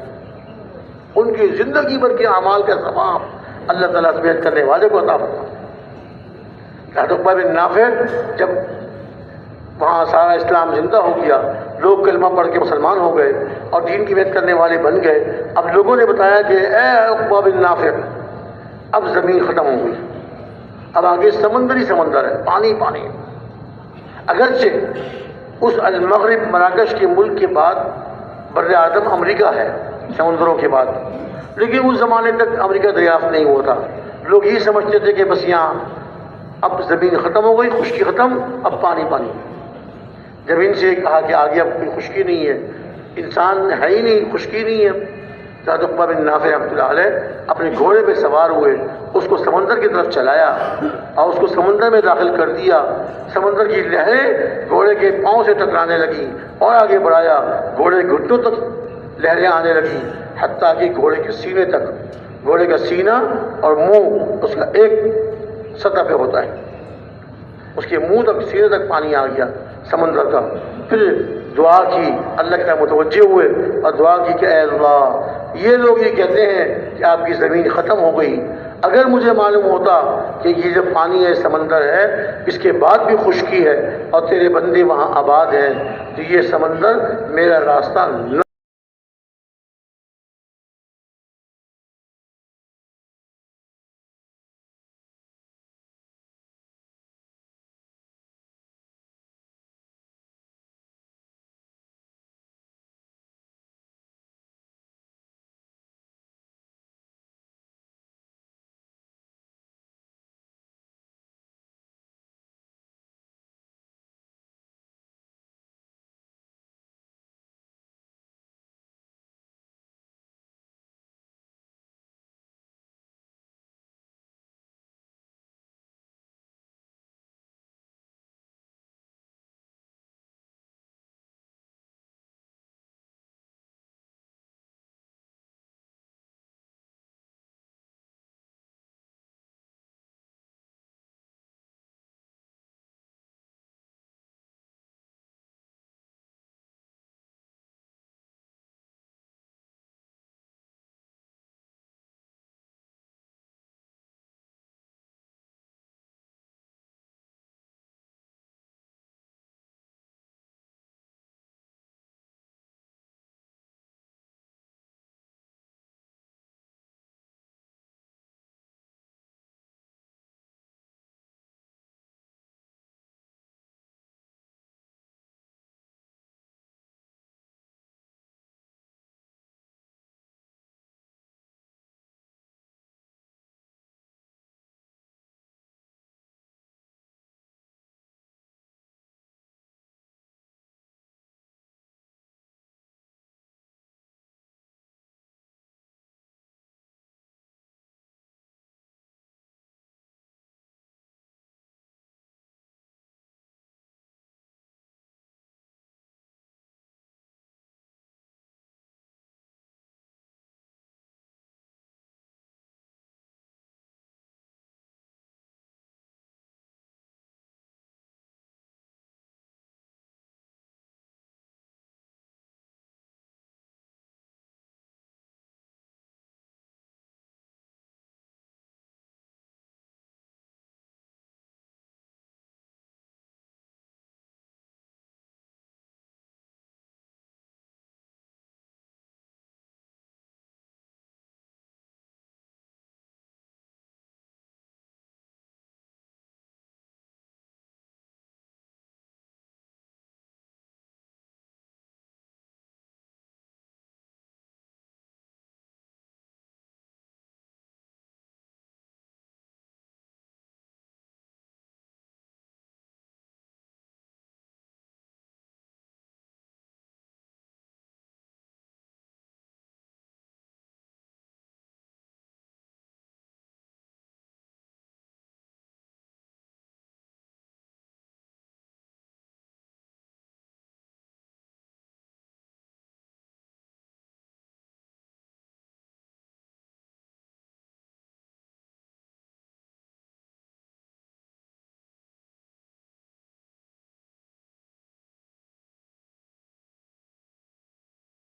ان کی زندگی بھر کے اعمال کا ثواب اللہ تعالیٰ سے محنت کرنے والے کو عطا فرماتے ہیں۔ حضرت عقبہ بن نافع جب وہاں سارا اسلام زندہ ہو گیا، لوگ کلمہ پڑھ کے مسلمان ہو گئے اور دین کی محنت کرنے والے بن گئے، اب لوگوں نے بتایا کہ اے عقبہ بن نافع، اب زمین ختم ہو گئی، اب آگے سمندر ہی سمندر ہے، پانی پانی۔ اگرچہ اس المغرب مراکش کے ملک کے بعد بر اعظم امریکہ ہے سمندروں کے بعد، لیکن اس زمانے تک امریکہ دریافت نہیں ہوا تھا۔ لوگ یہ سمجھتے تھے کہ بس یہاں اب زمین ختم ہو گئی، خشکی ختم، اب پانی پانی۔ زمین سے کہا کہ آگے اب کوئی خشکی نہیں ہے، انسان ہے ہی نہیں، خشکی نہیں ہے۔ حضرت عقبہ بن نافع رحمۃ اللہ علیہ اپنے گھوڑے پہ سوار ہوئے، اس کو سمندر کی طرف چلایا اور اس کو سمندر میں داخل کر دیا۔ سمندر کی لہریں گھوڑے کے پاؤں سے ٹکرانے لگیں، اور آگے بڑھایا، گھوڑے کے گھٹنوں تک لہریں آنے لگیں، حتیٰ کہ گھوڑے کے سینے تک، گھوڑے کا سینہ اور منہ اس کا ایک سطح پہ ہوتا ہے، اس کے منہ تک سینے تک پانی آ گیا سمندر کا۔ پھر دعا کی، اللہ کی طرف متوجہ ہوئے اور دعا کی کہ اے اللہ، یہ لوگ یہ کہتے ہیں کہ آپ کی زمین ختم ہو گئی، اگر مجھے معلوم ہوتا کہ یہ جو پانی ہے سمندر ہے اس کے بعد بھی خشکی ہے اور تیرے بندے وہاں آباد ہیں، تو یہ سمندر میرا راستہ